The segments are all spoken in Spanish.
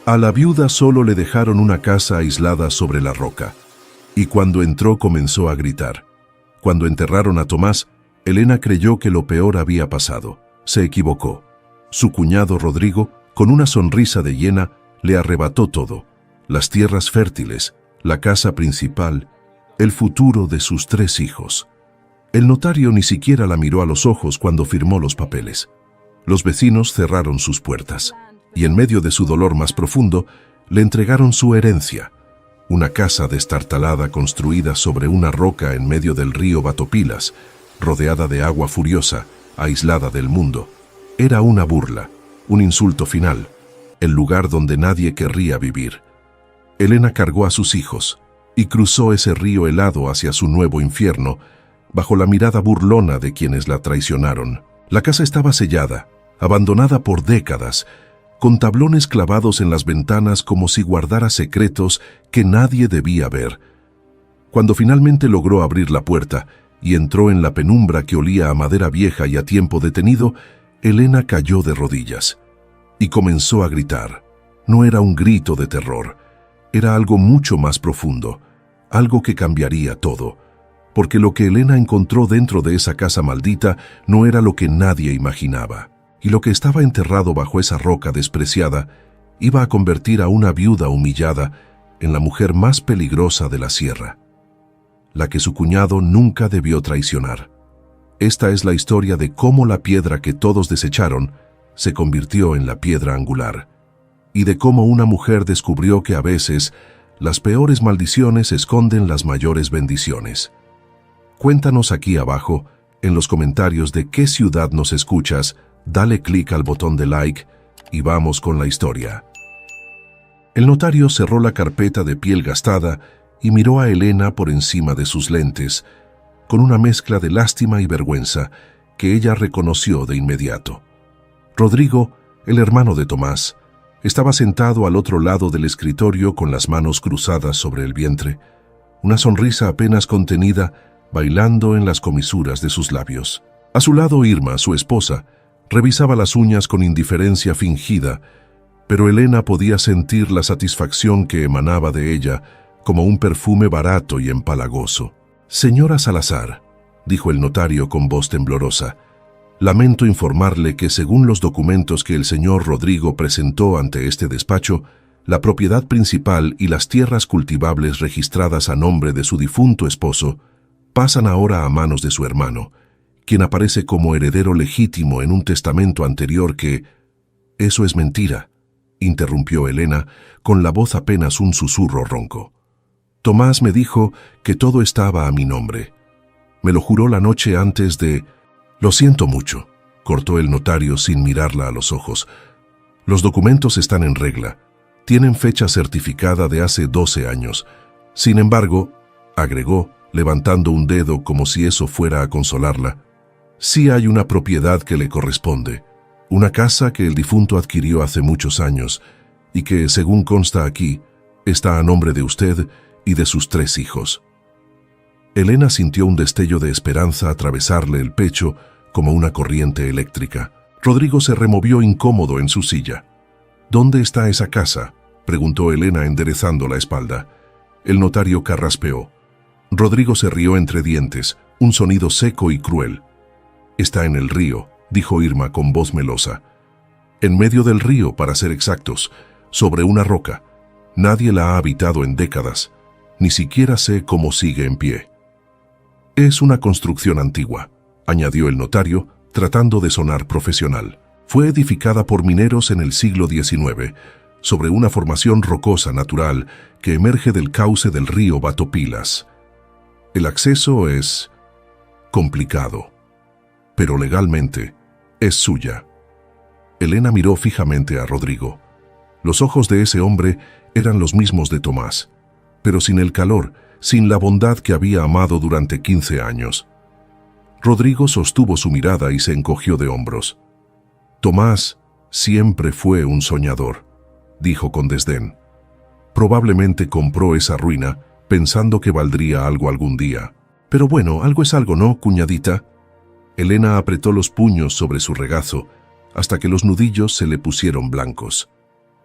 A la viuda solo le dejaron una casa aislada sobre la roca, y cuando entró comenzó a gritar. Cuando enterraron a Tomás, Elena creyó que lo peor había pasado. Se equivocó. Su cuñado Rodrigo, con una sonrisa de hiena, le arrebató todo: las tierras fértiles, la casa principal, el futuro de sus 3 hijos. El notario ni siquiera la miró a los ojos cuando firmó los papeles. Los vecinos cerraron sus puertas, y en medio de su dolor más profundo, le entregaron su herencia: una casa destartalada construida sobre una roca en medio del río Batopilas, rodeada de agua furiosa, aislada del mundo. Era una burla, un insulto final, el lugar donde nadie querría vivir. Elena cargó a sus hijos y cruzó ese río helado hacia su nuevo infierno, bajo la mirada burlona de quienes la traicionaron. La casa estaba sellada, abandonada por décadas, con tablones clavados en las ventanas como si guardara secretos que nadie debía ver. Cuando finalmente logró abrir la puerta y entró en la penumbra que olía a madera vieja y a tiempo detenido, Elena cayó de rodillas y comenzó a gritar. No era un grito de terror, era algo mucho más profundo, algo que cambiaría todo, porque lo que Elena encontró dentro de esa casa maldita no era lo que nadie imaginaba, y lo que estaba enterrado bajo esa roca despreciada iba a convertir a una viuda humillada en la mujer más peligrosa de la sierra, la que su cuñado nunca debió traicionar. Esta es la historia de cómo la piedra que todos desecharon se convirtió en la piedra angular, y de cómo una mujer descubrió que a veces las peores maldiciones esconden las mayores bendiciones. Cuéntanos aquí abajo, en los comentarios, de qué ciudad nos escuchas, dale clic al botón de like y vamos con la historia. El notario cerró la carpeta de piel gastada y miró a Elena por encima de sus lentes, con una mezcla de lástima y vergüenza que ella reconoció de inmediato. Rodrigo, el hermano de Tomás, estaba sentado al otro lado del escritorio con las manos cruzadas sobre el vientre, una sonrisa apenas contenida bailando en las comisuras de sus labios. A su lado Irma, su esposa, revisaba las uñas con indiferencia fingida, pero Elena podía sentir la satisfacción que emanaba de ella como un perfume barato y empalagoso. «Señora Salazar», dijo el notario con voz temblorosa, «lamento informarle que según los documentos que el señor Rodrigo presentó ante este despacho, la propiedad principal y las tierras cultivables registradas a nombre de su difunto esposo pasan ahora a manos de su hermano, quien aparece como heredero legítimo en un testamento anterior que...». «Eso es mentira», interrumpió Elena, con la voz apenas un susurro ronco. «Tomás me dijo que todo estaba a mi nombre. Me lo juró la noche antes de...». «Lo siento mucho», cortó el notario sin mirarla a los ojos. «Los documentos están en regla. Tienen fecha certificada de hace 12 años. Sin embargo», agregó, levantando un dedo como si eso fuera a consolarla, «sí hay una propiedad que le corresponde, una casa que el difunto adquirió hace muchos años y que, según consta aquí, está a nombre de usted y de sus 3 hijos». Elena sintió un destello de esperanza atravesarle el pecho como una corriente eléctrica. Rodrigo se removió incómodo en su silla. «¿Dónde está esa casa?», preguntó Elena enderezando la espalda. El notario carraspeó. Rodrigo se rió entre dientes, un sonido seco y cruel. «Está en el río», dijo Irma con voz melosa. «En medio del río, para ser exactos, sobre una roca. Nadie la ha habitado en décadas. Ni siquiera sé cómo sigue en pie». «Es una construcción antigua», añadió el notario, tratando de sonar profesional. «Fue edificada por mineros en el siglo XIX, sobre una formación rocosa natural que emerge del cauce del río Batopilas. El acceso es complicado, pero legalmente es suya». Elena miró fijamente a Rodrigo. Los ojos de ese hombre eran los mismos de Tomás, pero sin el calor, sin la bondad que había amado durante 15 años. Rodrigo sostuvo su mirada y se encogió de hombros. «Tomás siempre fue un soñador», dijo con desdén. «Probablemente compró esa ruina pensando que valdría algo algún día. Pero bueno, algo es algo, ¿no, cuñadita?». Elena apretó los puños sobre su regazo hasta que los nudillos se le pusieron blancos.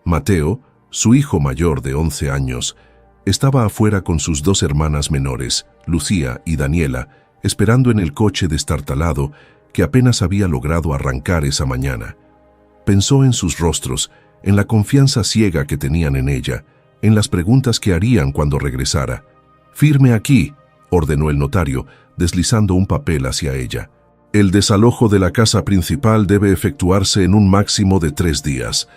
Mateo, Su hijo mayor de 11 años estaba afuera con sus 2 hermanas menores, Lucía y Daniela, esperando en el coche destartalado que apenas había logrado arrancar esa mañana. Pensó en sus rostros, en la confianza ciega que tenían en ella, en las preguntas que harían cuando regresara. «Firme aquí», ordenó el notario, deslizando un papel hacia ella. «El desalojo de la casa principal debe efectuarse en un máximo de 3 días».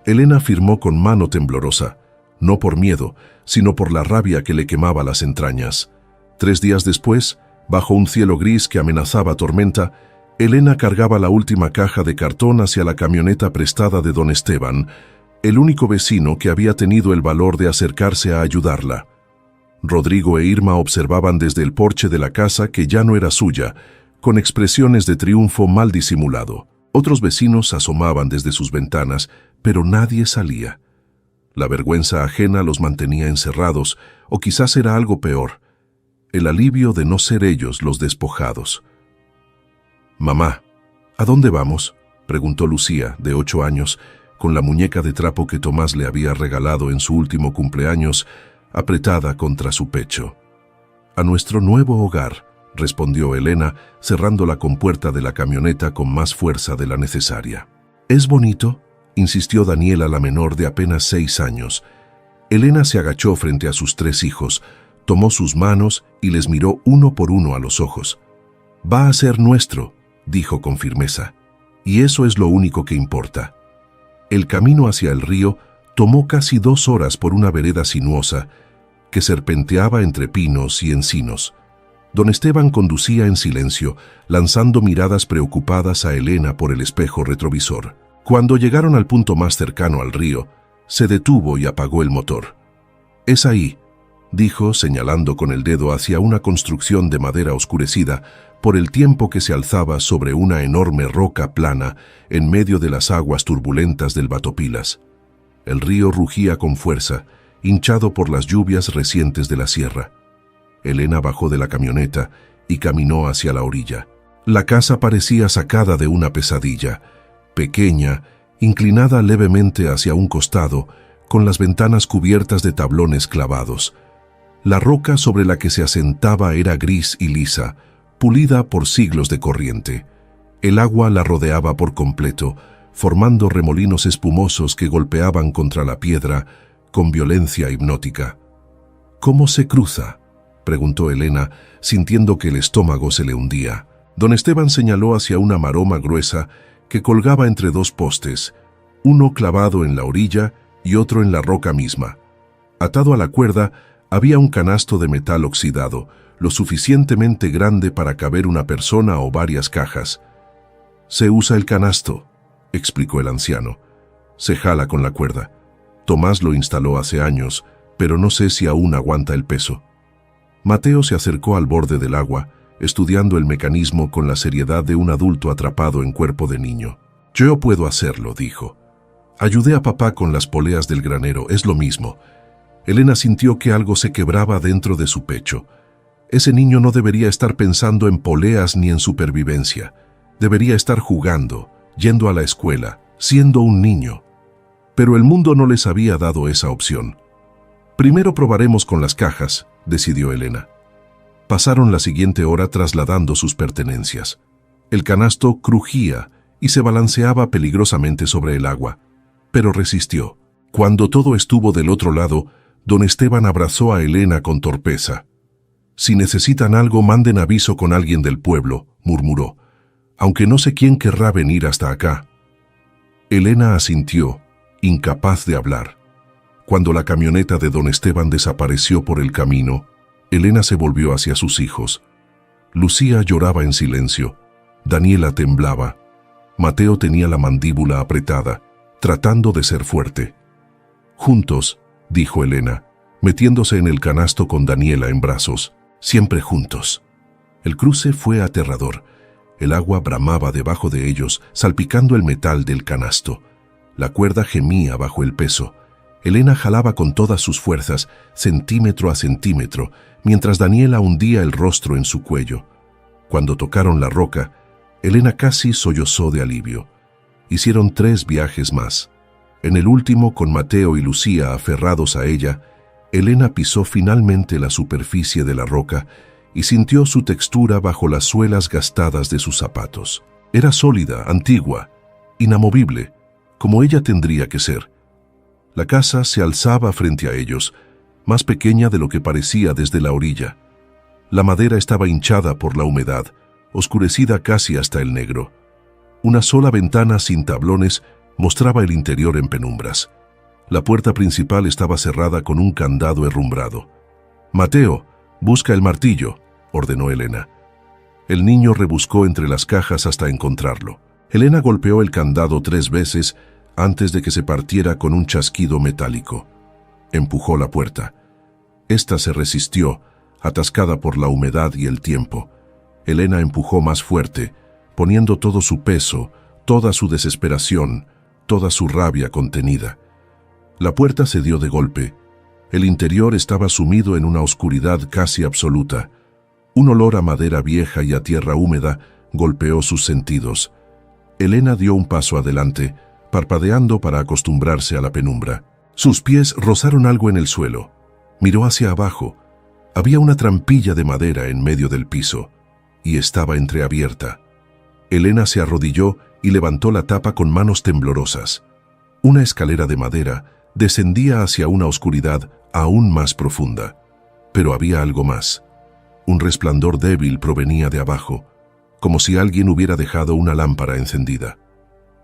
Elena firmó con mano temblorosa, no por miedo, sino por la rabia que le quemaba las entrañas. 3 días después, bajo un cielo gris que amenazaba tormenta, Elena cargaba la última caja de cartón hacia la camioneta prestada de don Esteban, el único vecino que había tenido el valor de acercarse a ayudarla. Rodrigo e Irma observaban desde el porche de la casa que ya no era suya, con expresiones de triunfo mal disimulado. Otros vecinos asomaban desde sus ventanas, pero nadie salía. La vergüenza ajena los mantenía encerrados, o quizás era algo peor, el alivio de no ser ellos los despojados. «Mamá, ¿a dónde vamos?», preguntó Lucía, de 8 años, con la muñeca de trapo que Tomás le había regalado en su último cumpleaños, apretada contra su pecho. «A nuestro nuevo hogar», respondió Elena, cerrando la compuerta de la camioneta con más fuerza de la necesaria. «¿Es bonito?», insistió Daniela, la menor de apenas 6 años. Elena se agachó frente a sus 3 hijos, tomó sus manos y les miró uno por uno a los ojos. «Va a ser nuestro», dijo con firmeza, «y eso es lo único que importa». El camino hacia el río tomó casi 2 horas por una vereda sinuosa que serpenteaba entre pinos y encinos. Don Esteban conducía en silencio, lanzando miradas preocupadas a Elena por el espejo retrovisor. Cuando llegaron al punto más cercano al río, se detuvo y apagó el motor. «Es ahí», dijo, señalando con el dedo hacia una construcción de madera oscurecida por el tiempo que se alzaba sobre una enorme roca plana en medio de las aguas turbulentas del Batopilas. El río rugía con fuerza, hinchado por las lluvias recientes de la sierra. Elena bajó de la camioneta y caminó hacia la orilla. La casa parecía sacada de una pesadilla, pequeña, inclinada levemente hacia un costado, con las ventanas cubiertas de tablones clavados. La roca sobre la que se asentaba era gris y lisa, pulida por siglos de corriente. El agua la rodeaba por completo, formando remolinos espumosos que golpeaban contra la piedra con violencia hipnótica. «¿Cómo se cruza?», preguntó Elena, sintiendo que el estómago se le hundía. Don Esteban señaló hacia una maroma gruesa que colgaba entre 2 postes, uno clavado en la orilla y otro en la roca misma. Atado a la cuerda había un canasto de metal oxidado, lo suficientemente grande para caber una persona o varias cajas. «Se usa el canasto», explicó el anciano. «Se jala con la cuerda. Tomás lo instaló hace años, pero no sé si aún aguanta el peso». Mateo se acercó al borde del agua, estudiando el mecanismo con la seriedad de un adulto atrapado en cuerpo de niño. «Yo puedo hacerlo», dijo. «Ayudé a papá con las poleas del granero, es lo mismo». Elena sintió que algo se quebraba dentro de su pecho. Ese niño no debería estar pensando en poleas ni en supervivencia. Debería estar jugando, yendo a la escuela, siendo un niño. Pero el mundo no les había dado esa opción. «Primero probaremos con las cajas», decidió Elena. Pasaron la siguiente hora trasladando sus pertenencias. El canasto crujía y se balanceaba peligrosamente sobre el agua, pero resistió. Cuando todo estuvo del otro lado, don Esteban abrazó a Elena con torpeza. «Si necesitan algo, manden aviso con alguien del pueblo», murmuró, «aunque no sé quién querrá venir hasta acá». Elena asintió, incapaz de hablar. Cuando la camioneta de don Esteban desapareció por el camino, Elena se volvió hacia sus hijos. Lucía lloraba en silencio. Daniela temblaba. Mateo tenía la mandíbula apretada, tratando de ser fuerte. «Juntos», dijo Elena, metiéndose en el canasto con Daniela en brazos, «siempre juntos». El cruce fue aterrador. El agua bramaba debajo de ellos, salpicando el metal del canasto. La cuerda gemía bajo el peso. Elena jalaba con todas sus fuerzas, centímetro a centímetro, mientras Daniela hundía el rostro en su cuello. Cuando tocaron la roca, Elena casi sollozó de alivio. Hicieron 3 viajes más. En el último, con Mateo y Lucía aferrados a ella, Elena pisó finalmente la superficie de la roca y sintió su textura bajo las suelas gastadas de sus zapatos. Era sólida, antigua, inamovible, como ella tendría que ser. La casa se alzaba frente a ellos, más pequeña de lo que parecía desde la orilla. La madera estaba hinchada por la humedad, oscurecida casi hasta el negro. Una sola ventana sin tablones mostraba el interior en penumbras. La puerta principal estaba cerrada con un candado herrumbrado. «Mateo, busca el martillo», ordenó Elena. El niño rebuscó entre las cajas hasta encontrarlo. Elena golpeó el candado 3 veces antes de que se partiera con un chasquido metálico. Empujó la puerta. Esta se resistió, atascada por la humedad y el tiempo. Elena empujó más fuerte, poniendo todo su peso, toda su desesperación, toda su rabia contenida. La puerta cedió de golpe. El interior estaba sumido en una oscuridad casi absoluta. Un olor a madera vieja y a tierra húmeda golpeó sus sentidos. Elena dio un paso adelante, parpadeando para acostumbrarse a la penumbra. Sus pies rozaron algo en el suelo. Miró hacia abajo. Había una trampilla de madera en medio del piso, y estaba entreabierta. Elena se arrodilló y levantó la tapa con manos temblorosas. Una escalera de madera descendía hacia una oscuridad aún más profunda. Pero había algo más. Un resplandor débil provenía de abajo, como si alguien hubiera dejado una lámpara encendida.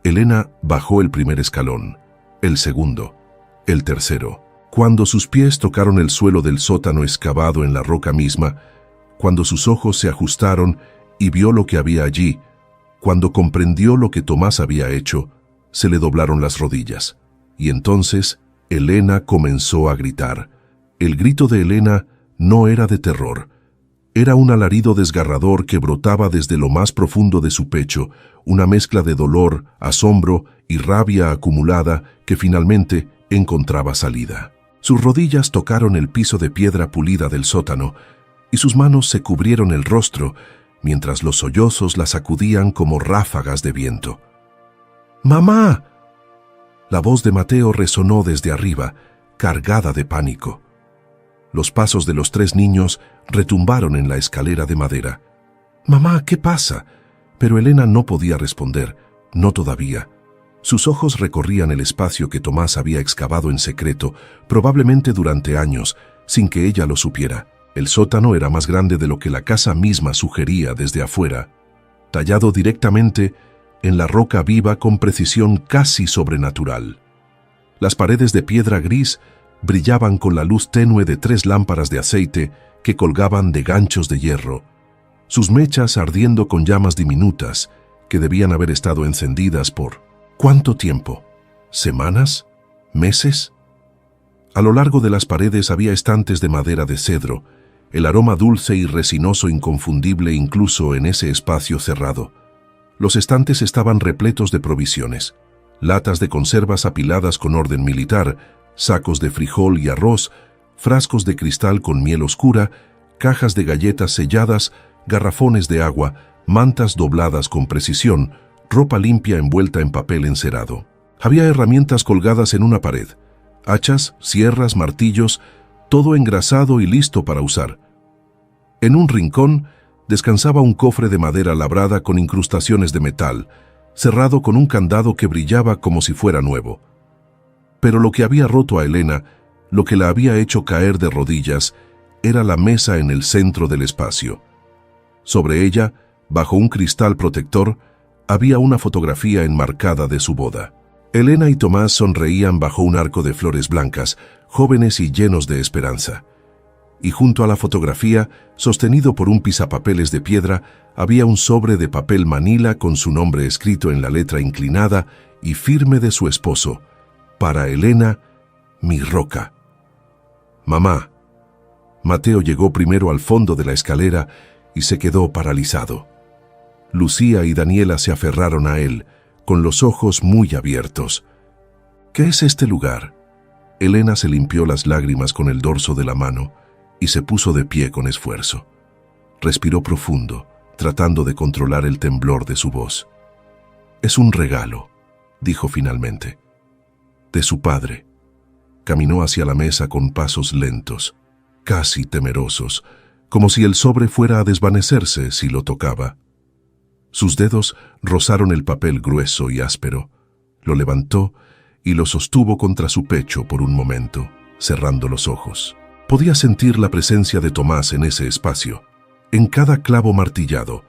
Elena bajó el primer escalón, el segundo, el tercero. Cuando sus pies tocaron el suelo del sótano excavado en la roca misma, cuando sus ojos se ajustaron y vio lo que había allí, cuando comprendió lo que Tomás había hecho, se le doblaron las rodillas. Y entonces Elena comenzó a gritar. El grito de Elena no era de terror. Era un alarido desgarrador que brotaba desde lo más profundo de su pecho, una mezcla de dolor, asombro y rabia acumulada que finalmente encontraba salida. Sus rodillas tocaron el piso de piedra pulida del sótano y sus manos se cubrieron el rostro mientras los sollozos la sacudían como ráfagas de viento. ¡Mamá! La voz de Mateo resonó desde arriba, cargada de pánico. Los pasos de los 3 niños retumbaron en la escalera de madera. «Mamá, ¿qué pasa?» Pero Elena no podía responder, no todavía. Sus ojos recorrían el espacio que Tomás había excavado en secreto, probablemente durante años, sin que ella lo supiera. El sótano era más grande de lo que la casa misma sugería desde afuera, tallado directamente en la roca viva con precisión casi sobrenatural. Las paredes de piedra gris brillaban con la luz tenue de 3 lámparas de aceite que colgaban de ganchos de hierro, sus mechas ardiendo con llamas diminutas que debían haber estado encendidas por ¿cuánto tiempo? ¿Semanas? ¿Meses? A lo largo de las paredes había estantes de madera de cedro, el aroma dulce y resinoso inconfundible incluso en ese espacio cerrado. Los estantes estaban repletos de provisiones, latas de conservas apiladas con orden militar, sacos de frijol y arroz, frascos de cristal con miel oscura, cajas de galletas selladas, garrafones de agua, mantas dobladas con precisión, ropa limpia envuelta en papel encerado. Había herramientas colgadas en una pared, hachas, sierras, martillos, todo engrasado y listo para usar. En un rincón descansaba un cofre de madera labrada con incrustaciones de metal, cerrado con un candado que brillaba como si fuera nuevo. Pero lo que había roto a Elena, lo que la había hecho caer de rodillas, era la mesa en el centro del espacio. Sobre ella, bajo un cristal protector, había una fotografía enmarcada de su boda. Elena y Tomás sonreían bajo un arco de flores blancas, jóvenes y llenos de esperanza. Y junto a la fotografía, sostenido por un pisapapeles de piedra, había un sobre de papel manila con su nombre escrito en la letra inclinada y firme de su esposo. Para Elena, mi roca. Mamá. Mateo llegó primero al fondo de la escalera y se quedó paralizado. Lucía y Daniela se aferraron a él, con los ojos muy abiertos. ¿Qué es este lugar? Elena se limpió las lágrimas con el dorso de la mano y se puso de pie con esfuerzo. Respiró profundo, tratando de controlar el temblor de su voz. Es un regalo, dijo finalmente. de su padre. Caminó hacia la mesa con pasos lentos, casi temerosos, como si el sobre fuera a desvanecerse si lo tocaba. Sus dedos rozaron el papel grueso y áspero. Lo levantó y lo sostuvo contra su pecho por un momento, cerrando los ojos. Podía sentir la presencia de Tomás en ese espacio, en cada clavo martillado,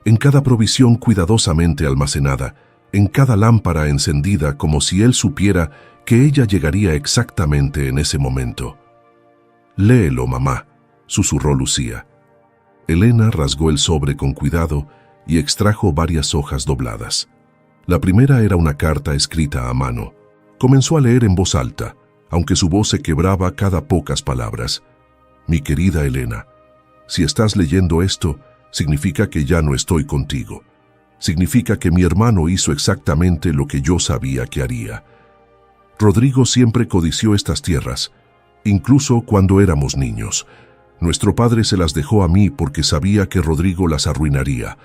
en cada provisión cuidadosamente almacenada, en cada lámpara encendida, como si él supiera que ella llegaría exactamente en ese momento. «Léelo, mamá», susurró Lucía. Elena rasgó el sobre con cuidado y extrajo varias hojas dobladas. La primera era una carta escrita a mano. Comenzó a leer en voz alta, aunque su voz se quebraba cada pocas palabras. «Mi querida Elena, si estás leyendo esto, significa que ya no estoy contigo. Significa que mi hermano hizo exactamente lo que yo sabía que haría. Rodrigo siempre codició estas tierras, incluso cuando éramos niños. Nuestro padre se las dejó a mí porque sabía que Rodrigo las arruinaría,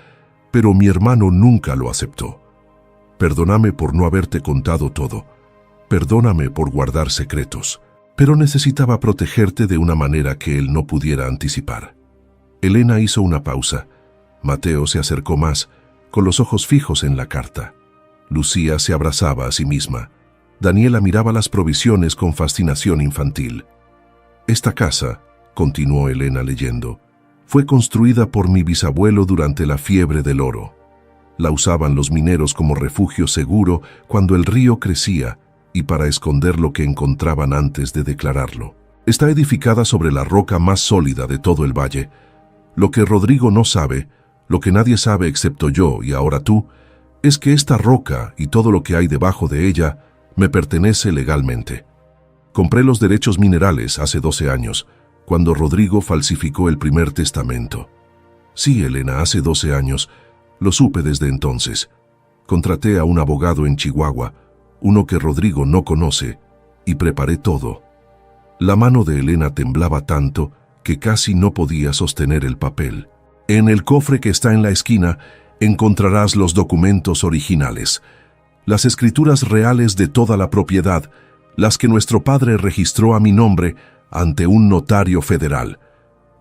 pero mi hermano nunca lo aceptó. Perdóname por no haberte contado todo. Perdóname por guardar secretos, pero necesitaba protegerte de una manera que él no pudiera anticipar». Elena hizo una pausa. Mateo se acercó más, con los ojos fijos en la carta. Lucía se abrazaba a sí misma. Daniela miraba las provisiones con fascinación infantil. «Esta casa», continuó Elena leyendo, «fue construida por mi bisabuelo durante la fiebre del oro. La usaban los mineros como refugio seguro cuando el río crecía y para esconder lo que encontraban antes de declararlo. Está edificada sobre la roca más sólida de todo el valle. Lo que Rodrigo no sabe, lo que nadie sabe excepto yo y ahora tú, es que esta roca y todo lo que hay debajo de ella me pertenece legalmente. Compré los derechos minerales hace 12 años, cuando Rodrigo falsificó el primer testamento. Sí, Elena, hace 12 años. Lo supe desde entonces. Contraté a un abogado en Chihuahua, uno que Rodrigo no conoce, y preparé todo». La mano de Elena temblaba tanto que casi no podía sostener el papel. «En el cofre que está en la esquina encontrarás los documentos originales, las escrituras reales de toda la propiedad, las que nuestro padre registró a mi nombre ante un notario federal.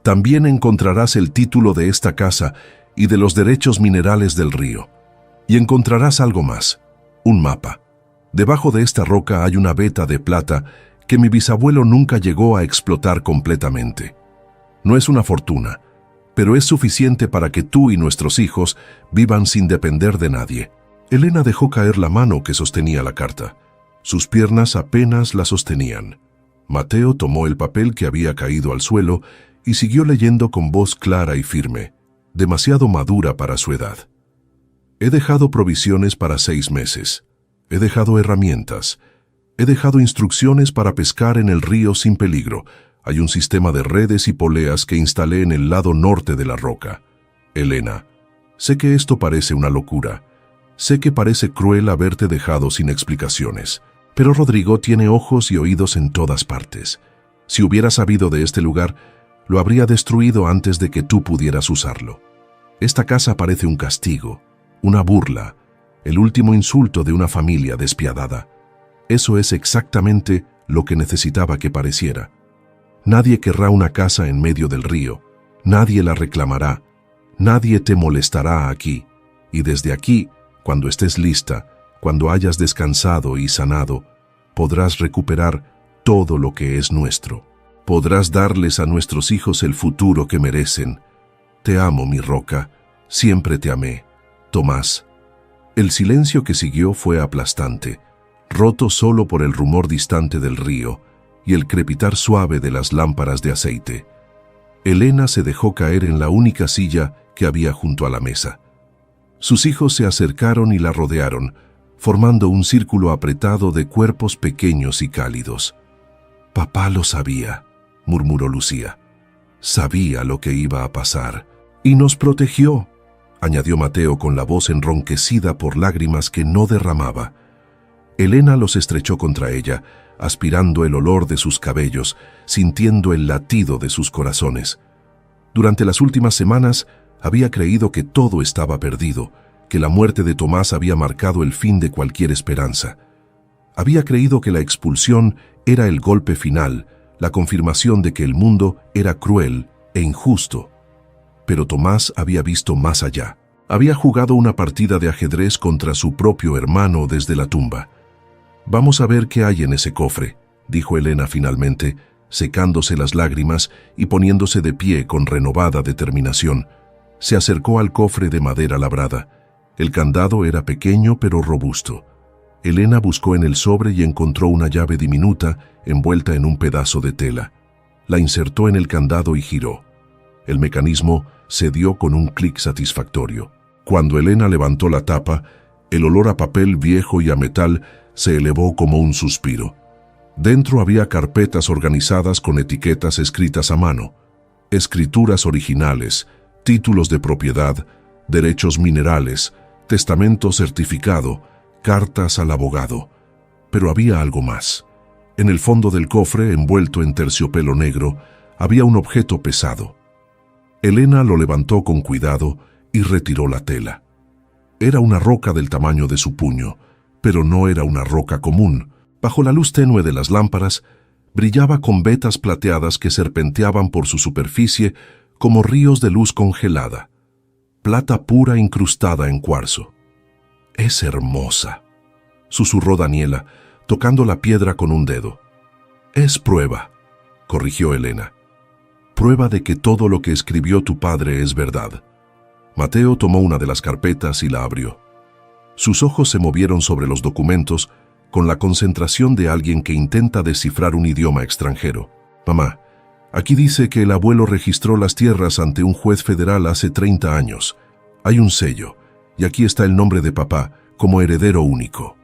También encontrarás el título de esta casa y de los derechos minerales del río. Y encontrarás algo más, un mapa. Debajo de esta roca hay una veta de plata que mi bisabuelo nunca llegó a explotar completamente. No es una fortuna, pero es suficiente para que tú y nuestros hijos vivan sin depender de nadie». Elena dejó caer la mano que sostenía la carta. Sus piernas apenas la sostenían. Mateo tomó el papel que había caído al suelo y siguió leyendo con voz clara y firme, demasiado madura para su edad. «He dejado provisiones para 6 meses. He dejado herramientas. He dejado instrucciones para pescar en el río sin peligro. Hay un sistema de redes y poleas que instalé en el lado norte de la roca. Elena, sé que esto parece una locura. Sé que parece cruel haberte dejado sin explicaciones, pero Rodrigo tiene ojos y oídos en todas partes. Si hubiera sabido de este lugar, lo habría destruido antes de que tú pudieras usarlo. Esta casa parece un castigo, una burla, el último insulto de una familia despiadada. Eso es exactamente lo que necesitaba que pareciera. Nadie querrá una casa en medio del río, nadie la reclamará, nadie te molestará aquí, y desde aquí, cuando estés lista, cuando hayas descansado y sanado, podrás recuperar todo lo que es nuestro. Podrás darles a nuestros hijos el futuro que merecen. Te amo, mi roca, siempre te amé. Tomás». El silencio que siguió fue aplastante, roto solo por el rumor distante del río y el crepitar suave de las lámparas de aceite. Elena se dejó caer en la única silla que había junto a la mesa. Sus hijos se acercaron y la rodearon, formando un círculo apretado de cuerpos pequeños y cálidos. «Papá lo sabía», murmuró Lucía. «Sabía lo que iba a pasar. Y nos protegió», añadió Mateo con la voz enronquecida por lágrimas que no derramaba. Elena los estrechó contra ella, aspirando el olor de sus cabellos, sintiendo el latido de sus corazones. Durante las últimas semanas había creído que todo estaba perdido, que la muerte de Tomás había marcado el fin de cualquier esperanza. Había creído que la expulsión era el golpe final, la confirmación de que el mundo era cruel e injusto. Pero Tomás había visto más allá. Había jugado una partida de ajedrez contra su propio hermano desde la tumba. «Vamos a ver qué hay en ese cofre», dijo Elena finalmente, secándose las lágrimas y poniéndose de pie con renovada determinación. Se acercó al cofre de madera labrada. El candado era pequeño pero robusto. Elena buscó en el sobre y encontró una llave diminuta envuelta en un pedazo de tela. La insertó en el candado y giró. El mecanismo cedió con un clic satisfactorio. Cuando Elena levantó la tapa, el olor a papel viejo y a metal se elevó como un suspiro. Dentro había carpetas organizadas con etiquetas escritas a mano, escrituras originales, títulos de propiedad, derechos minerales, testamento certificado, cartas al abogado. Pero había algo más. En el fondo del cofre, envuelto en terciopelo negro, había un objeto pesado. Elena lo levantó con cuidado y retiró la tela. Era una roca del tamaño de su puño, pero no era una roca común. Bajo la luz tenue de las lámparas, brillaba con vetas plateadas que serpenteaban por su superficie como ríos de luz congelada. Plata pura incrustada en cuarzo. «Es hermosa», susurró Daniela, tocando la piedra con un dedo. «Es prueba», corrigió Elena. «Prueba de que todo lo que escribió tu padre es verdad». Mateo tomó una de las carpetas y la abrió. Sus ojos se movieron sobre los documentos con la concentración de alguien que intenta descifrar un idioma extranjero. «Mamá, aquí dice que el abuelo registró las tierras ante un juez federal hace 30 años. Hay un sello, y aquí está el nombre de papá como heredero único».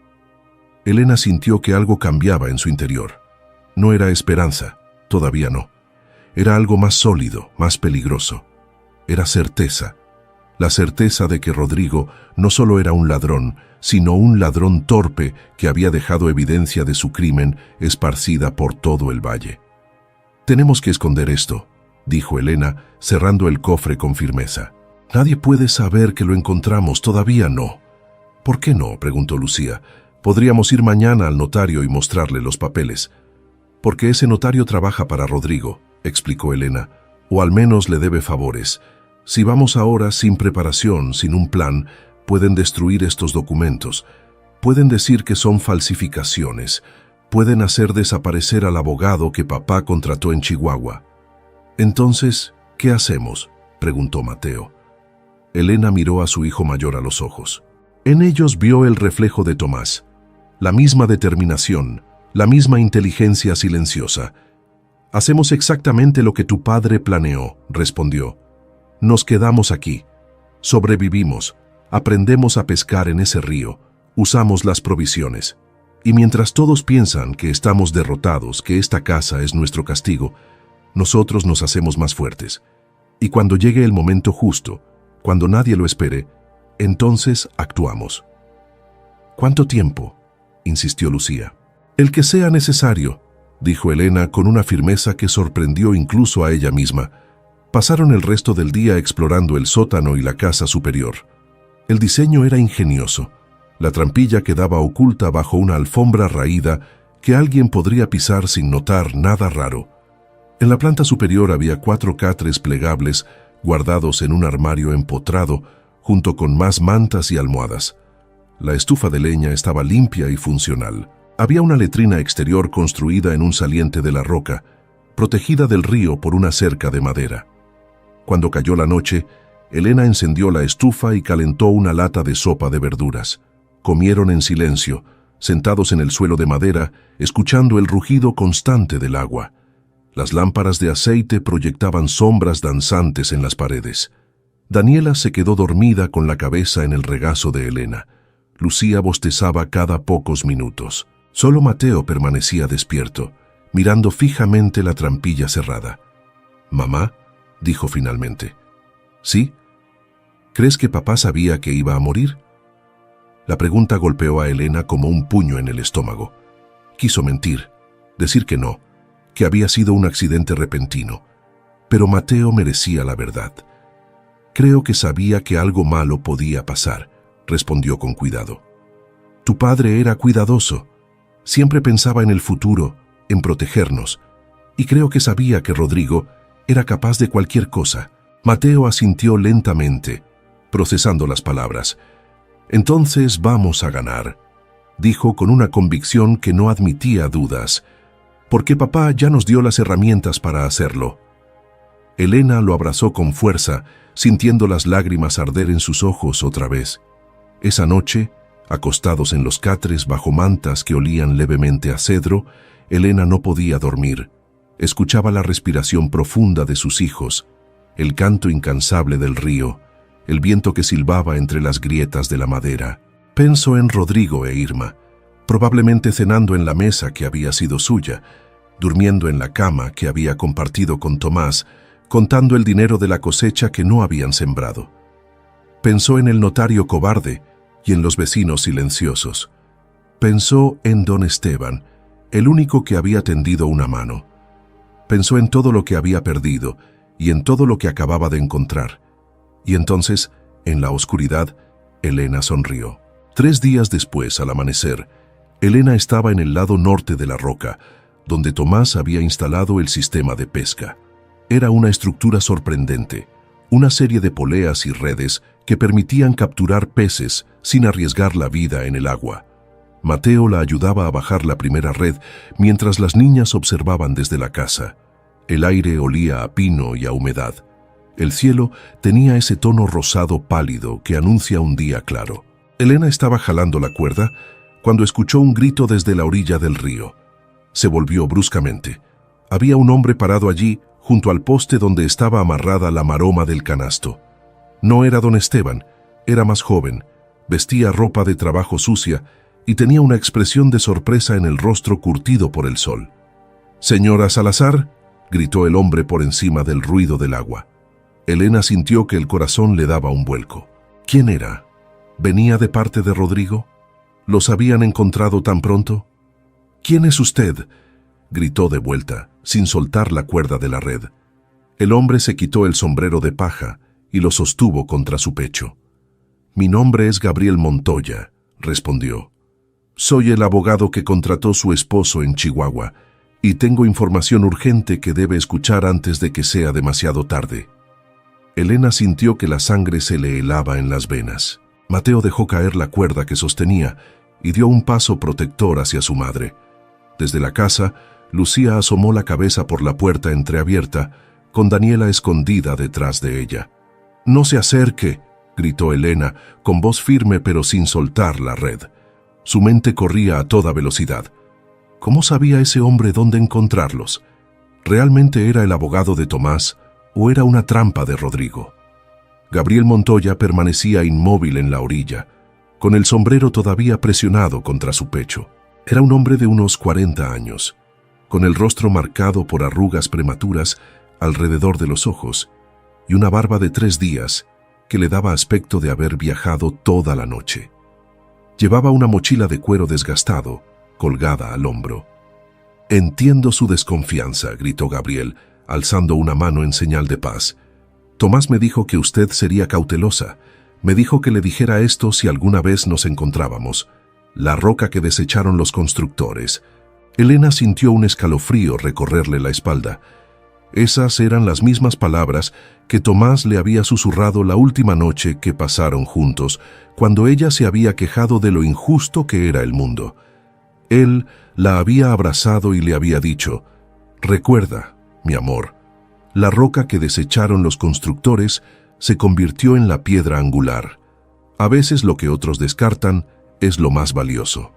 Elena sintió que algo cambiaba en su interior. No era esperanza, todavía no. Era algo más sólido, más peligroso. Era certeza. La certeza de que Rodrigo no solo era un ladrón, sino un ladrón torpe que había dejado evidencia de su crimen esparcida por todo el valle. «Tenemos que esconder esto», dijo Elena, cerrando el cofre con firmeza. «Nadie puede saber que lo encontramos, todavía no». «¿Por qué no?», preguntó Lucía. «Podríamos ir mañana al notario y mostrarle los papeles». «Porque ese notario trabaja para Rodrigo», explicó Elena, «o al menos le debe favores. Si vamos ahora sin preparación, sin un plan, pueden destruir estos documentos. Pueden decir que son falsificaciones. Pueden hacer desaparecer al abogado que papá contrató en Chihuahua». «Entonces, ¿qué hacemos?», preguntó Mateo. Elena miró a su hijo mayor a los ojos. En ellos vio el reflejo de Tomás. La misma determinación, la misma inteligencia silenciosa. «Hacemos exactamente lo que tu padre planeó», respondió. «Nos quedamos aquí. Sobrevivimos. Aprendemos a pescar en ese río. Usamos las provisiones. Y mientras todos piensan que estamos derrotados, que esta casa es nuestro castigo, nosotros nos hacemos más fuertes. Y cuando llegue el momento justo, cuando nadie lo espere, entonces actuamos». «¿Cuánto tiempo?», insistió Lucía. «El que sea necesario», dijo Elena con una firmeza que sorprendió incluso a ella misma. Pasaron el resto del día explorando el sótano y la casa superior. El diseño era ingenioso. La trampilla quedaba oculta bajo una alfombra raída que alguien podría pisar sin notar nada raro. En la planta superior había 4 catres plegables guardados en un armario empotrado, junto con más mantas y almohadas. La estufa de leña estaba limpia y funcional. Había una letrina exterior construida en un saliente de la roca, protegida del río por una cerca de madera. Cuando cayó la noche, Elena encendió la estufa y calentó una lata de sopa de verduras. Comieron en silencio, sentados en el suelo de madera, escuchando el rugido constante del agua. Las lámparas de aceite proyectaban sombras danzantes en las paredes. Daniela se quedó dormida con la cabeza en el regazo de Elena. Lucía bostezaba cada pocos minutos. Solo Mateo permanecía despierto, mirando fijamente la trampilla cerrada. «Mamá», dijo finalmente. «¿Sí? ¿Crees que papá sabía que iba a morir?». La pregunta golpeó a Elena como un puño en el estómago. Quiso mentir, decir que no, que había sido un accidente repentino. Pero Mateo merecía la verdad. «Creo que sabía que algo malo podía pasar», respondió con cuidado. «Tu padre era cuidadoso. Siempre pensaba en el futuro, en protegernos, y creo que sabía que Rodrigo era capaz de cualquier cosa. Mateo asintió lentamente, procesando las palabras. «Entonces vamos a ganar», dijo con una convicción que no admitía dudas, «porque papá ya nos dio las herramientas para hacerlo». Elena lo abrazó con fuerza, sintiendo las lágrimas arder en sus ojos otra vez. Esa noche, acostados en los catres bajo mantas que olían levemente a cedro, Elena no podía dormir. Escuchaba la respiración profunda de sus hijos, el canto incansable del río, el viento que silbaba entre las grietas de la madera. Pensó en Rodrigo e Irma, probablemente cenando en la mesa que había sido suya, durmiendo en la cama que había compartido con Tomás, contando el dinero de la cosecha que no habían sembrado. Pensó en el notario cobarde y en los vecinos silenciosos. Pensó en don Esteban, el único que había tendido una mano. Pensó en todo lo que había perdido y en todo lo que acababa de encontrar. Y entonces, en la oscuridad, Elena sonrió. 3 días después, al amanecer, Elena estaba en el lado norte de la roca, donde Tomás había instalado el sistema de pesca. Era una estructura sorprendente, una serie de poleas y redes que permitían capturar peces sin arriesgar la vida en el agua. Mateo la ayudaba a bajar la primera red mientras las niñas observaban desde la casa. El aire olía a pino y a humedad. El cielo tenía ese tono rosado pálido que anuncia un día claro. Elena estaba jalando la cuerda cuando escuchó un grito desde la orilla del río. Se volvió bruscamente. Había un hombre parado allí, junto al poste donde estaba amarrada la maroma del canasto. No era don Esteban, era más joven, vestía ropa de trabajo sucia y tenía una expresión de sorpresa en el rostro curtido por el sol. «Señora Salazar», gritó el hombre por encima del ruido del agua. Elena sintió que el corazón le daba un vuelco. ¿Quién era? ¿Venía de parte de Rodrigo? ¿Los habían encontrado tan pronto? «¿Quién es usted?», gritó de vuelta, sin soltar la cuerda de la red. El hombre se quitó el sombrero de paja y lo sostuvo contra su pecho. «Mi nombre es Gabriel Montoya», respondió. «Soy el abogado que contrató su esposo en Chihuahua y tengo información urgente que debe escuchar antes de que sea demasiado tarde». Elena sintió que la sangre se le helaba en las venas. Mateo dejó caer la cuerda que sostenía y dio un paso protector hacia su madre. Desde la casa, Lucía asomó la cabeza por la puerta entreabierta, con Daniela escondida detrás de ella. «No se acerque», gritó Elena, con voz firme pero sin soltar la red. Su mente corría a toda velocidad. ¿Cómo sabía ese hombre dónde encontrarlos? ¿Realmente era el abogado de Tomás o era una trampa de Rodrigo? Gabriel Montoya permanecía inmóvil en la orilla, con el sombrero todavía presionado contra su pecho. Era un hombre de unos 40 años, con el rostro marcado por arrugas prematuras alrededor de los ojos y una barba de 3 días que le daba aspecto de haber viajado toda la noche. Llevaba una mochila de cuero desgastado, colgada al hombro. «Entiendo su desconfianza», gritó Gabriel, alzando una mano en señal de paz. «Tomás me dijo que usted sería cautelosa. Me dijo que le dijera esto si alguna vez nos encontrábamos. La roca que desecharon los constructores». Elena sintió un escalofrío recorrerle la espalda. Esas eran las mismas palabras que Tomás le había susurrado la última noche que pasaron juntos, cuando ella se había quejado de lo injusto que era el mundo. Él la había abrazado y le había dicho: «Recuerda, mi amor, la roca que desecharon los constructores se convirtió en la piedra angular. A veces lo que otros descartan es lo más valioso».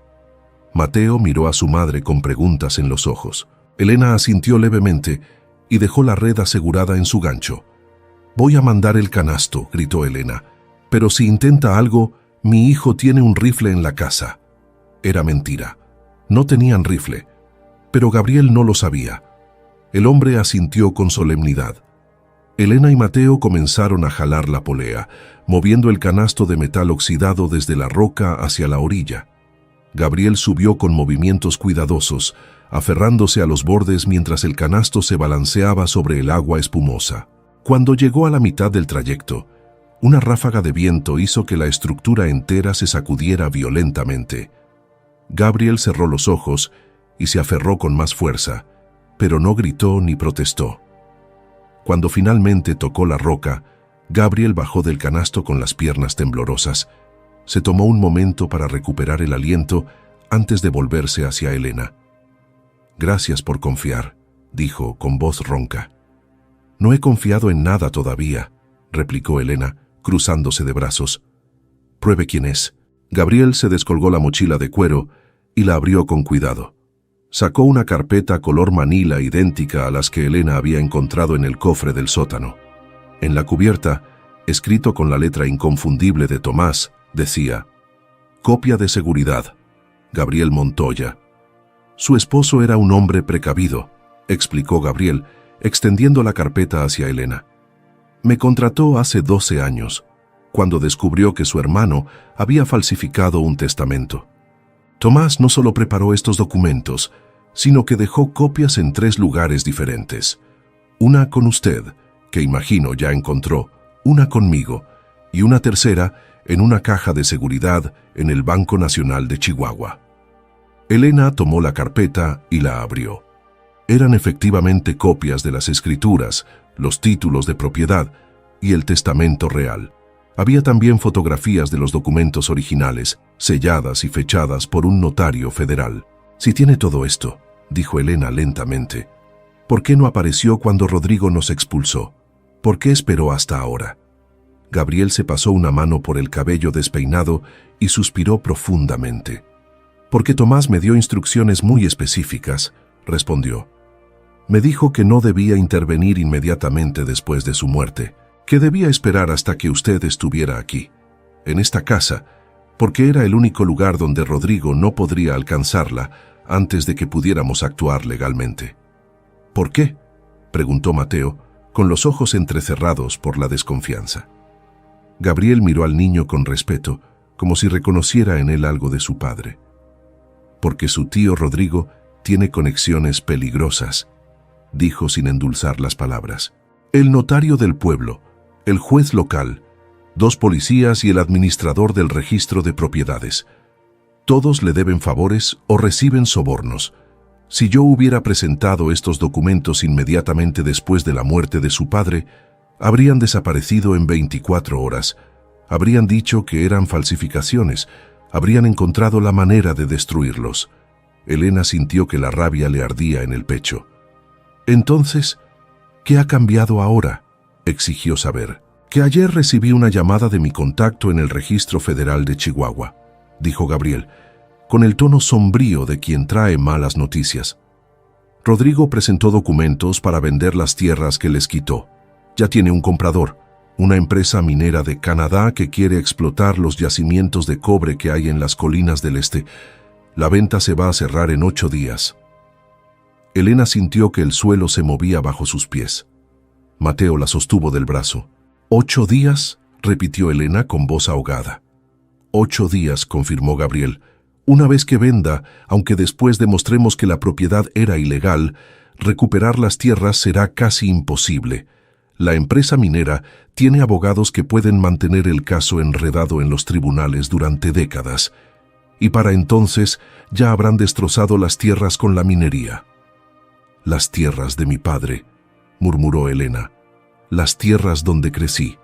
Mateo miró a su madre con preguntas en los ojos. Elena asintió levemente y dejó la red asegurada en su gancho. «Voy a mandar el canasto», gritó Elena, «pero si intenta algo, mi hijo tiene un rifle en la casa». Era mentira. No tenían rifle, pero Gabriel no lo sabía. El hombre asintió con solemnidad. Elena y Mateo comenzaron a jalar la polea, moviendo el canasto de metal oxidado desde la roca hacia la orilla. Gabriel subió con movimientos cuidadosos, aferrándose a los bordes mientras el canasto se balanceaba sobre el agua espumosa. Cuando llegó a la mitad del trayecto, una ráfaga de viento hizo que la estructura entera se sacudiera violentamente. Gabriel cerró los ojos y se aferró con más fuerza, pero no gritó ni protestó. Cuando finalmente tocó la roca, Gabriel bajó del canasto con las piernas temblorosas. Se tomó un momento para recuperar el aliento antes de volverse hacia Elena. «Gracias por confiar», dijo con voz ronca. «No he confiado en nada todavía», replicó Elena, cruzándose de brazos. «Pruebe quién es». Gabriel se descolgó la mochila de cuero y la abrió con cuidado. Sacó una carpeta color manila idéntica a las que Elena había encontrado en el cofre del sótano. En la cubierta, escrito con la letra inconfundible de Tomás, decía: «Copia de seguridad, Gabriel Montoya». Su esposo era un hombre precavido, explicó Gabriel, extendiendo la carpeta hacia Elena. «Me contrató hace 12 años, cuando descubrió que su hermano había falsificado un testamento. Tomás no solo preparó estos documentos, sino que dejó copias en 3 lugares diferentes. Una con usted, que imagino ya encontró, una conmigo, y una tercera en una caja de seguridad en el Banco Nacional de Chihuahua». Elena tomó la carpeta y la abrió. Eran efectivamente copias de las escrituras, los títulos de propiedad y el testamento real. Había también fotografías de los documentos originales, selladas y fechadas por un notario federal. «Si tiene todo esto», dijo Elena lentamente, «¿por qué no apareció cuando Rodrigo nos expulsó? ¿Por qué esperó hasta ahora?» Gabriel se pasó una mano por el cabello despeinado y suspiró profundamente. «Porque Tomás me dio instrucciones muy específicas», respondió. «Me dijo que no debía intervenir inmediatamente después de su muerte, que debía esperar hasta que usted estuviera aquí, en esta casa, porque era el único lugar donde Rodrigo no podría alcanzarla antes de que pudiéramos actuar legalmente». «¿Por qué?», preguntó Mateo, con los ojos entrecerrados por la desconfianza. Gabriel miró al niño con respeto, como si reconociera en él algo de su padre. «Porque su tío Rodrigo tiene conexiones peligrosas», dijo sin endulzar las palabras. «El notario del pueblo, el juez local, 2 policías y el administrador del registro de propiedades. Todos le deben favores o reciben sobornos. Si yo hubiera presentado estos documentos inmediatamente después de la muerte de su padre, habrían desaparecido en 24 horas. Habrían dicho que eran falsificaciones, habrían encontrado la manera de destruirlos». Elena sintió que la rabia le ardía en el pecho. «Entonces, ¿qué ha cambiado ahora?», exigió saber. «Que ayer recibí una llamada de mi contacto en el Registro Federal de Chihuahua», dijo Gabriel, con el tono sombrío de quien trae malas noticias. «Rodrigo presentó documentos para vender las tierras que les quitó. Ya tiene un comprador, una empresa minera de Canadá que quiere explotar los yacimientos de cobre que hay en las colinas del este. La venta se va a cerrar en 8 días». Elena sintió que el suelo se movía bajo sus pies. Mateo la sostuvo del brazo. «¿8 días?», repitió Elena con voz ahogada. «8 días», confirmó Gabriel. «Una vez que venda, aunque después demostremos que la propiedad era ilegal, recuperar las tierras será casi imposible. La empresa minera tiene abogados que pueden mantener el caso enredado en los tribunales durante décadas. Y para entonces ya habrán destrozado las tierras con la minería». «Las tierras de mi padre», murmuró Elena. «Las tierras donde crecí,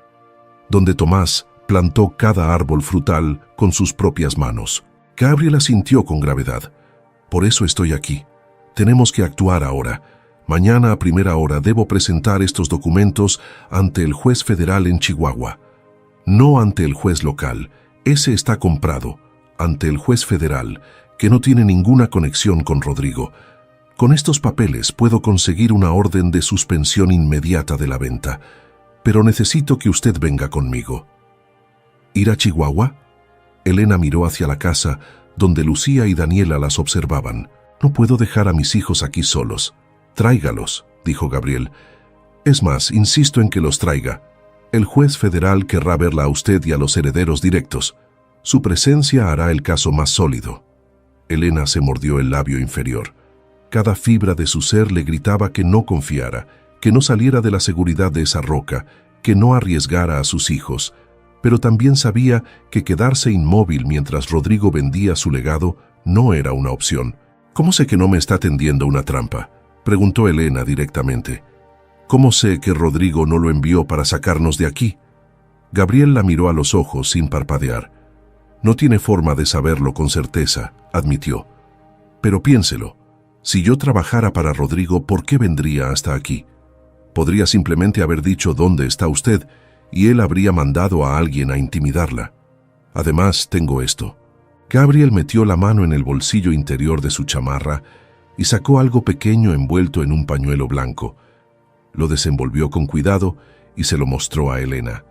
donde Tomás plantó cada árbol frutal con sus propias manos». Gabriel asintió con gravedad. «Por eso estoy aquí. Tenemos que actuar ahora. Mañana a primera hora debo presentar estos documentos ante el juez federal en Chihuahua. No ante el juez local, ese está comprado. Ante el juez federal, que no tiene ninguna conexión con Rodrigo. Con estos papeles puedo conseguir una orden de suspensión inmediata de la venta, pero necesito que usted venga conmigo». «¿Ir a Chihuahua?». Elena miró hacia la casa, donde Lucía y Daniela las observaban. «No puedo dejar a mis hijos aquí solos». «Tráigalos», dijo Gabriel. «Es más, insisto en que los traiga. El juez federal querrá verla a usted y a los herederos directos. Su presencia hará el caso más sólido». Elena se mordió el labio inferior. Cada fibra de su ser le gritaba que no confiara, que no saliera de la seguridad de esa roca, que no arriesgara a sus hijos, pero también sabía que quedarse inmóvil mientras Rodrigo vendía su legado no era una opción. ¿Cómo sé que no me está tendiendo una trampa?, preguntó Elena directamente. ¿Cómo sé que Rodrigo no lo envió para sacarnos de aquí? Gabriel la miró a los ojos sin parpadear. No tiene forma de saberlo con certeza, admitió. Pero piénselo, si yo trabajara para Rodrigo, ¿por qué vendría hasta aquí? Podría simplemente haber dicho dónde está usted y él habría mandado a alguien a intimidarla. Además, tengo esto. Gabriel metió la mano en el bolsillo interior de su chamarra y sacó algo pequeño envuelto en un pañuelo blanco. Lo desenvolvió con cuidado y se lo mostró a Elena.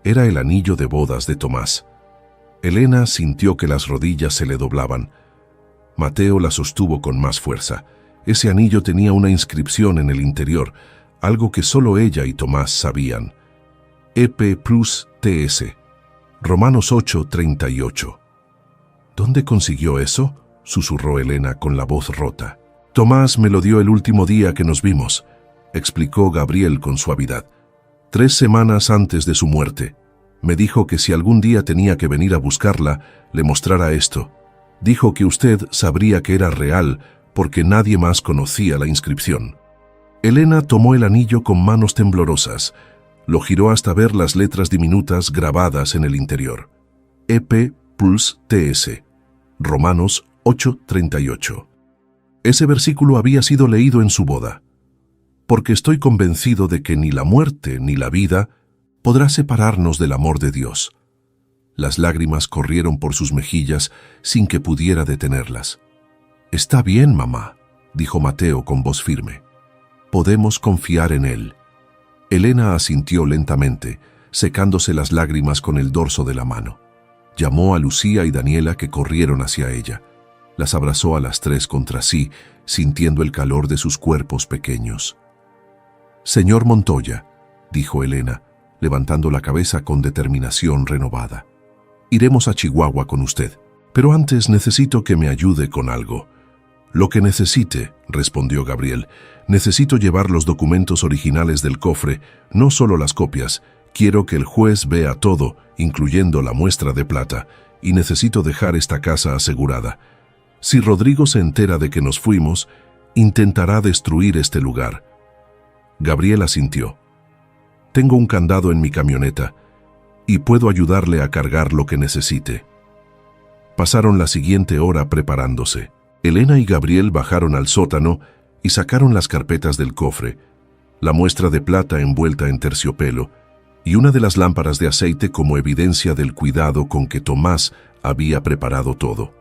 Era el anillo de bodas de Tomás. Elena sintió que las rodillas se le doblaban. Mateo la sostuvo con más fuerza. Ese anillo tenía una inscripción en el interior, algo que solo ella y Tomás sabían. EP plus TS. Romanos 8:38. ¿Dónde consiguió eso?, susurró Elena con la voz rota. Tomás me lo dio el último día que nos vimos, explicó Gabriel con suavidad. 3 semanas antes de su muerte. Me dijo que si algún día tenía que venir a buscarla, le mostrara esto. Dijo que usted sabría que era real porque nadie más conocía la inscripción. Elena tomó el anillo con manos temblorosas. Lo giró hasta ver las letras diminutas grabadas en el interior. EP plus TS. Romanos 8:38. Ese versículo había sido leído en su boda. Porque estoy convencido de que ni la muerte ni la vida podrá separarnos del amor de Dios. Las lágrimas corrieron por sus mejillas sin que pudiera detenerlas. Está bien, mamá, dijo Mateo con voz firme. Podemos confiar en él. Elena asintió lentamente, secándose las lágrimas con el dorso de la mano. Llamó a Lucía y Daniela, que corrieron hacia ella. Las abrazó a las 3 contra sí, sintiendo el calor de sus cuerpos pequeños. Señor Montoya, dijo Elena, levantando la cabeza con determinación renovada. Iremos a Chihuahua con usted, pero antes necesito que me ayude con algo. Lo que necesite, respondió Gabriel. Necesito llevar los documentos originales del cofre, no solo las copias. Quiero que el juez vea todo, incluyendo la muestra de plata, y necesito dejar esta casa asegurada. Si Rodrigo se entera de que nos fuimos, intentará destruir este lugar. Gabriel asintió. Tengo un candado en mi camioneta y puedo ayudarle a cargar lo que necesite. Pasaron la siguiente hora preparándose. Elena y Gabriel bajaron al sótano y sacaron las carpetas del cofre, la muestra de plata envuelta en terciopelo y una de las lámparas de aceite como evidencia del cuidado con que Tomás había preparado todo.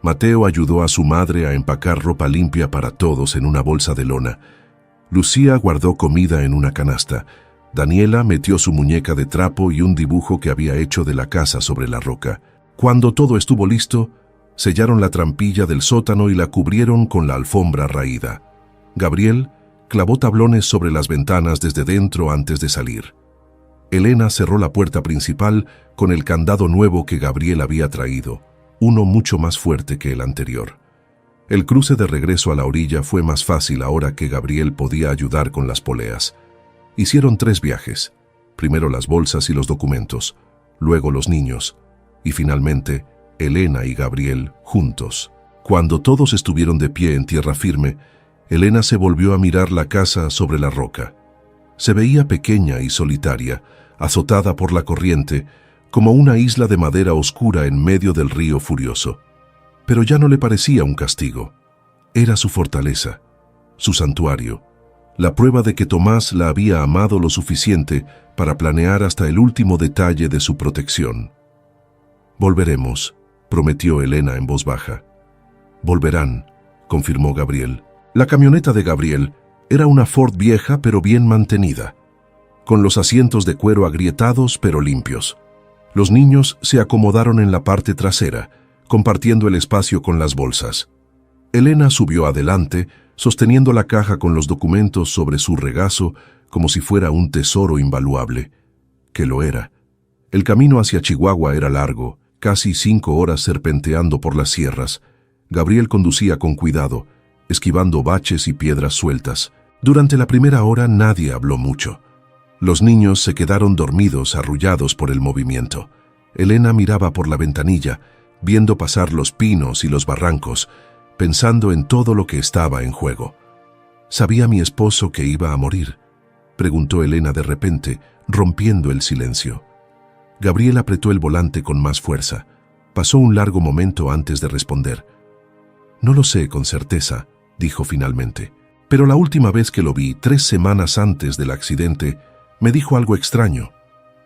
Mateo ayudó a su madre a empacar ropa limpia para todos en una bolsa de lona. Lucía guardó comida en una canasta. Daniela metió su muñeca de trapo y un dibujo que había hecho de la casa sobre la roca. Cuando todo estuvo listo, sellaron la trampilla del sótano y la cubrieron con la alfombra raída. Gabriel clavó tablones sobre las ventanas desde dentro antes de salir. Elena cerró la puerta principal con el candado nuevo que Gabriel había traído, uno mucho más fuerte que el anterior. El cruce de regreso a la orilla fue más fácil ahora que Gabriel podía ayudar con las poleas. Hicieron 3 viajes, primero las bolsas y los documentos, luego los niños, y finalmente Elena y Gabriel juntos. Cuando todos estuvieron de pie en tierra firme, Elena se volvió a mirar la casa sobre la roca. Se veía pequeña y solitaria, azotada por la corriente, como una isla de madera oscura en medio del río furioso. Pero ya no le parecía un castigo. Era su fortaleza, su santuario, la prueba de que Tomás la había amado lo suficiente para planear hasta el último detalle de su protección. Volveremos, prometió Elena en voz baja. Volverán, confirmó Gabriel. La camioneta de Gabriel era una Ford vieja pero bien mantenida, con los asientos de cuero agrietados pero limpios. Los niños se acomodaron en la parte trasera, compartiendo el espacio con las bolsas. Elena subió adelante, sosteniendo la caja con los documentos sobre su regazo como si fuera un tesoro invaluable. Que lo era. El camino hacia Chihuahua era largo, casi 5 horas serpenteando por las sierras. Gabriel conducía con cuidado, esquivando baches y piedras sueltas. Durante la primera hora nadie habló mucho. Los niños se quedaron dormidos, arrullados por el movimiento. Elena miraba por la ventanilla, viendo pasar los pinos y los barrancos, pensando en todo lo que estaba en juego. ¿Sabía mi esposo que iba a morir?, preguntó Elena de repente, rompiendo el silencio. Gabriel apretó el volante con más fuerza. Pasó un largo momento antes de responder. «No lo sé con certeza», dijo finalmente. «Pero la última vez que lo vi, 3 semanas antes del accidente, me dijo algo extraño.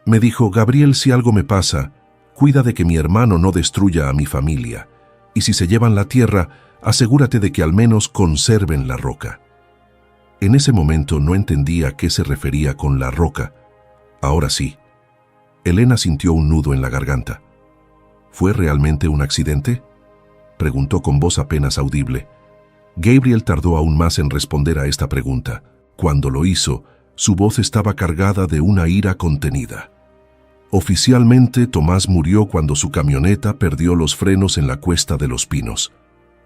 Me dijo: Gabriel, si algo me pasa, cuida de que mi hermano no destruya a mi familia. Y si se llevan la tierra, asegúrate de que al menos conserven la roca». En ese momento no entendía a qué se refería con la roca. Ahora sí. Elena sintió un nudo en la garganta. ¿Fue realmente un accidente?, preguntó con voz apenas audible. Gabriel tardó aún más en responder a esta pregunta. Cuando lo hizo, su voz estaba cargada de una ira contenida. Oficialmente, Tomás murió cuando su camioneta perdió los frenos en la Cuesta de los Pinos.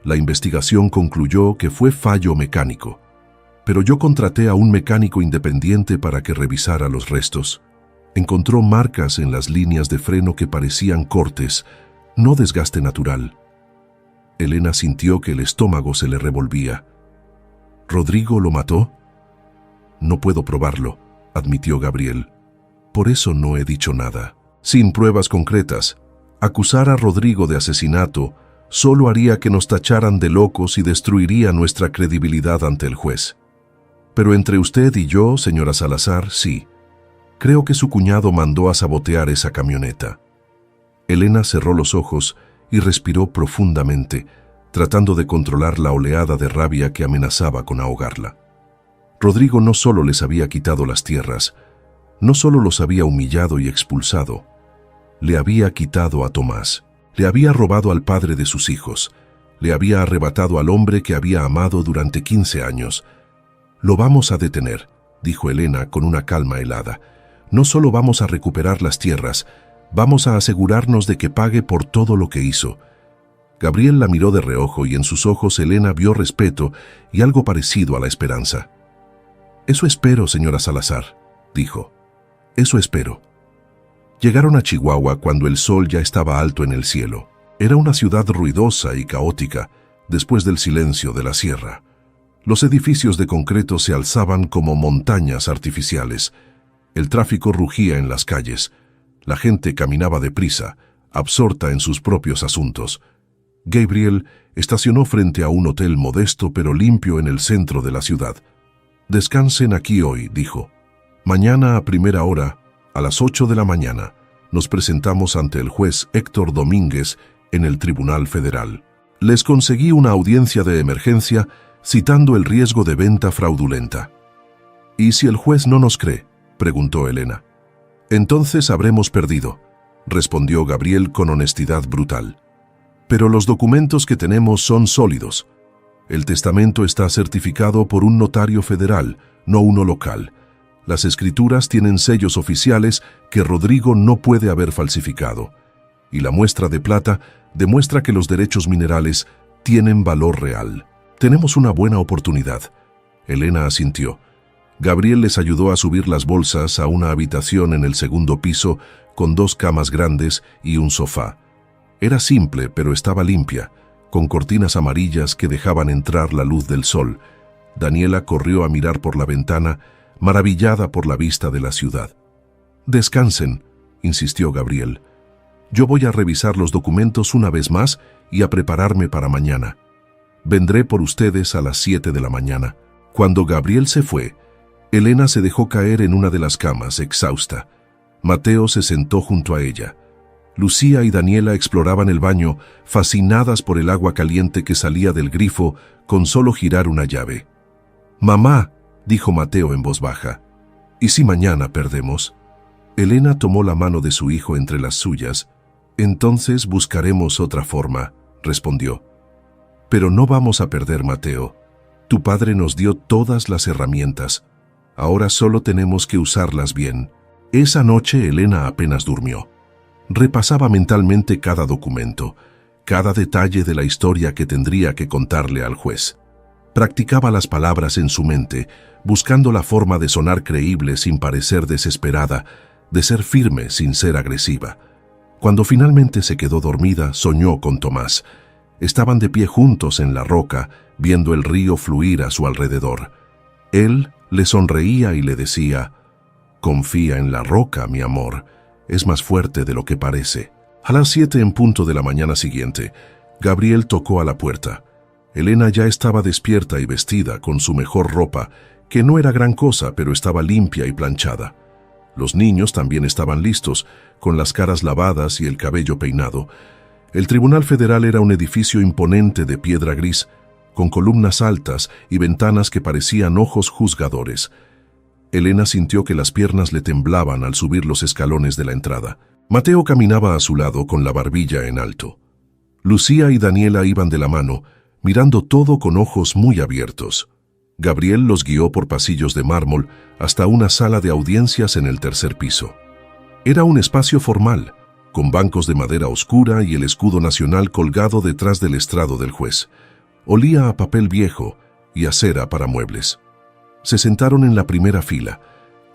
La investigación concluyó que fue fallo mecánico, pero yo contraté a un mecánico independiente para que revisara los restos. Encontró marcas en las líneas de freno que parecían cortes, no desgaste natural. Elena sintió que el estómago se le revolvía. ¿Rodrigo lo mató? No puedo probarlo, admitió Gabriel. Por eso no he dicho nada. Sin pruebas concretas, acusar a Rodrigo de asesinato solo haría que nos tacharan de locos y destruiría nuestra credibilidad ante el juez. Pero entre usted y yo, señora Salazar, sí. Creo que su cuñado mandó a sabotear esa camioneta. Elena cerró los ojos y respiró profundamente, tratando de controlar la oleada de rabia que amenazaba con ahogarla. Rodrigo no solo les había quitado las tierras, no solo los había humillado y expulsado, le había quitado a Tomás, le había robado al padre de sus hijos, le había arrebatado al hombre que había amado durante 15 años. «Lo vamos a detener», dijo Elena con una calma helada. «No solo vamos a recuperar las tierras, vamos a asegurarnos de que pague por todo lo que hizo». Gabriel la miró de reojo y en sus ojos Elena vio respeto y algo parecido a la esperanza. «Eso espero, señora Salazar», dijo. «Eso espero». Llegaron a Chihuahua cuando el sol ya estaba alto en el cielo. Era una ciudad ruidosa y caótica, después del silencio de la sierra. Los edificios de concreto se alzaban como montañas artificiales. El tráfico rugía en las calles. La gente caminaba deprisa, absorta en sus propios asuntos. Gabriel estacionó frente a un hotel modesto pero limpio en el centro de la ciudad. «Descansen aquí hoy», dijo. «Mañana a primera hora, a las 8 de la mañana, nos presentamos ante el juez Héctor Domínguez en el Tribunal Federal. Les conseguí una audiencia de emergencia citando el riesgo de venta fraudulenta». «¿Y si el juez no nos cree?», preguntó Elena. «Entonces habremos perdido», respondió Gabriel con honestidad brutal. «Pero los documentos que tenemos son sólidos. El testamento está certificado por un notario federal, no uno local. Las escrituras tienen sellos oficiales que Rodrigo no puede haber falsificado. Y la muestra de plata demuestra que los derechos minerales tienen valor real. Tenemos una buena oportunidad». Elena asintió. Gabriel les ayudó a subir las bolsas a una habitación en el segundo piso con 2 camas grandes y un sofá. Era simple, pero estaba limpia, con cortinas amarillas que dejaban entrar la luz del sol. Daniela corrió a mirar por la ventana, maravillada por la vista de la ciudad. «Descansen», insistió Gabriel. «Yo voy a revisar los documentos una vez más y a prepararme para mañana. Vendré por ustedes a las 7 de la mañana». Cuando Gabriel se fue, Elena se dejó caer en una de las camas, exhausta. Mateo se sentó junto a ella. Lucía y Daniela exploraban el baño, fascinadas por el agua caliente que salía del grifo con solo girar una llave. «Mamá», dijo Mateo en voz baja, «¿y si mañana perdemos?». Elena tomó la mano de su hijo entre las suyas. «Entonces buscaremos otra forma», respondió. «Pero no vamos a perder, Mateo. Tu padre nos dio todas las herramientas. Ahora solo tenemos que usarlas bien». Esa noche Elena apenas durmió. Repasaba mentalmente cada documento, cada detalle de la historia que tendría que contarle al juez. Practicaba las palabras en su mente, buscando la forma de sonar creíble sin parecer desesperada, de ser firme sin ser agresiva. Cuando finalmente se quedó dormida, soñó con Tomás. Estaban de pie juntos en la roca, viendo el río fluir a su alrededor. Él le sonreía y le decía: «Confía en la roca, mi amor, es más fuerte de lo que parece». A las 7 en punto de la mañana siguiente, Gabriel tocó a la puerta. Elena ya estaba despierta y vestida con su mejor ropa, que no era gran cosa, pero estaba limpia y planchada. Los niños también estaban listos, con las caras lavadas y el cabello peinado. El Tribunal Federal era un edificio imponente de piedra gris, con columnas altas y ventanas que parecían ojos juzgadores. Elena sintió que las piernas le temblaban al subir los escalones de la entrada. Mateo caminaba a su lado con la barbilla en alto. Lucía y Daniela iban de la mano, mirando todo con ojos muy abiertos. Gabriel los guió por pasillos de mármol hasta una sala de audiencias en el tercer piso. Era un espacio formal, con bancos de madera oscura y el escudo nacional colgado detrás del estrado del juez. Olía a papel viejo y a cera para muebles. Se sentaron en la primera fila.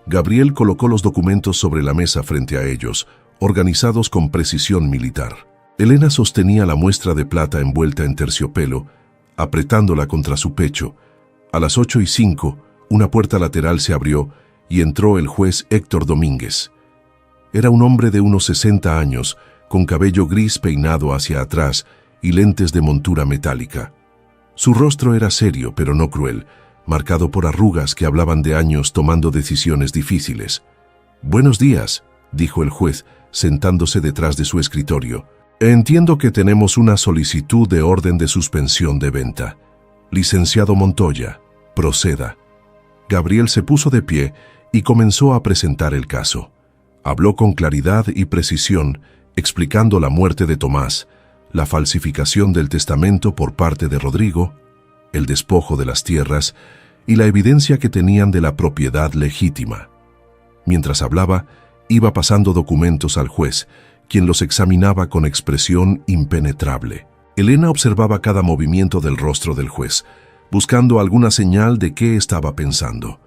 Gabriel colocó los documentos sobre la mesa frente a ellos, organizados con precisión militar. Elena sostenía la muestra de plata envuelta en terciopelo, apretándola contra su pecho. A las 8:05, una puerta lateral se abrió y entró el juez Héctor Domínguez. Era un hombre de unos 60 años, con cabello gris peinado hacia atrás y lentes de montura metálica. Su rostro era serio, pero no cruel, marcado por arrugas que hablaban de años tomando decisiones difíciles. «Buenos días», dijo el juez, sentándose detrás de su escritorio. «Entiendo que tenemos una solicitud de orden de suspensión de venta. Licenciado Montoya, proceda». Gabriel se puso de pie y comenzó a presentar el caso. Habló con claridad y precisión, explicando la muerte de Tomás, la falsificación del testamento por parte de Rodrigo, el despojo de las tierras y la evidencia que tenían de la propiedad legítima. Mientras hablaba, iba pasando documentos al juez, quien los examinaba con expresión impenetrable. Elena observaba cada movimiento del rostro del juez, buscando alguna señal de qué estaba pensando.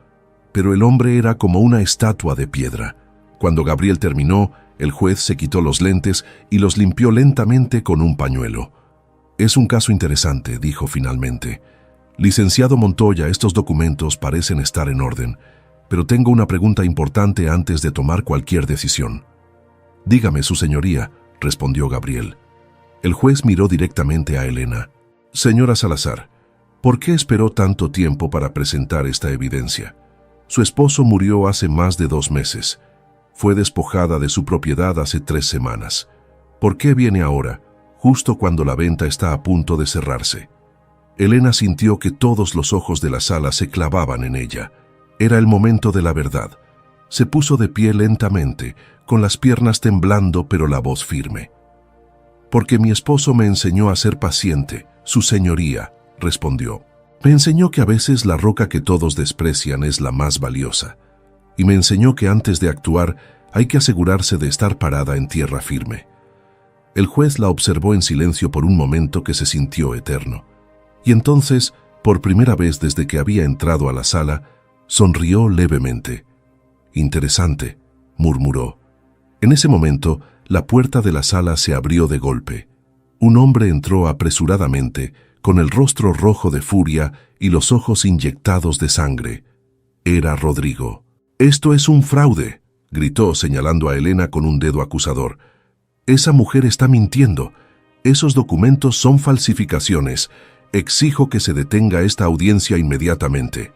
Pero el hombre era como una estatua de piedra. Cuando Gabriel terminó, el juez se quitó los lentes y los limpió lentamente con un pañuelo. «Es un caso interesante», dijo finalmente. «Licenciado Montoya, estos documentos parecen estar en orden, pero tengo una pregunta importante antes de tomar cualquier decisión». «Dígame, su señoría», respondió Gabriel. El juez miró directamente a Elena. «Señora Salazar, ¿por qué esperó tanto tiempo para presentar esta evidencia? Su esposo murió hace más de 2 meses. Fue despojada de su propiedad hace 3 semanas. ¿Por qué viene ahora, justo cuando la venta está a punto de cerrarse?» Elena sintió que todos los ojos de la sala se clavaban en ella. Era el momento de la verdad. Se puso de pie lentamente, con las piernas temblando pero la voz firme. «Porque mi esposo me enseñó a ser paciente, su señoría», respondió. «Me enseñó que a veces la roca que todos desprecian es la más valiosa. Y me enseñó que antes de actuar hay que asegurarse de estar parada en tierra firme». El juez la observó en silencio por un momento que se sintió eterno. Y entonces, por primera vez desde que había entrado a la sala, sonrió levemente. «Interesante», murmuró. En ese momento, la puerta de la sala se abrió de golpe. Un hombre entró apresuradamente, con el rostro rojo de furia y los ojos inyectados de sangre. Era Rodrigo. «Esto es un fraude», gritó señalando a Elena con un dedo acusador. «Esa mujer está mintiendo. Esos documentos son falsificaciones. Exijo que se detenga esta audiencia inmediatamente».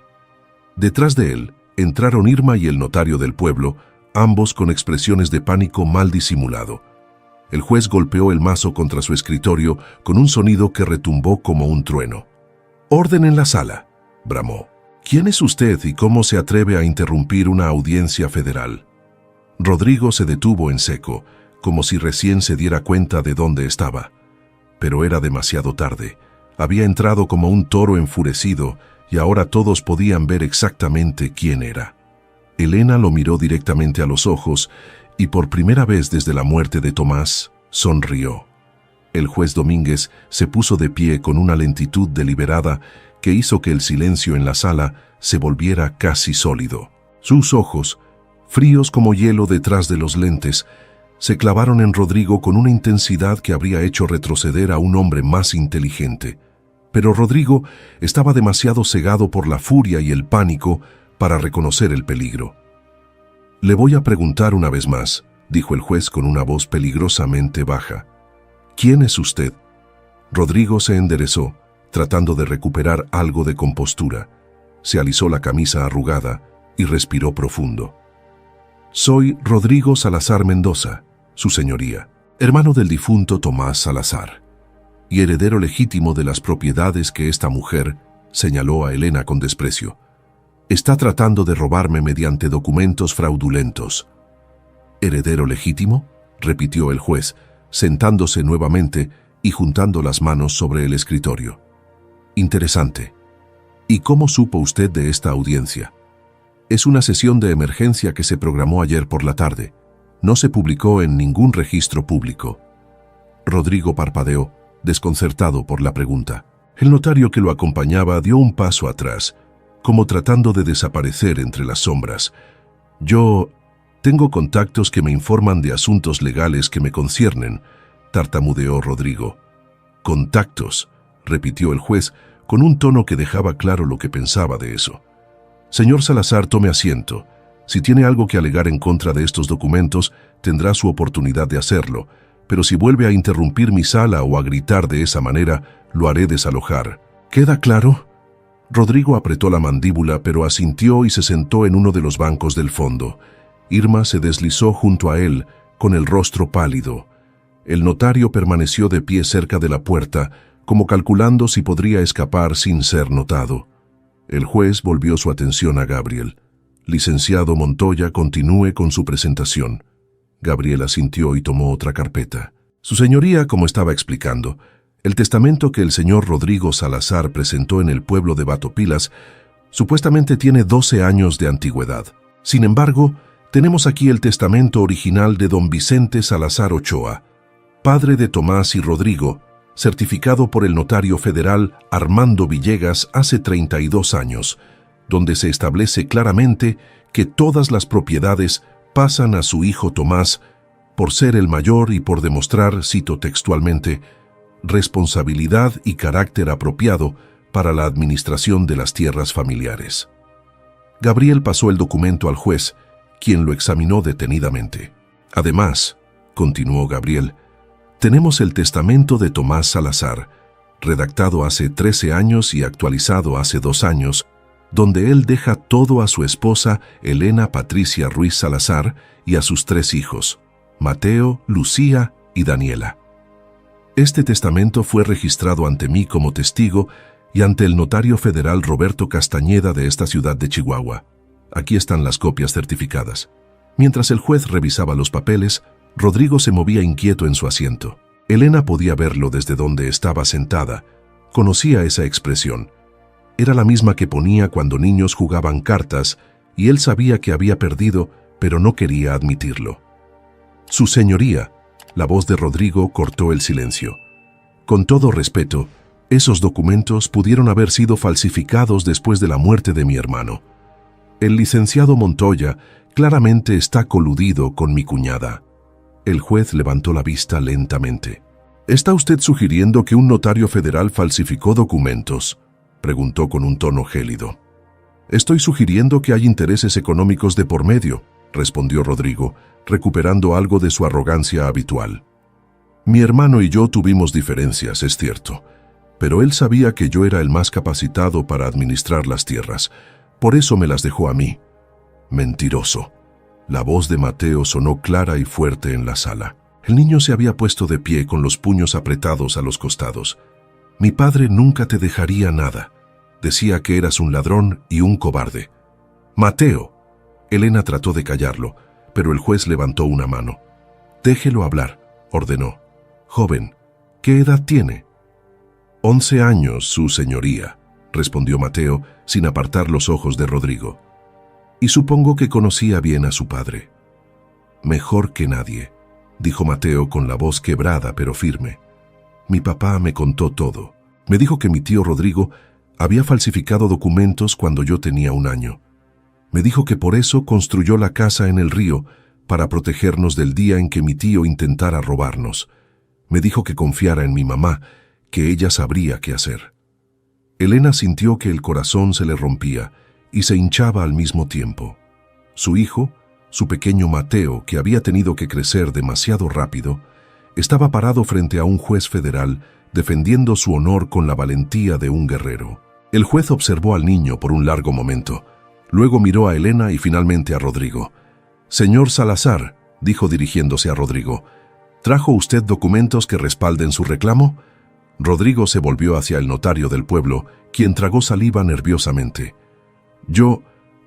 Detrás de él entraron Irma y el notario del pueblo, ambos con expresiones de pánico mal disimulado. El juez golpeó el mazo contra su escritorio con un sonido que retumbó como un trueno. «Orden en la sala», bramó. «¿Quién es usted y cómo se atreve a interrumpir una audiencia federal?» Rodrigo se detuvo en seco, como si recién se diera cuenta de dónde estaba. Pero era demasiado tarde. Había entrado como un toro enfurecido y ahora todos podían ver exactamente quién era. Elena lo miró directamente a los ojos y por primera vez desde la muerte de Tomás, sonrió. El juez Domínguez se puso de pie con una lentitud deliberada que hizo que el silencio en la sala se volviera casi sólido. Sus ojos, fríos como hielo detrás de los lentes, se clavaron en Rodrigo con una intensidad que habría hecho retroceder a un hombre más inteligente. Pero Rodrigo estaba demasiado cegado por la furia y el pánico para reconocer el peligro. «Le voy a preguntar una vez más», dijo el juez con una voz peligrosamente baja. «¿Quién es usted?». Rodrigo se enderezó, tratando de recuperar algo de compostura. Se alisó la camisa arrugada y respiró profundo. «Soy Rodrigo Salazar Mendoza, su señoría, hermano del difunto Tomás Salazar, y heredero legítimo de las propiedades que esta mujer», señaló a Elena con desprecio, «está tratando de robarme mediante documentos fraudulentos». «¿Heredero legítimo?», repitió el juez, sentándose nuevamente y juntando las manos sobre el escritorio. «Interesante. ¿Y cómo supo usted de esta audiencia?». «Es una sesión de emergencia que se programó ayer por la tarde. No se publicó en ningún registro público». Rodrigo parpadeó, desconcertado por la pregunta. El notario que lo acompañaba dio un paso atrás, como tratando de desaparecer entre las sombras. «Yo tengo contactos que me informan de asuntos legales que me conciernen», tartamudeó Rodrigo. «Contactos», repitió el juez con un tono que dejaba claro lo que pensaba de eso. «Señor Salazar, tome asiento. Si tiene algo que alegar en contra de estos documentos, tendrá su oportunidad de hacerlo, pero si vuelve a interrumpir mi sala o a gritar de esa manera, lo haré desalojar. ¿Queda claro?». Rodrigo apretó la mandíbula, pero asintió y se sentó en uno de los bancos del fondo. Irma se deslizó junto a él, con el rostro pálido. El notario permaneció de pie cerca de la puerta, como calculando si podría escapar sin ser notado. El juez volvió su atención a Gabriel. «Licenciado Montoya, continúe con su presentación». Gabriel asintió y tomó otra carpeta. «Su señoría, como estaba explicando, el testamento que el señor Rodrigo Salazar presentó en el pueblo de Batopilas supuestamente tiene 12 años de antigüedad. Sin embargo, tenemos aquí el testamento original de don Vicente Salazar Ochoa, padre de Tomás y Rodrigo, certificado por el notario federal Armando Villegas hace 32 años, donde se establece claramente que todas las propiedades pasan a su hijo Tomás por ser el mayor y por demostrar, cito textualmente, responsabilidad y carácter apropiado para la administración de las tierras familiares». Gabriel pasó el documento al juez, quien lo examinó detenidamente. «Además», continuó Gabriel, «tenemos el testamento de Tomás Salazar, redactado hace 13 años y actualizado hace 2 años, donde él deja todo a su esposa Elena Patricia Ruiz Salazar y a sus 3 hijos, Mateo, Lucía y Daniela. Este testamento fue registrado ante mí como testigo y ante el notario federal Roberto Castañeda de esta ciudad de Chihuahua. Aquí están las copias certificadas». Mientras el juez revisaba los papeles, Rodrigo se movía inquieto en su asiento. Elena podía verlo desde donde estaba sentada. Conocía esa expresión. Era la misma que ponía cuando niños jugaban cartas, y él sabía que había perdido, pero no quería admitirlo. «Su señoría», la voz de Rodrigo cortó el silencio. «Con todo respeto, esos documentos pudieron haber sido falsificados después de la muerte de mi hermano. El licenciado Montoya claramente está coludido con mi cuñada». El juez levantó la vista lentamente. «¿Está usted sugiriendo que un notario federal falsificó documentos?», preguntó con un tono gélido. «Estoy sugiriendo que hay intereses económicos de por medio», respondió Rodrigo, recuperando algo de su arrogancia habitual. «Mi hermano y yo tuvimos diferencias, es cierto, pero él sabía que yo era el más capacitado para administrar las tierras. Por eso me las dejó a mí». «Mentiroso». La voz de Mateo sonó clara y fuerte en la sala. El niño se había puesto de pie con los puños apretados a los costados. «Mi padre nunca te dejaría nada. Decía que eras un ladrón y un cobarde». «Mateo». Elena trató de callarlo, pero el juez levantó una mano. «Déjelo hablar», ordenó. «Joven, ¿qué edad tiene?». «11 años, su señoría», respondió Mateo, sin apartar los ojos de Rodrigo. «Y supongo que conocía bien a su padre». «Mejor que nadie», dijo Mateo con la voz quebrada pero firme. «Mi papá me contó todo. Me dijo que mi tío Rodrigo había falsificado documentos cuando yo tenía 1 año. Me dijo que por eso construyó la casa en el río, para protegernos del día en que mi tío intentara robarnos. Me dijo que confiara en mi mamá, que ella sabría qué hacer. Elena sintió que el corazón se le rompía y se hinchaba al mismo tiempo. Su hijo, su pequeño Mateo, que había tenido que crecer demasiado rápido, estaba parado frente a un juez federal defendiendo su honor con la valentía de un guerrero. El juez observó al niño por un largo momento. Luego miró a Elena y finalmente a Rodrigo. «Señor Salazar», dijo dirigiéndose a Rodrigo, «¿trajo usted documentos que respalden su reclamo?» Rodrigo se volvió hacia el notario del pueblo, quien tragó saliva nerviosamente. «Yo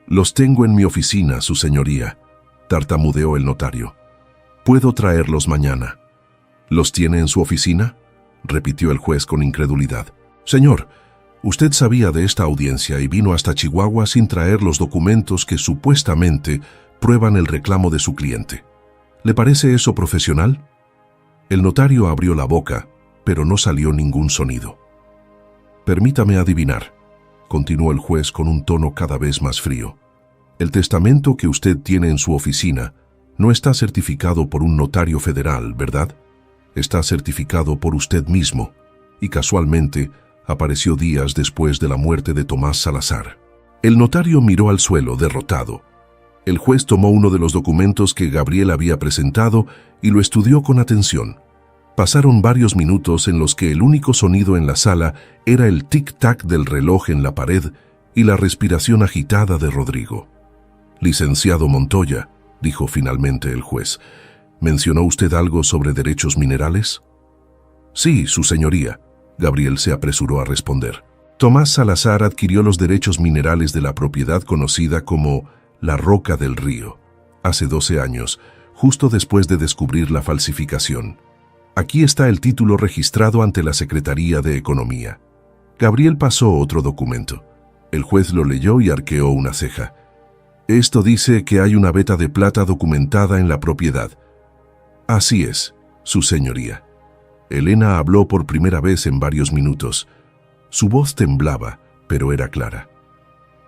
los tengo en mi oficina, su señoría», tartamudeó el notario. «Puedo traerlos mañana». «¿Los tiene en su oficina?», repitió el juez con incredulidad. «Señor, usted sabía de esta audiencia y vino hasta Chihuahua sin traer los documentos que supuestamente prueban el reclamo de su cliente. ¿Le parece eso profesional?». El notario abrió la boca, pero no salió ningún sonido. «Permítame adivinar», continuó el juez con un tono cada vez más frío. «El testamento que usted tiene en su oficina no está certificado por un notario federal, ¿verdad? Está certificado por usted mismo, y casualmente apareció días después de la muerte de Tomás Salazar». El notario miró al suelo, derrotado. El juez tomó uno de los documentos que Gabriel había presentado y lo estudió con atención. Pasaron varios minutos en los que el único sonido en la sala era el tic-tac del reloj en la pared y la respiración agitada de Rodrigo. «Licenciado Montoya», dijo finalmente el juez, «¿mencionó usted algo sobre derechos minerales?». «Sí, su señoría», Gabriel se apresuró a responder. «Tomás Salazar adquirió los derechos minerales de la propiedad conocida como La Roca del Río, hace 12 años, justo después de descubrir la falsificación. Aquí está el título registrado ante la Secretaría de Economía». Gabriel pasó otro documento. El juez lo leyó y arqueó una ceja. «Esto dice que hay una veta de plata documentada en la propiedad». «Así es, su señoría». Elena habló por primera vez en varios minutos. Su voz temblaba, pero era clara.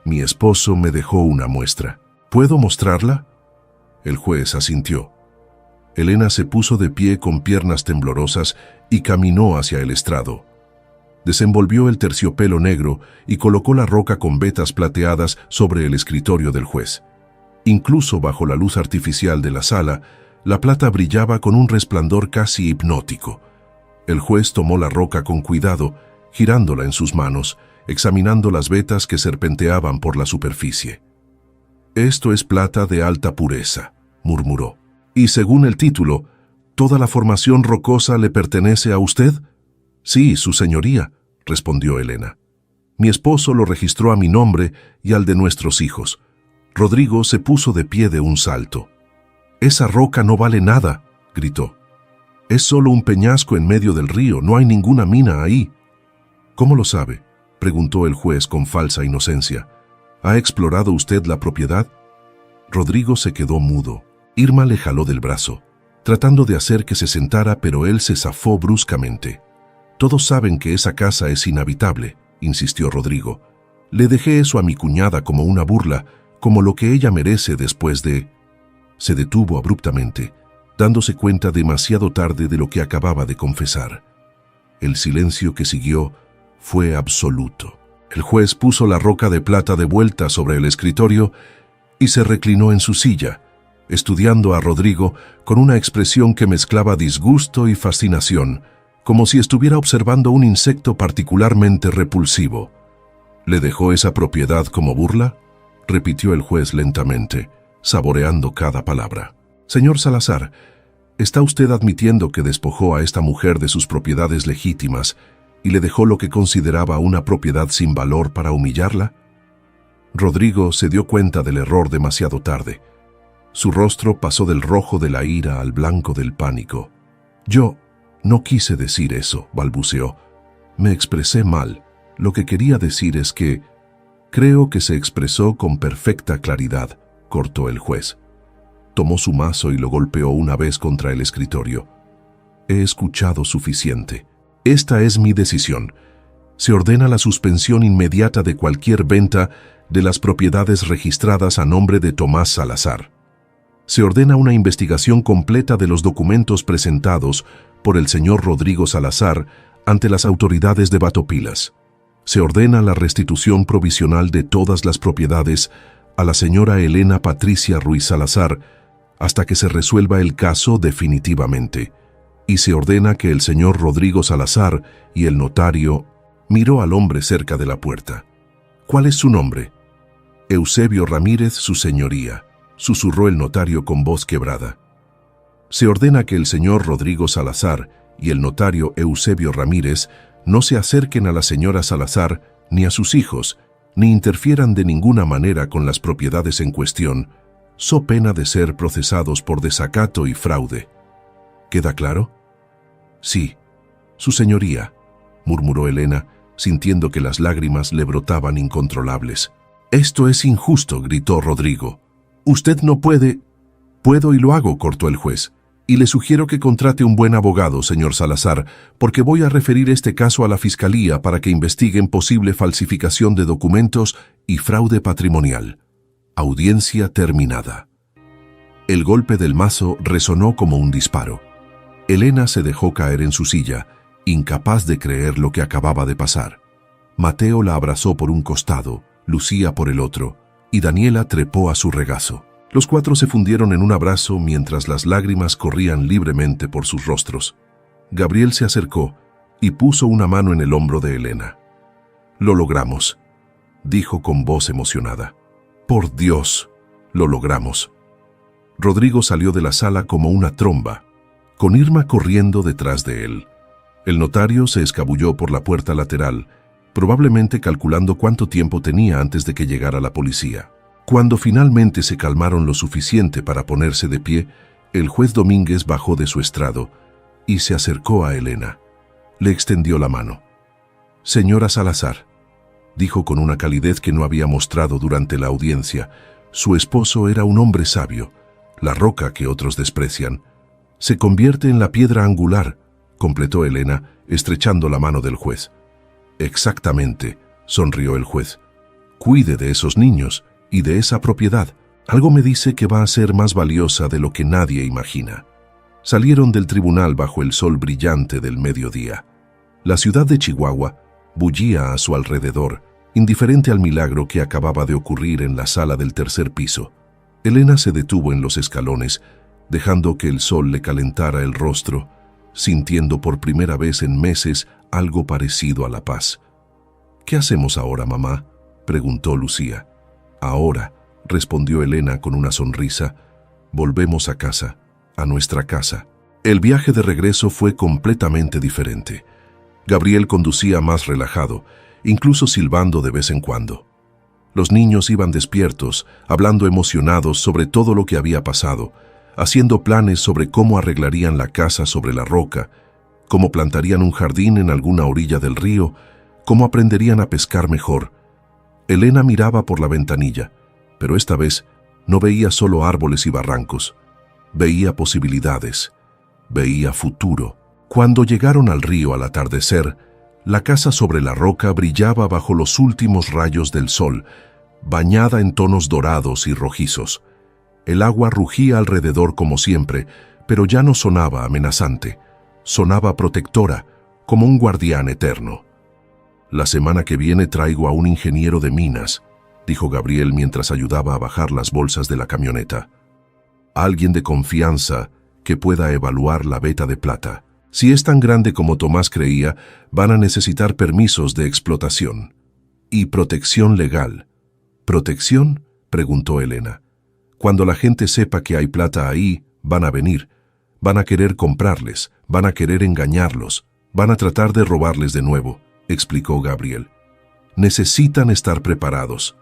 «Mi esposo me dejó una muestra. ¿Puedo mostrarla?». El juez asintió. Elena se puso de pie con piernas temblorosas y caminó hacia el estrado. Desenvolvió el terciopelo negro y colocó la roca con vetas plateadas sobre el escritorio del juez. Incluso bajo la luz artificial de la sala, la plata brillaba con un resplandor casi hipnótico. El juez tomó la roca con cuidado, girándola en sus manos, examinando las vetas que serpenteaban por la superficie. «Esto es plata de alta pureza», murmuró. «Y según el título, ¿toda la formación rocosa le pertenece a usted?». «Sí, su señoría», respondió Elena. «Mi esposo lo registró a mi nombre y al de nuestros hijos». Rodrigo se puso de pie de un salto. «Esa roca no vale nada», gritó. «Es solo un peñasco en medio del río, no hay ninguna mina ahí». «¿Cómo lo sabe?», preguntó el juez con falsa inocencia. «¿Ha explorado usted la propiedad?». Rodrigo se quedó mudo. Irma le jaló del brazo, tratando de hacer que se sentara, pero él se zafó bruscamente. «Todos saben que esa casa es inhabitable», insistió Rodrigo. «Le dejé eso a mi cuñada como una burla, como lo que ella merece después de...». Se detuvo abruptamente, dándose cuenta demasiado tarde de lo que acababa de confesar. El silencio que siguió fue absoluto. El juez puso la roca de plata de vuelta sobre el escritorio y se reclinó en su silla, estudiando a Rodrigo con una expresión que mezclaba disgusto y fascinación, como si estuviera observando un insecto particularmente repulsivo. «¿Le dejó esa propiedad como burla?», repitió el juez lentamente, saboreando cada palabra. «Señor Salazar, ¿está usted admitiendo que despojó a esta mujer de sus propiedades legítimas y le dejó lo que consideraba una propiedad sin valor para humillarla?». Rodrigo se dio cuenta del error demasiado tarde. Su rostro pasó del rojo de la ira al blanco del pánico. «Yo no quise decir eso», balbuceó. «Me expresé mal. Lo que quería decir es que...». «Creo que se expresó con perfecta claridad», cortó el juez. Tomó su mazo y lo golpeó una vez contra el escritorio. «He escuchado suficiente. Esta es mi decisión. Se ordena la suspensión inmediata de cualquier venta de las propiedades registradas a nombre de Tomás Salazar». Se ordena una investigación completa de los documentos presentados por el señor Rodrigo Salazar ante las autoridades de Batopilas. Se ordena la restitución provisional de todas las propiedades a la señora Elena Patricia Ruiz Salazar hasta que se resuelva el caso definitivamente. Y se ordena que el señor Rodrigo Salazar y el notario miró al hombre cerca de la puerta. ¿Cuál es su nombre? Eusebio Ramírez, su señoría, susurró el notario con voz quebrada. Se ordena que el señor Rodrigo Salazar y el notario Eusebio Ramírez no se acerquen a la señora Salazar ni a sus hijos, ni interfieran de ninguna manera con las propiedades en cuestión, so pena de ser procesados por desacato y fraude. ¿Queda claro? Sí, su señoría, murmuró Elena, sintiendo que las lágrimas le brotaban incontrolables. Esto es injusto, gritó Rodrigo. Usted no puede... Puedo y lo hago, cortó el juez. Y le sugiero que contrate un buen abogado, señor Salazar, porque voy a referir este caso a la Fiscalía para que investiguen posible falsificación de documentos y fraude patrimonial. Audiencia terminada. El golpe del mazo resonó como un disparo. Elena se dejó caer en su silla, incapaz de creer lo que acababa de pasar. Mateo la abrazó por un costado, Lucía por el otro, y Daniela trepó a su regazo. Los cuatro se fundieron en un abrazo mientras las lágrimas corrían libremente por sus rostros. Gabriel se acercó y puso una mano en el hombro de Elena. «Lo logramos», dijo con voz emocionada. «Por Dios, lo logramos». Rodrigo salió de la sala como una tromba, con Irma corriendo detrás de él. El notario se escabulló por la puerta lateral, probablemente calculando cuánto tiempo tenía antes de que llegara la policía. Cuando finalmente se calmaron lo suficiente para ponerse de pie, el juez Domínguez bajó de su estrado y se acercó a Elena. Le extendió la mano. «Señora Salazar», dijo con una calidez que no había mostrado durante la audiencia, su esposo era un hombre sabio, la roca que otros desprecian. «Se convierte en la piedra angular», completó Elena, estrechando la mano del juez. «Exactamente», sonrió el juez. «Cuide de esos niños y de esa propiedad. Algo me dice que va a ser más valiosa de lo que nadie imagina». Salieron del tribunal bajo el sol brillante del mediodía. La ciudad de Chihuahua bullía a su alrededor, indiferente al milagro que acababa de ocurrir en la sala del tercer piso. Elena se detuvo en los escalones, dejando que el sol le calentara el rostro, sintiendo por primera vez en meses algo parecido a la paz. «¿Qué hacemos ahora, mamá?», preguntó Lucía. «Ahora», respondió Elena con una sonrisa, «volvemos a casa, a nuestra casa». El viaje de regreso fue completamente diferente. Gabriel conducía más relajado, incluso silbando de vez en cuando. Los niños iban despiertos, hablando emocionados sobre todo lo que había pasado, haciendo planes sobre cómo arreglarían la casa sobre la roca, cómo plantarían un jardín en alguna orilla del río, cómo aprenderían a pescar mejor. Elena miraba por la ventanilla, pero esta vez no veía solo árboles y barrancos. Veía posibilidades, veía futuro. Cuando llegaron al río al atardecer, la casa sobre la roca brillaba bajo los últimos rayos del sol, bañada en tonos dorados y rojizos. El agua rugía alrededor como siempre, pero ya no sonaba amenazante. Sonaba protectora, como un guardián eterno. «La semana que viene traigo a un ingeniero de minas», dijo Gabriel mientras ayudaba a bajar las bolsas de la camioneta. «Alguien de confianza que pueda evaluar la veta de plata. Si es tan grande como Tomás creía, van a necesitar permisos de explotación. Y protección legal». «¿Protección?», preguntó Elena. «Cuando la gente sepa que hay plata ahí, van a venir. Van a querer comprarles, van a querer engañarlos, van a tratar de robarles de nuevo», explicó Gabriel. «Necesitan estar preparados».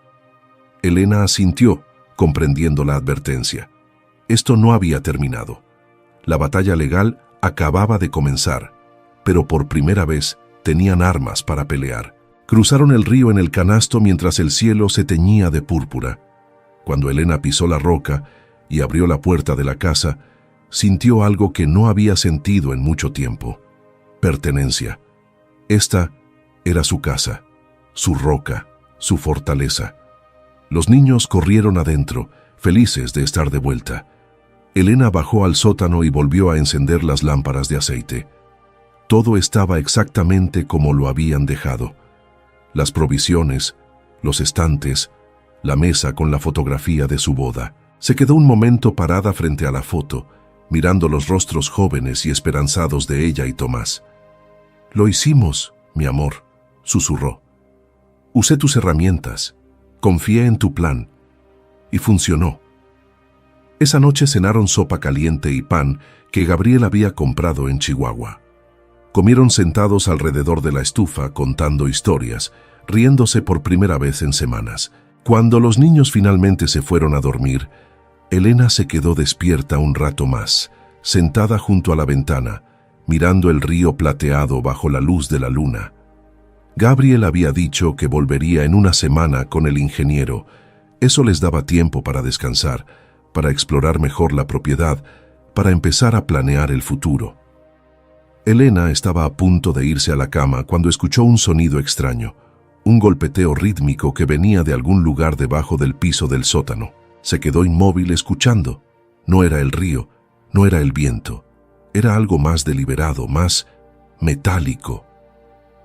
Elena asintió, comprendiendo la advertencia. Esto no había terminado. La batalla legal acababa de comenzar, pero por primera vez tenían armas para pelear. Cruzaron el río en el canasto mientras el cielo se teñía de púrpura. Cuando Elena pisó la roca y abrió la puerta de la casa, sintió algo que no había sentido en mucho tiempo: pertenencia. Esta era su casa, su roca, su fortaleza. Los niños corrieron adentro, felices de estar de vuelta. Elena bajó al sótano y volvió a encender las lámparas de aceite. Todo estaba exactamente como lo habían dejado. Las provisiones, los estantes, la mesa con la fotografía de su boda. Se quedó un momento parada frente a la foto, mirando los rostros jóvenes y esperanzados de ella y Tomás. «Lo hicimos, mi amor», susurró. «Usé tus herramientas, confié en tu plan, y funcionó». Esa noche cenaron sopa caliente y pan que Gabriel había comprado en Chihuahua. Comieron sentados alrededor de la estufa contando historias, riéndose por primera vez en semanas. Cuando los niños finalmente se fueron a dormir, Elena se quedó despierta un rato más, sentada junto a la ventana, mirando el río plateado bajo la luz de la luna. Gabriel había dicho que volvería en una semana con el ingeniero. Eso les daba tiempo para descansar, para explorar mejor la propiedad, para empezar a planear el futuro. Elena estaba a punto de irse a la cama cuando escuchó un sonido extraño, un golpeteo rítmico que venía de algún lugar debajo del piso del sótano. Se quedó inmóvil escuchando. No era el río, no era el viento, era algo más deliberado, más metálico.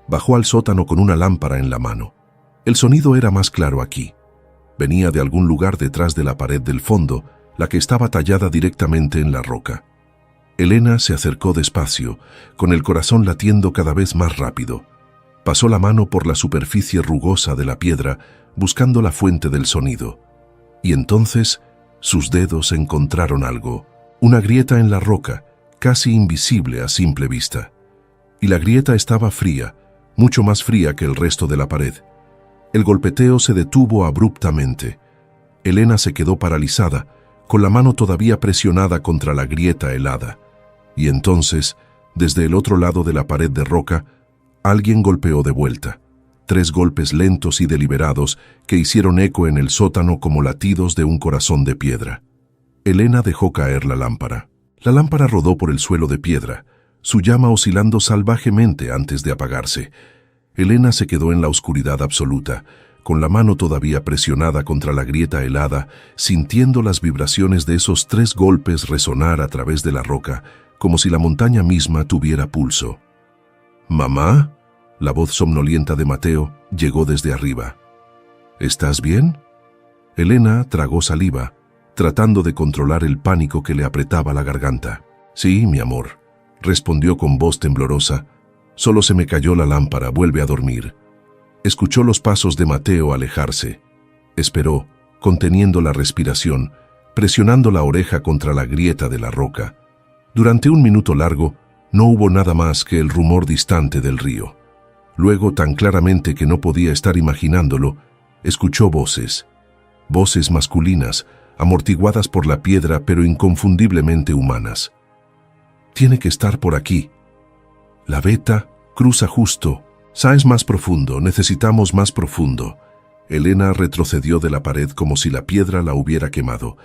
Bajó al sótano con una lámpara en la mano. El sonido era más claro aquí. Venía de algún lugar detrás de la pared del fondo, la que estaba tallada directamente en la roca. Elena se acercó despacio, con el corazón latiendo cada vez más rápido. Pasó la mano por la superficie rugosa de la piedra, buscando la fuente del sonido. Y entonces sus dedos encontraron algo, una grieta en la roca, casi invisible a simple vista. Y la grieta estaba fría, mucho más fría que el resto de la pared. El golpeteo se detuvo abruptamente. Elena se quedó paralizada, con la mano todavía presionada contra la grieta helada. Y entonces, desde el otro lado de la pared de roca, alguien golpeó de vuelta. 3 golpes lentos y deliberados que hicieron eco en el sótano como latidos de un corazón de piedra. Elena dejó caer la lámpara. La lámpara rodó por el suelo de piedra, su llama oscilando salvajemente antes de apagarse. Elena se quedó en la oscuridad absoluta, con la mano todavía presionada contra la grieta helada, sintiendo las vibraciones de esos 3 golpes resonar a través de la roca, como si la montaña misma tuviera pulso. «¿Mamá?», la voz somnolienta de Mateo llegó desde arriba. «¿Estás bien?». Elena tragó saliva, tratando de controlar el pánico que le apretaba la garganta. «Sí, mi amor», respondió con voz temblorosa. «Solo se me cayó la lámpara, vuelve a dormir». Escuchó los pasos de Mateo alejarse. Esperó, conteniendo la respiración, presionando la oreja contra la grieta de la roca. Durante un minuto largo, no hubo nada más que el rumor distante del río. Luego, tan claramente que no podía estar imaginándolo, escuchó voces. Voces masculinas, amortiguadas por la piedra pero inconfundiblemente humanas. «Tiene que estar por aquí. La veta cruza justo. Sáenz más profundo, necesitamos más profundo». Elena retrocedió de la pared como si la piedra la hubiera quemado.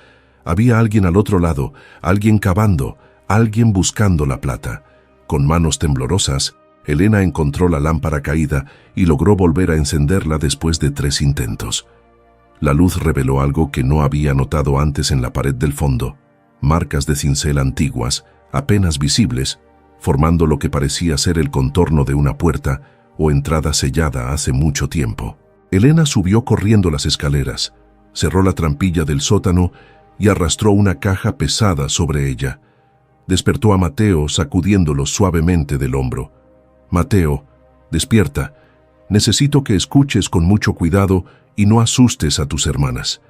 Había alguien al otro lado, alguien cavando, alguien buscando la plata. Con manos temblorosas, Elena encontró la lámpara caída y logró volver a encenderla después de 3 intentos. La luz reveló algo que no había notado antes en la pared del fondo. Marcas de cincel antiguas, apenas visibles, formando lo que parecía ser el contorno de una puerta o entrada sellada hace mucho tiempo. Elena subió corriendo las escaleras, cerró la trampilla del sótano y arrastró una caja pesada sobre ella. Despertó a Mateo sacudiéndolo suavemente del hombro. «Mateo, despierta. Necesito que escuches con mucho cuidado y no asustes a tus hermanas».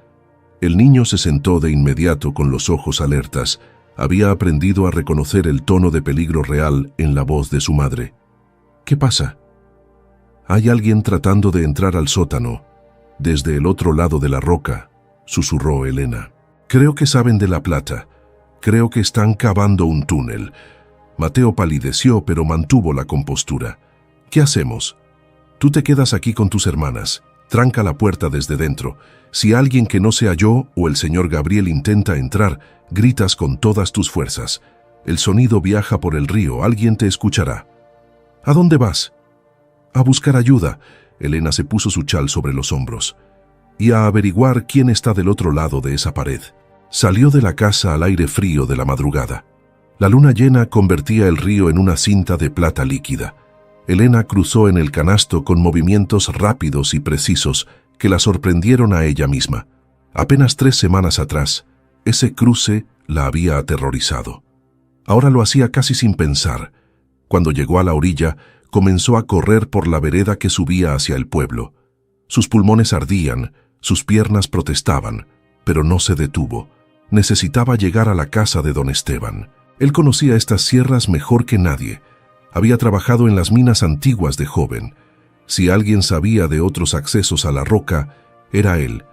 El niño se sentó de inmediato con los ojos alertas. Había aprendido a reconocer el tono de peligro real en la voz de su madre. «¿Qué pasa?». «Hay alguien tratando de entrar al sótano, desde el otro lado de la roca», susurró Elena. «Creo que saben de la plata. Creo que están cavando un túnel». Mateo palideció, pero mantuvo la compostura. «¿Qué hacemos? Tú te quedas aquí con tus hermanas. Tranca la puerta desde dentro. Si alguien que no sea yo o el señor Gabriel intenta entrar, gritas con todas tus fuerzas. El sonido viaja por el río, alguien te escuchará». «¿A dónde vas?». «A buscar ayuda». Elena se puso su chal sobre los hombros. «Y a averiguar quién está del otro lado de esa pared». Salió de la casa al aire frío de la madrugada. La luna llena convertía el río en una cinta de plata líquida. Elena cruzó en el canasto con movimientos rápidos y precisos que la sorprendieron a ella misma. Apenas 3 semanas atrás, ese cruce la había aterrorizado. Ahora lo hacía casi sin pensar. Cuando llegó a la orilla, comenzó a correr por la vereda que subía hacia el pueblo. Sus pulmones ardían, sus piernas protestaban, pero no se detuvo. Necesitaba llegar a la casa de don Esteban. Él conocía estas sierras mejor que nadie. Había trabajado en las minas antiguas de joven. Si alguien sabía de otros accesos a la roca, era él.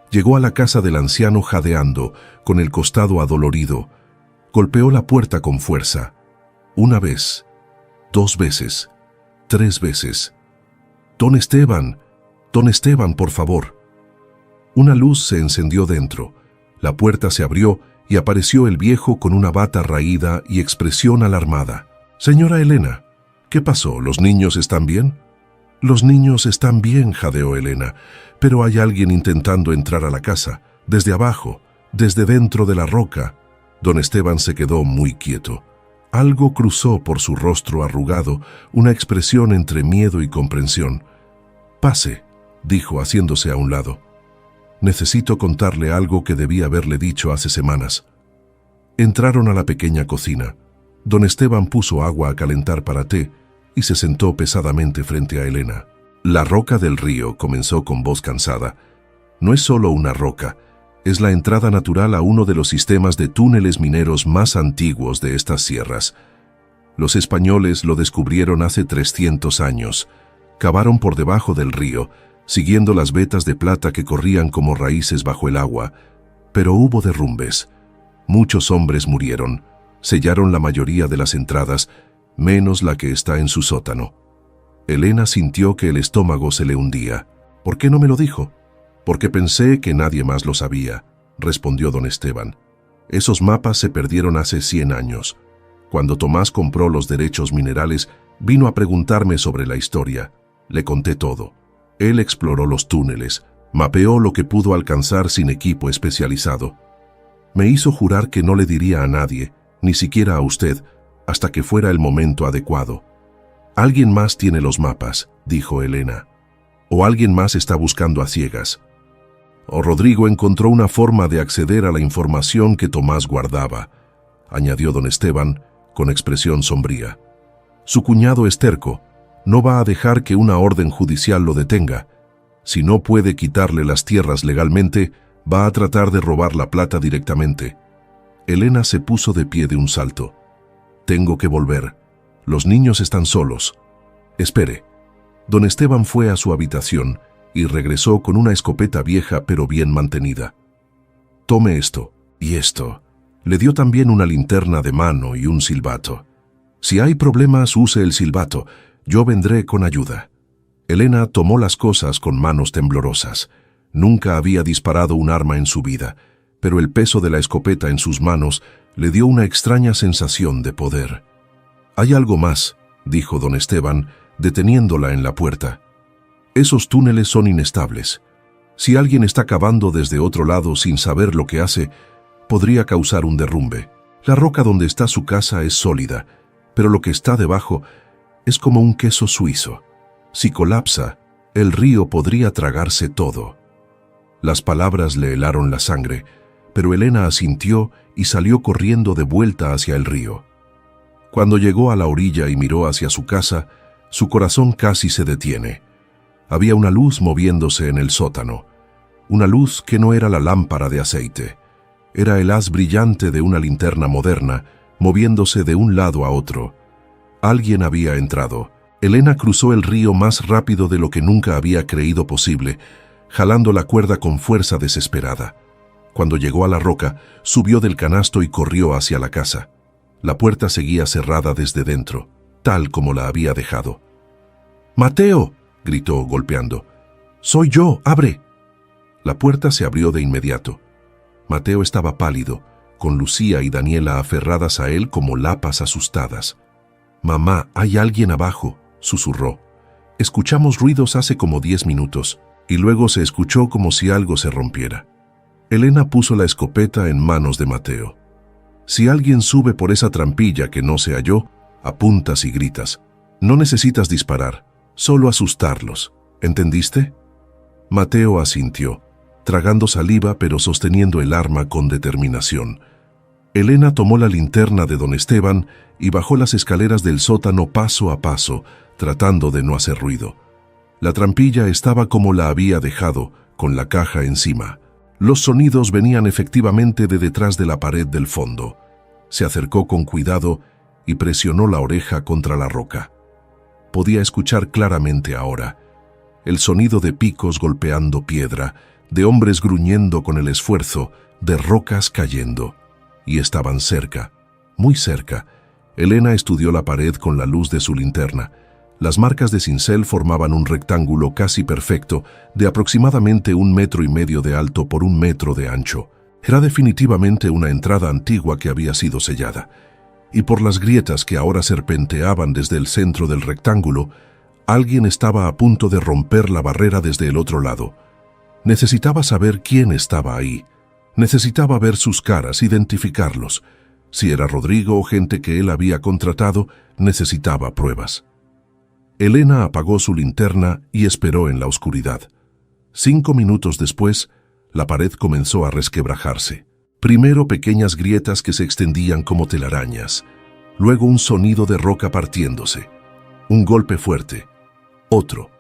Llegó a la casa del anciano jadeando, con el costado adolorido. Golpeó la puerta con fuerza. 1 vez, 2 veces, 3 veces. Don Esteban, por favor. Una luz se encendió dentro. La puerta se abrió y apareció el viejo con una bata raída y expresión alarmada. «Señora Elena, ¿qué pasó? ¿Los niños están bien?» «Los niños están bien», jadeó Elena, «pero hay alguien intentando entrar a la casa, desde abajo, desde dentro de la roca». Don Esteban se quedó muy quieto. Algo cruzó por su rostro arrugado, una expresión entre miedo y comprensión. «Pase», dijo haciéndose a un lado. «Necesito contarle algo que debí haberle dicho hace semanas». Entraron a la pequeña cocina. Don Esteban puso agua a calentar para té y se sentó pesadamente frente a Elena. «La roca del río», comenzó con voz cansada, «no es solo una roca, es la entrada natural a uno de los sistemas de túneles mineros más antiguos de estas sierras. Los españoles lo descubrieron hace 300 años. Cavaron por debajo del río, siguiendo las vetas de plata que corrían como raíces bajo el agua. Pero hubo derrumbes. Muchos hombres murieron. Sellaron la mayoría de las entradas, menos la que está en su sótano. Elena sintió que el estómago se le hundía. «¿Por qué no me lo dijo?» «Porque pensé que nadie más lo sabía», respondió don Esteban. «Esos mapas se perdieron hace 100 años. Cuando Tomás compró los derechos minerales, vino a preguntarme sobre la historia. Le conté todo. Él exploró los túneles, mapeó lo que pudo alcanzar sin equipo especializado. Me hizo jurar que no le diría a nadie, ni siquiera a usted, hasta que fuera el momento adecuado. Alguien más tiene los mapas», dijo Elena. «O alguien más está buscando a ciegas. O Rodrigo encontró una forma de acceder a la información que Tomás guardaba», añadió don Esteban con expresión sombría. «Su cuñado es terco. No va a dejar que una orden judicial lo detenga. Si no puede quitarle las tierras legalmente, va a tratar de robar la plata directamente». Elena se puso de pie de un salto. «Tengo que volver. Los niños están solos». «Espere». Don Esteban fue a su habitación y regresó con una escopeta vieja pero bien mantenida. «Tome esto y esto». Le dio también una linterna de mano y un silbato. «Si hay problemas, use el silbato. Yo vendré con ayuda». Elena tomó las cosas con manos temblorosas. Nunca había disparado un arma en su vida, pero el peso de la escopeta en sus manos le dio una extraña sensación de poder. «Hay algo más», dijo don Esteban, deteniéndola en la puerta. «Esos túneles son inestables. Si alguien está cavando desde otro lado sin saber lo que hace, podría causar un derrumbe. La roca donde está su casa es sólida, pero lo que está debajo es como un queso suizo. Si colapsa, el río podría tragarse todo». Las palabras le helaron la sangre, pero Elena asintió y salió corriendo de vuelta hacia el río. Cuando llegó a la orilla y miró hacia su casa, su corazón casi se detiene. Había una luz moviéndose en el sótano, una luz que no era la lámpara de aceite. Era el haz brillante de una linterna moderna, moviéndose de un lado a otro. Alguien había entrado. Elena cruzó el río más rápido de lo que nunca había creído posible, jalando la cuerda con fuerza desesperada. Cuando llegó a la roca, subió del canasto y corrió hacia la casa. La puerta seguía cerrada desde dentro, tal como la había dejado. «¡Mateo!», gritó golpeando. «¡Soy yo! ¡Abre!». La puerta se abrió de inmediato. Mateo estaba pálido, con Lucía y Daniela aferradas a él como lapas asustadas. «Mamá, hay alguien abajo», susurró. «Escuchamos ruidos hace como 10 minutos, y luego se escuchó como si algo se rompiera». Elena puso la escopeta en manos de Mateo. Si alguien sube por esa trampilla que no sea yo, apuntas y gritas. No necesitas disparar, solo asustarlos. ¿Entendiste? Mateo asintió, tragando saliva pero sosteniendo el arma con determinación. Elena tomó la linterna de don Esteban y bajó las escaleras del sótano paso a paso, tratando de no hacer ruido. La trampilla estaba como la había dejado, con la caja encima. Los sonidos venían efectivamente de detrás de la pared del fondo. Se acercó con cuidado y presionó la oreja contra la roca. Podía escuchar claramente ahora el sonido de picos golpeando piedra, de hombres gruñendo con el esfuerzo, de rocas cayendo. Y estaban cerca, muy cerca. Elena estudió la pared con la luz de su linterna. Las marcas de cincel formaban un rectángulo casi perfecto, de aproximadamente 1,5 metros de alto por 1 metro de ancho. Era definitivamente una entrada antigua que había sido sellada. Y por las grietas que ahora serpenteaban desde el centro del rectángulo, alguien estaba a punto de romper la barrera desde el otro lado. Necesitaba saber quién estaba ahí. Necesitaba ver sus caras, identificarlos. Si era Rodrigo o gente que él había contratado, necesitaba pruebas. Elena apagó su linterna y esperó en la oscuridad. 5 minutos después, la pared comenzó a resquebrajarse. Primero pequeñas grietas que se extendían como telarañas. Luego un sonido de roca partiéndose. Un golpe fuerte. Otro.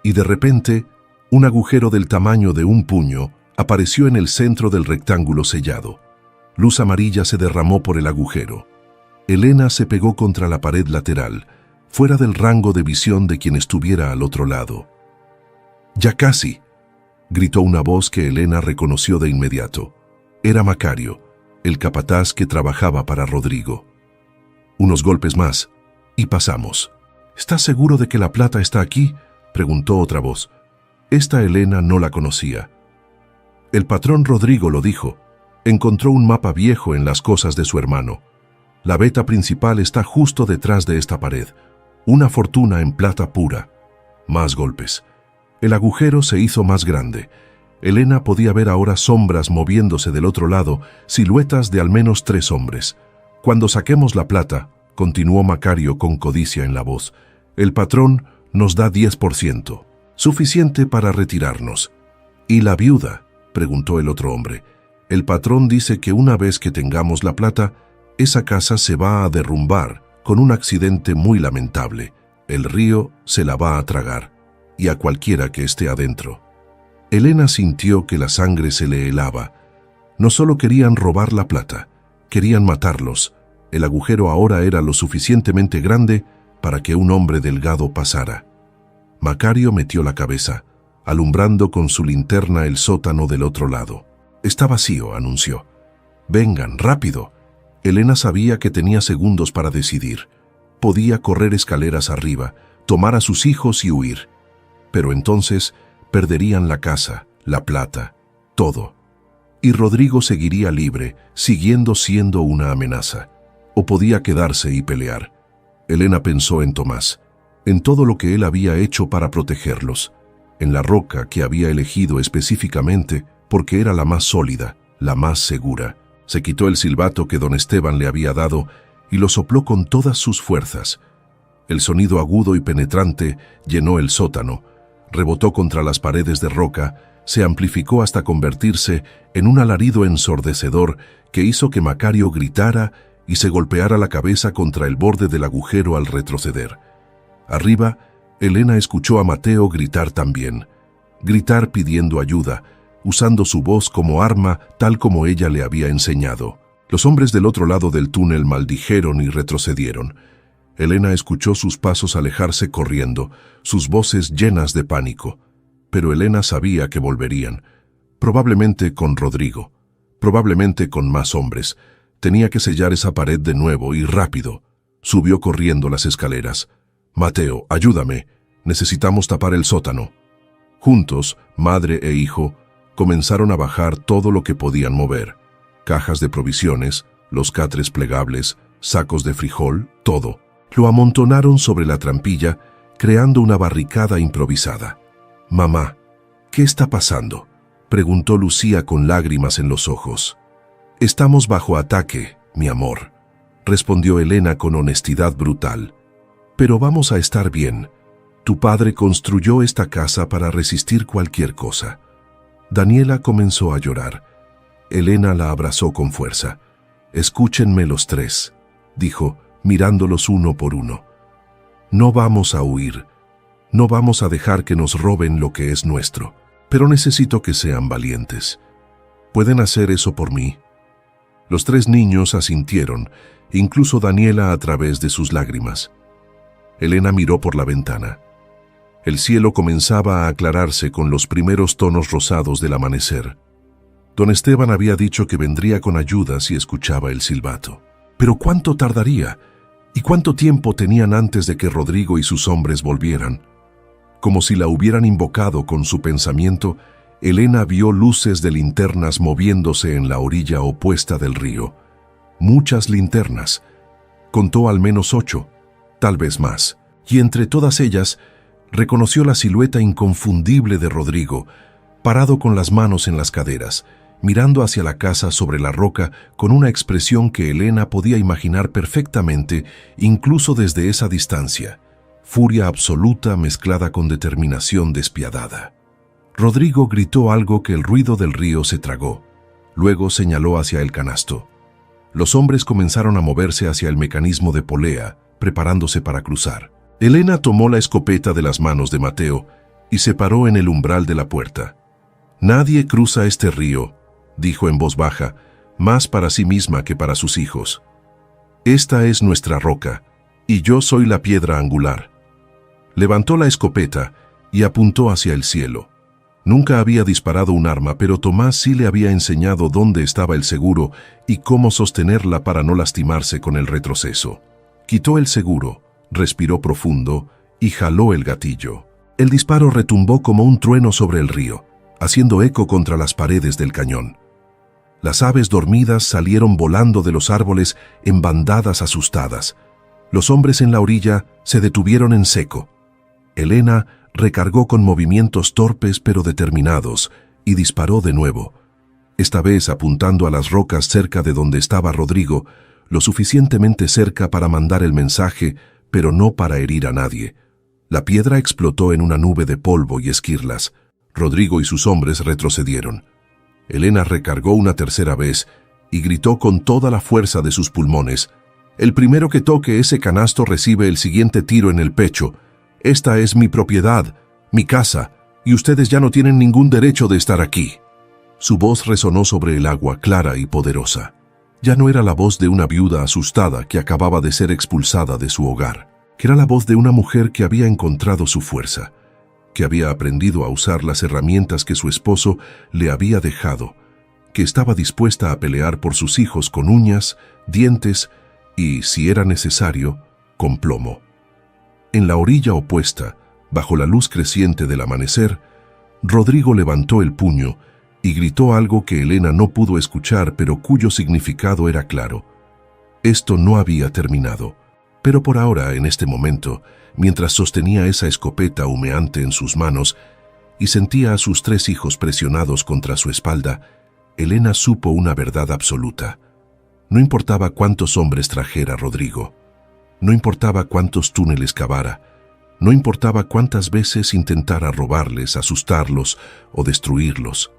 Y de repente, un agujero del tamaño de un puño apareció en el centro del rectángulo sellado. Luz amarilla se derramó por el agujero. Elena se pegó contra la pared lateral, fuera del rango de visión de quien estuviera al otro lado. «¡Ya casi!», gritó una voz que Elena reconoció de inmediato. Era Macario, el capataz que trabajaba para Rodrigo. Unos golpes más, y pasamos. «¿Estás seguro de que la plata está aquí?», preguntó otra voz. Esta Elena no la conocía. El patrón Rodrigo lo dijo. Encontró un mapa viejo en las cosas de su hermano. La veta principal está justo detrás de esta pared. Una fortuna en plata pura. Más golpes. El agujero se hizo más grande. Elena podía ver ahora sombras moviéndose del otro lado, siluetas de al menos 3 hombres. «Cuando saquemos la plata», continuó Macario con codicia en la voz, «el patrón nos da 10%, suficiente para retirarnos». «¿Y la viuda?», preguntó el otro hombre. «El patrón dice que una vez que tengamos la plata, esa casa se va a derrumbar con un accidente muy lamentable. El río se la va a tragar, y a cualquiera que esté adentro». Elena sintió que la sangre se le helaba. No solo querían robar la plata, querían matarlos. El agujero ahora era lo suficientemente grande para que un hombre delgado pasara. Macario metió la cabeza, alumbrando con su linterna el sótano del otro lado. «Está vacío», anunció. «Vengan, rápido». Elena sabía que tenía segundos para decidir. Podía correr escaleras arriba, tomar a sus hijos y huir. Pero entonces perderían la casa, la plata, todo. Y Rodrigo seguiría libre, siguiendo siendo una amenaza. O podía quedarse y pelear. Elena pensó en Tomás, en todo lo que él había hecho para protegerlos, en la roca que había elegido específicamente porque era la más sólida, la más segura. Se quitó el silbato que don Esteban le había dado y lo sopló con todas sus fuerzas. El sonido agudo y penetrante llenó el sótano, rebotó contra las paredes de roca, se amplificó hasta convertirse en un alarido ensordecedor que hizo que Macario gritara y se golpeara la cabeza contra el borde del agujero al retroceder. Arriba, Elena escuchó a Mateo gritar también, gritar pidiendo ayuda, usando su voz como arma tal como ella le había enseñado. Los hombres del otro lado del túnel maldijeron y retrocedieron. Elena escuchó sus pasos alejarse corriendo, sus voces llenas de pánico. Pero Elena sabía que volverían, probablemente con Rodrigo, probablemente con más hombres. Tenía que sellar esa pared de nuevo y rápido. Subió corriendo las escaleras. «Mateo, ayúdame. Necesitamos tapar el sótano». Juntos, madre e hijo, comenzaron a bajar todo lo que podían mover. Cajas de provisiones, los catres plegables, sacos de frijol, todo. Lo amontonaron sobre la trampilla, creando una barricada improvisada. «Mamá, ¿qué está pasando?», preguntó Lucía con lágrimas en los ojos. «Estamos bajo ataque, mi amor», respondió Elena con honestidad brutal. «Pero vamos a estar bien. Tu padre construyó esta casa para resistir cualquier cosa». Daniela comenzó a llorar. Elena la abrazó con fuerza. «Escúchenme los tres», dijo, mirándolos uno por uno. «No vamos a huir. No vamos a dejar que nos roben lo que es nuestro. Pero necesito que sean valientes. ¿Pueden hacer eso por mí?». Los tres niños asintieron, incluso Daniela a través de sus lágrimas. Elena miró por la ventana. El cielo comenzaba a aclararse con los primeros tonos rosados del amanecer. Don Esteban había dicho que vendría con ayuda si escuchaba el silbato. ¿Pero cuánto tardaría? ¿Y cuánto tiempo tenían antes de que Rodrigo y sus hombres volvieran? Como si la hubieran invocado con su pensamiento, Elena vio luces de linternas moviéndose en la orilla opuesta del río. Muchas linternas. Contó al menos 8, tal vez más. Y entre todas ellas, reconoció la silueta inconfundible de Rodrigo, parado con las manos en las caderas, mirando hacia la casa sobre la roca con una expresión que Elena podía imaginar perfectamente, incluso desde esa distancia. Furia absoluta mezclada con determinación despiadada. Rodrigo gritó algo que el ruido del río se tragó. Luego señaló hacia el canasto. Los hombres comenzaron a moverse hacia el mecanismo de polea, preparándose para cruzar. Elena tomó la escopeta de las manos de Mateo y se paró en el umbral de la puerta. «Nadie cruza este río», dijo en voz baja, más para sí misma que para sus hijos. «Esta es nuestra roca, y yo soy la piedra angular». Levantó la escopeta y apuntó hacia el cielo. Nunca había disparado un arma, pero Tomás sí le había enseñado dónde estaba el seguro y cómo sostenerla para no lastimarse con el retroceso. Quitó el seguro, respiró profundo y jaló el gatillo. El disparo retumbó como un trueno sobre el río, haciendo eco contra las paredes del cañón. Las aves dormidas salieron volando de los árboles en bandadas asustadas. Los hombres en la orilla se detuvieron en seco. Elena recargó con movimientos torpes pero determinados y disparó de nuevo, esta vez apuntando a las rocas cerca de donde estaba Rodrigo, lo suficientemente cerca para mandar el mensaje, pero no para herir a nadie. La piedra explotó en una nube de polvo y esquirlas. Rodrigo y sus hombres retrocedieron. Elena recargó una tercera vez y gritó con toda la fuerza de sus pulmones: «El primero que toque ese canasto recibe el siguiente tiro en el pecho. Esta es mi propiedad, mi casa, y ustedes ya no tienen ningún derecho de estar aquí». Su voz resonó sobre el agua clara y poderosa. Ya no era la voz de una viuda asustada que acababa de ser expulsada de su hogar, que era la voz de una mujer que había encontrado su fuerza, que había aprendido a usar las herramientas que su esposo le había dejado, que estaba dispuesta a pelear por sus hijos con uñas, dientes y, si era necesario, con plomo. En la orilla opuesta, bajo la luz creciente del amanecer, Rodrigo levantó el puño y gritó algo que Elena no pudo escuchar, pero cuyo significado era claro. Esto no había terminado, pero por ahora, en este momento, mientras sostenía esa escopeta humeante en sus manos y sentía a sus 3 hijos presionados contra su espalda, Elena supo una verdad absoluta. No importaba cuántos hombres trajera Rodrigo, no importaba cuántos túneles cavara, no importaba cuántas veces intentara robarles, asustarlos o destruirlos.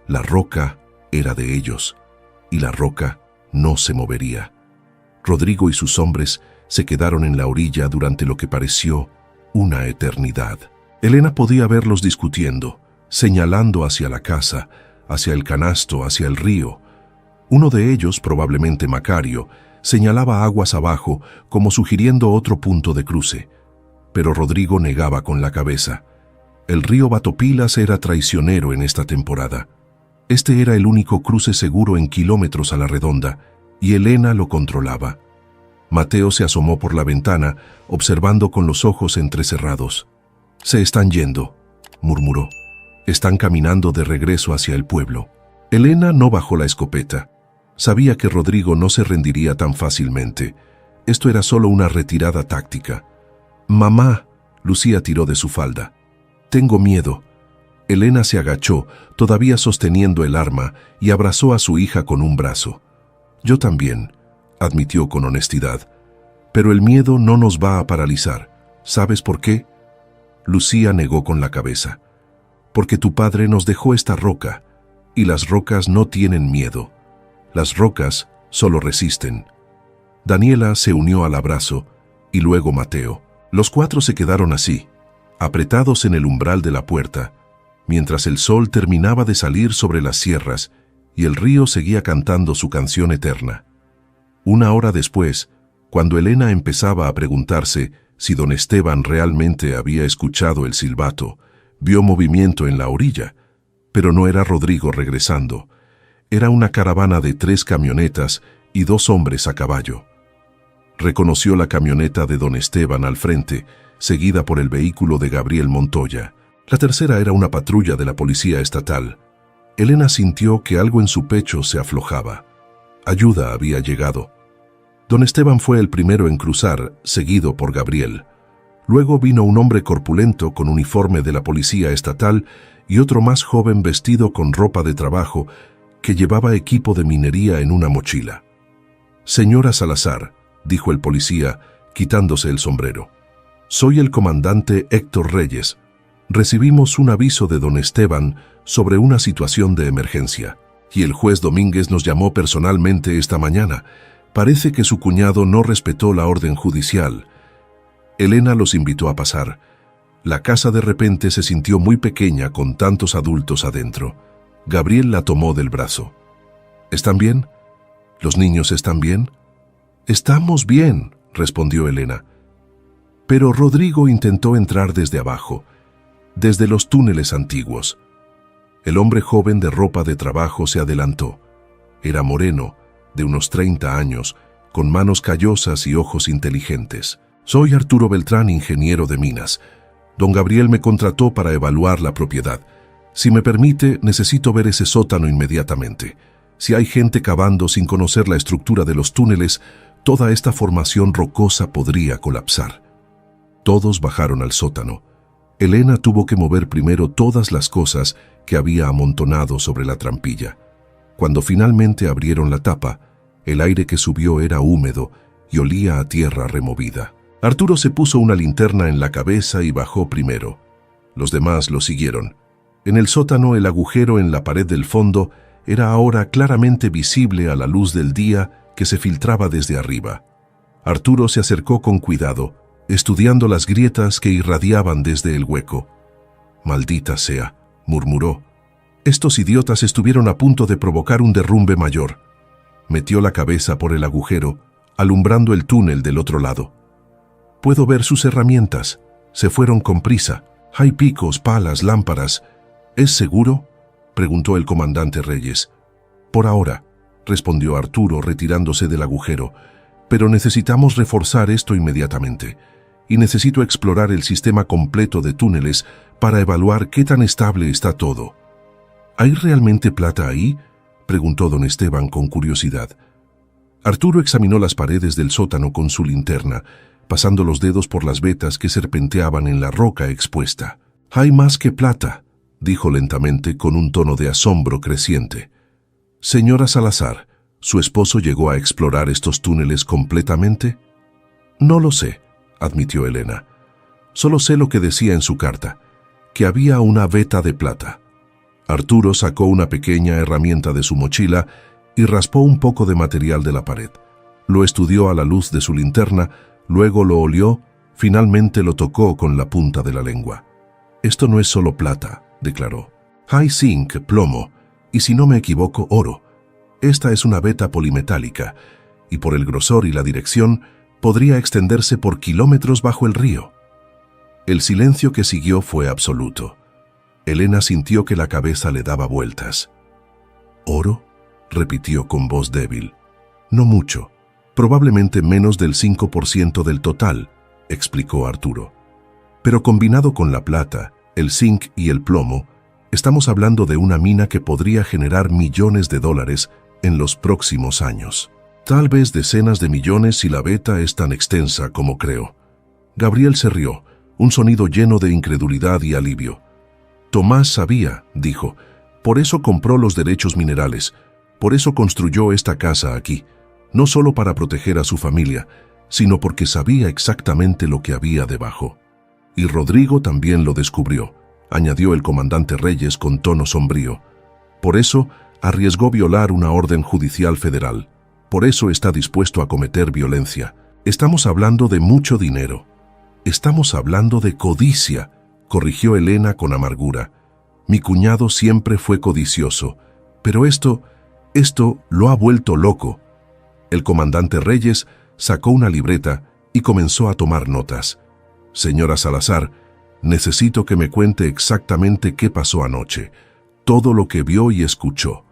La roca era de ellos, y la roca no se movería. Rodrigo y sus hombres se quedaron en la orilla durante lo que pareció una eternidad. Elena podía verlos discutiendo, señalando hacia la casa, hacia el canasto, hacia el río. Uno de ellos, probablemente Macario, señalaba aguas abajo como sugiriendo otro punto de cruce. Pero Rodrigo negaba con la cabeza. El río Batopilas era traicionero en esta temporada. Este era el único cruce seguro en kilómetros a la redonda, y Elena lo controlaba. Mateo se asomó por la ventana, observando con los ojos entrecerrados. «Se están yendo», murmuró. «Están caminando de regreso hacia el pueblo». Elena no bajó la escopeta. Sabía que Rodrigo no se rendiría tan fácilmente. Esto era solo una retirada táctica. «Mamá», Lucía tiró de su falda. «Tengo miedo». Elena se agachó, todavía sosteniendo el arma, y abrazó a su hija con un brazo. Yo también, admitió con honestidad. Pero el miedo no nos va a paralizar. ¿Sabes por qué? Lucía negó con la cabeza. Porque tu padre nos dejó esta roca, y las rocas no tienen miedo. Las rocas solo resisten. Daniela se unió al abrazo, y luego Mateo. Los cuatro se quedaron así, apretados en el umbral de la puerta, mientras el sol terminaba de salir sobre las sierras y el río seguía cantando su canción eterna. Una hora después, cuando Elena empezaba a preguntarse si don Esteban realmente había escuchado el silbato, vio movimiento en la orilla, pero no era Rodrigo regresando. Era una caravana de 3 camionetas y 2 hombres a caballo. Reconoció la camioneta de don Esteban al frente, seguida por el vehículo de Gabriel Montoya. La tercera era una patrulla de la policía estatal. Elena sintió que algo en su pecho se aflojaba. Ayuda había llegado. Don Esteban fue el primero en cruzar, seguido por Gabriel. Luego vino un hombre corpulento con uniforme de la policía estatal y otro más joven vestido con ropa de trabajo que llevaba equipo de minería en una mochila. «Señora Salazar», dijo el policía, quitándose el sombrero. «Soy el comandante Héctor Reyes. Recibimos un aviso de don Esteban sobre una situación de emergencia, y el juez Domínguez nos llamó personalmente esta mañana. Parece que su cuñado no respetó la orden judicial». Elena los invitó a pasar. La casa de repente se sintió muy pequeña con tantos adultos adentro. Gabriel la tomó del brazo. «¿Están bien? ¿Los niños están bien?» «Estamos bien», respondió Elena. Pero Rodrigo intentó entrar desde abajo, desde los túneles antiguos. El hombre joven de ropa de trabajo se adelantó. Era moreno, de unos 30 años, con manos callosas y ojos inteligentes. «Soy Arturo Beltrán, ingeniero de minas. Don Gabriel me contrató para evaluar la propiedad. Si me permite, necesito ver ese sótano inmediatamente. Si hay gente cavando sin conocer la estructura de los túneles, toda esta formación rocosa podría colapsar». Todos bajaron al sótano. Elena tuvo que mover primero todas las cosas que había amontonado sobre la trampilla. Cuando finalmente abrieron la tapa, el aire que subió era húmedo y olía a tierra removida. Arturo se puso una linterna en la cabeza y bajó primero. Los demás lo siguieron. En el sótano, el agujero en la pared del fondo era ahora claramente visible a la luz del día que se filtraba desde arriba. Arturo se acercó con cuidado, estudiando las grietas que irradiaban desde el hueco. «Maldita sea», murmuró. «Estos idiotas estuvieron a punto de provocar un derrumbe mayor». Metió la cabeza por el agujero, alumbrando el túnel del otro lado. «Puedo ver sus herramientas. Se fueron con prisa. Hay picos, palas, lámparas. ¿Es seguro?», preguntó el comandante Reyes. «Por ahora», respondió Arturo retirándose del agujero, «pero necesitamos reforzar esto inmediatamente. Y necesito explorar el sistema completo de túneles para evaluar qué tan estable está todo». «¿Hay realmente plata ahí?», preguntó don Esteban con curiosidad. Arturo examinó las paredes del sótano con su linterna, pasando los dedos por las vetas que serpenteaban en la roca expuesta. «Hay más que plata», dijo lentamente con un tono de asombro creciente. «Señora Salazar, ¿su esposo llegó a explorar estos túneles completamente?» «No lo sé», admitió Elena. «Solo sé lo que decía en su carta, que había una veta de plata». Arturo sacó una pequeña herramienta de su mochila y raspó un poco de material de la pared. Lo estudió a la luz de su linterna, luego lo olió, finalmente lo tocó con la punta de la lengua. «Esto no es solo plata», declaró. «Hay zinc, plomo, y si no me equivoco, oro. Esta es una veta polimetálica, y por el grosor y la dirección, podría extenderse por kilómetros bajo el río». El silencio que siguió fue absoluto. Elena sintió que la cabeza le daba vueltas. «¿Oro?», repitió con voz débil. «No mucho, probablemente menos del 5% del total», explicó Arturo. «Pero combinado con la plata, el zinc y el plomo, estamos hablando de una mina que podría generar millones de dólares en los próximos años. Tal vez decenas de millones si la veta es tan extensa como creo». Gabriel se rió, un sonido lleno de incredulidad y alivio. Tomás sabía, dijo. Por eso compró los derechos minerales. Por eso construyó esta casa aquí. No solo para proteger a su familia, sino porque sabía exactamente lo que había debajo. Y Rodrigo también lo descubrió, añadió el comandante Reyes con tono sombrío. Por eso arriesgó violar una orden judicial federal. Por eso está dispuesto a cometer violencia. Estamos hablando de mucho dinero. Estamos hablando de codicia, corrigió Elena con amargura. Mi cuñado siempre fue codicioso, pero esto lo ha vuelto loco. El comandante Reyes sacó una libreta y comenzó a tomar notas. Señora Salazar, necesito que me cuente exactamente qué pasó anoche, todo lo que vio y escuchó.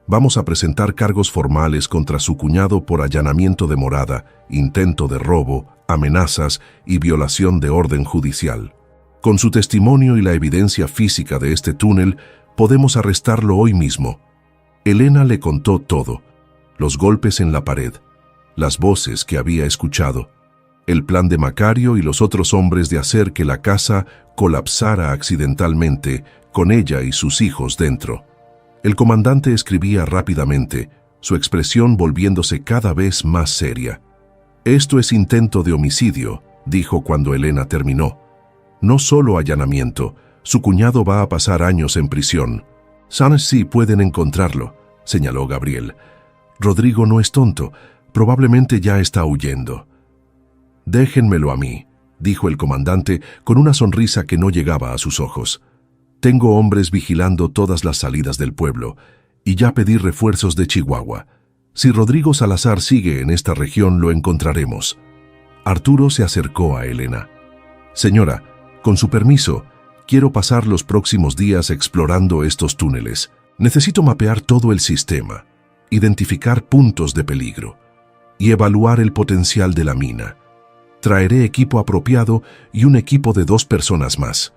Vamos a presentar cargos formales contra su cuñado por allanamiento de morada, intento de robo, amenazas y violación de orden judicial. Con su testimonio y la evidencia física de este túnel, podemos arrestarlo hoy mismo. Elena le contó todo: los golpes en la pared, las voces que había escuchado, el plan de Macario y los otros hombres de hacer que la casa colapsara accidentalmente, con ella y sus hijos dentro. El comandante escribía rápidamente, su expresión volviéndose cada vez más seria. Esto es intento de homicidio, dijo cuando Elena terminó. No solo allanamiento, su cuñado va a pasar años en prisión. Sí pueden encontrarlo, señaló Gabriel. Rodrigo no es tonto, probablemente ya está huyendo. Déjenmelo a mí, dijo el comandante con una sonrisa que no llegaba a sus ojos. Tengo hombres vigilando todas las salidas del pueblo, y ya pedí refuerzos de Chihuahua. Si Rodrigo Salazar sigue en esta región, lo encontraremos. Arturo se acercó a Elena. Señora, con su permiso, quiero pasar los próximos días explorando estos túneles. Necesito mapear todo el sistema, identificar puntos de peligro y evaluar el potencial de la mina. Traeré equipo apropiado y un equipo de 2 personas más.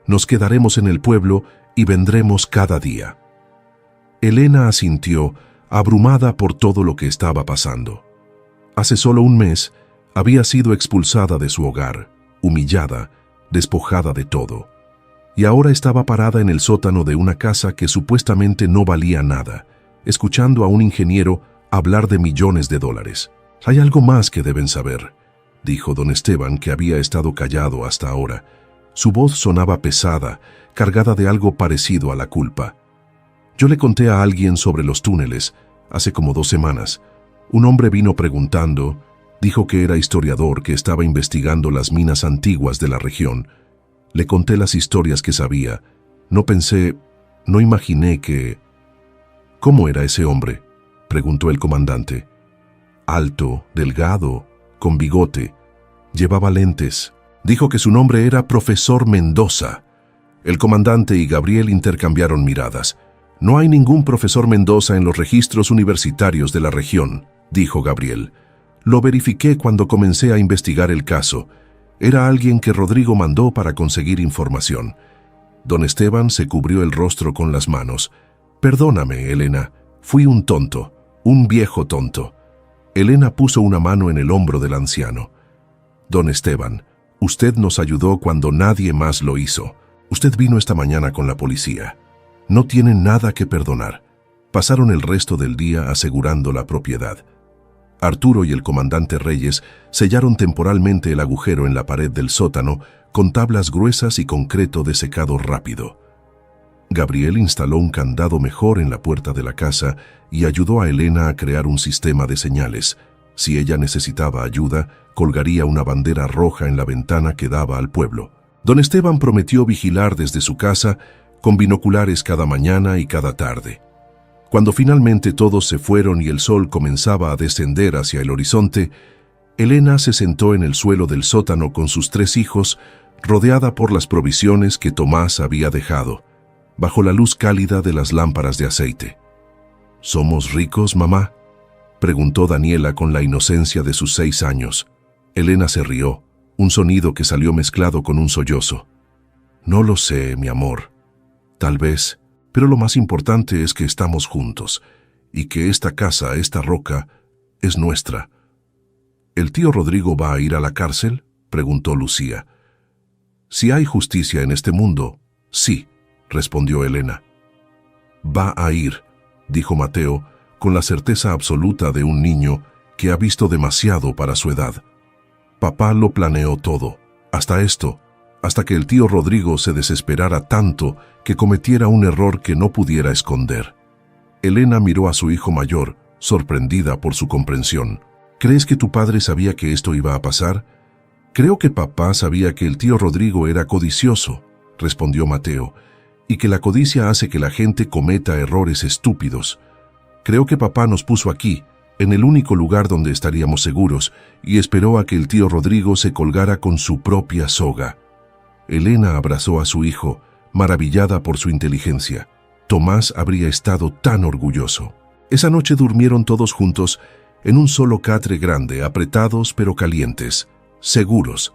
Nos quedaremos en el pueblo y vendremos cada día. Elena asintió, abrumada por todo lo que estaba pasando. Hace solo un mes, había sido expulsada de su hogar, humillada, despojada de todo. Y ahora estaba parada en el sótano de una casa que supuestamente no valía nada, escuchando a un ingeniero hablar de millones de dólares. Hay algo más que deben saber, dijo don Esteban, que había estado callado hasta ahora. Su voz sonaba pesada, cargada de algo parecido a la culpa. Yo le conté a alguien sobre los túneles, hace como 2 semanas. Un hombre vino preguntando, dijo que era historiador, que estaba investigando las minas antiguas de la región. Le conté las historias que sabía. No imaginé que... ¿Cómo era ese hombre?, preguntó el comandante. Alto, delgado, con bigote. Llevaba lentes. Dijo que su nombre era Profesor Mendoza. El comandante y Gabriel intercambiaron miradas. No hay ningún Profesor Mendoza en los registros universitarios de la región, dijo Gabriel. Lo verifiqué cuando comencé a investigar el caso. Era alguien que Rodrigo mandó para conseguir información. Don Esteban se cubrió el rostro con las manos. Perdóname, Elena. Fui un tonto, un viejo tonto. Elena puso una mano en el hombro del anciano. Don Esteban, usted nos ayudó cuando nadie más lo hizo. Usted vino esta mañana con la policía. No tiene nada que perdonar. Pasaron el resto del día asegurando la propiedad. Arturo y el comandante Reyes sellaron temporalmente el agujero en la pared del sótano con tablas gruesas y concreto de secado rápido. Gabriel instaló un candado mejor en la puerta de la casa y ayudó a Elena a crear un sistema de señales. Si ella necesitaba ayuda, colgaría una bandera roja en la ventana que daba al pueblo. Don Esteban prometió vigilar desde su casa con binoculares cada mañana y cada tarde. Cuando finalmente todos se fueron y el sol comenzaba a descender hacia el horizonte, Elena se sentó en el suelo del sótano con sus 3 hijos, rodeada por las provisiones que Tomás había dejado, bajo la luz cálida de las lámparas de aceite. ¿Somos ricos, mamá?, preguntó Daniela con la inocencia de sus 6 años. Elena se rió, un sonido que salió mezclado con un sollozo. No lo sé, mi amor. Tal vez, pero lo más importante es que estamos juntos y que esta casa, esta roca, es nuestra. ¿El tío Rodrigo va a ir a la cárcel?, preguntó Lucía. Si hay justicia en este mundo, sí, respondió Elena. Va a ir, dijo Mateo, con la certeza absoluta de un niño que ha visto demasiado para su edad. Papá lo planeó todo, hasta esto, hasta que el tío Rodrigo se desesperara tanto que cometiera un error que no pudiera esconder. Elena miró a su hijo mayor, sorprendida por su comprensión. ¿Crees que tu padre sabía que esto iba a pasar? Creo que papá sabía que el tío Rodrigo era codicioso, respondió Mateo, y que la codicia hace que la gente cometa errores estúpidos. Creo que papá nos puso aquí, en el único lugar donde estaríamos seguros, y esperó a que el tío Rodrigo se colgara con su propia soga. Elena abrazó a su hijo, maravillada por su inteligencia. Tomás habría estado tan orgulloso. Esa noche durmieron todos juntos en un solo catre grande, apretados pero calientes, seguros.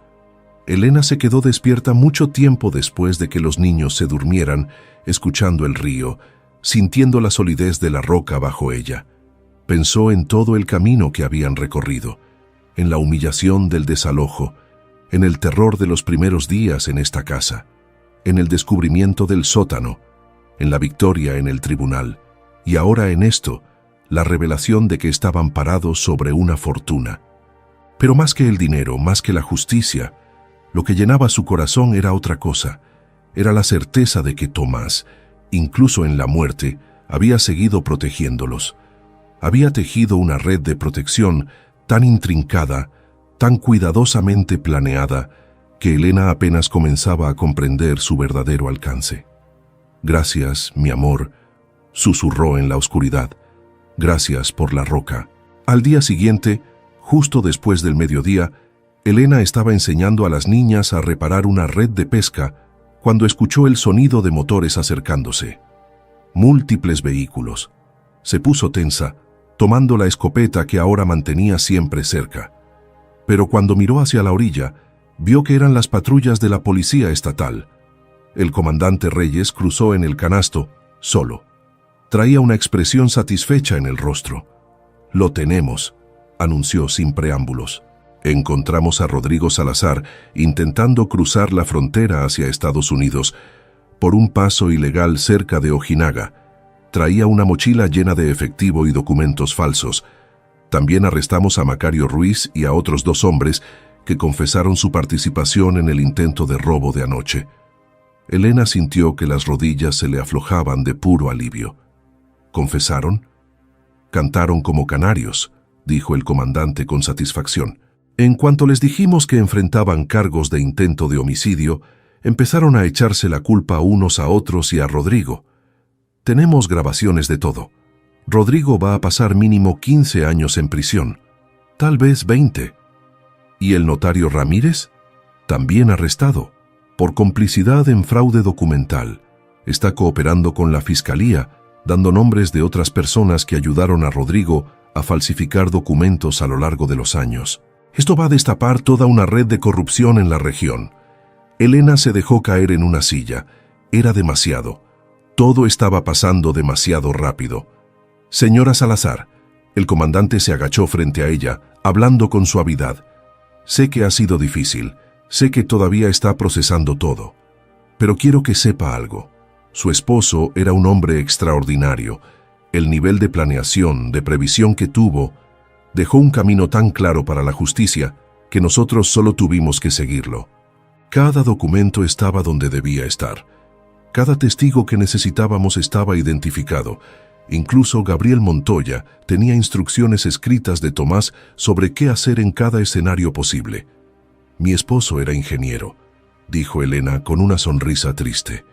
Elena se quedó despierta mucho tiempo después de que los niños se durmieran, escuchando el río, sintiendo la solidez de la roca bajo ella. Pensó en todo el camino que habían recorrido, en la humillación del desalojo, en el terror de los primeros días en esta casa, en el descubrimiento del sótano, en la victoria en el tribunal, y ahora en esto, la revelación de que estaban parados sobre una fortuna. Pero más que el dinero, más que la justicia, lo que llenaba su corazón era otra cosa. Era la certeza de que Tomás, incluso en la muerte, había seguido protegiéndolos. Había tejido una red de protección tan intrincada, tan cuidadosamente planeada, que Elena apenas comenzaba a comprender su verdadero alcance. «Gracias, mi amor», susurró en la oscuridad. «Gracias por la roca». Al día siguiente, justo después del mediodía, Elena estaba enseñando a las niñas a reparar una red de pesca cuando escuchó el sonido de motores acercándose. Múltiples vehículos. Se puso tensa, tomando la escopeta que ahora mantenía siempre cerca. Pero cuando miró hacia la orilla, vio que eran las patrullas de la policía estatal. El comandante Reyes cruzó en el canasto, solo. Traía una expresión satisfecha en el rostro. «Lo tenemos», anunció sin preámbulos. Encontramos a Rodrigo Salazar intentando cruzar la frontera hacia Estados Unidos por un paso ilegal cerca de Ojinaga. Traía una mochila llena de efectivo y documentos falsos. También arrestamos a Macario Ruiz y a otros 2 hombres que confesaron su participación en el intento de robo de anoche. Elena sintió que las rodillas se le aflojaban de puro alivio. ¿Confesaron? Cantaron como canarios, dijo el comandante con satisfacción. En cuanto les dijimos que enfrentaban cargos de intento de homicidio, empezaron a echarse la culpa unos a otros y a Rodrigo. Tenemos grabaciones de todo. Rodrigo va a pasar mínimo 15 años en prisión, tal vez 20. ¿Y el notario Ramírez? También arrestado, por complicidad en fraude documental. Está cooperando con la fiscalía, dando nombres de otras personas que ayudaron a Rodrigo a falsificar documentos a lo largo de los años. Esto va a destapar toda una red de corrupción en la región. Elena se dejó caer en una silla. Era demasiado. Todo estaba pasando demasiado rápido. «Señora Salazar», el comandante se agachó frente a ella, hablando con suavidad. «Sé que ha sido difícil, sé que todavía está procesando todo. Pero quiero que sepa algo. Su esposo era un hombre extraordinario. El nivel de planeación, de previsión que tuvo, dejó un camino tan claro para la justicia que nosotros solo tuvimos que seguirlo. Cada documento estaba donde debía estar. Cada testigo que necesitábamos estaba identificado. Incluso Gabriel Montoya tenía instrucciones escritas de Tomás sobre qué hacer en cada escenario posible. Mi esposo era ingeniero», dijo Elena con una sonrisa triste.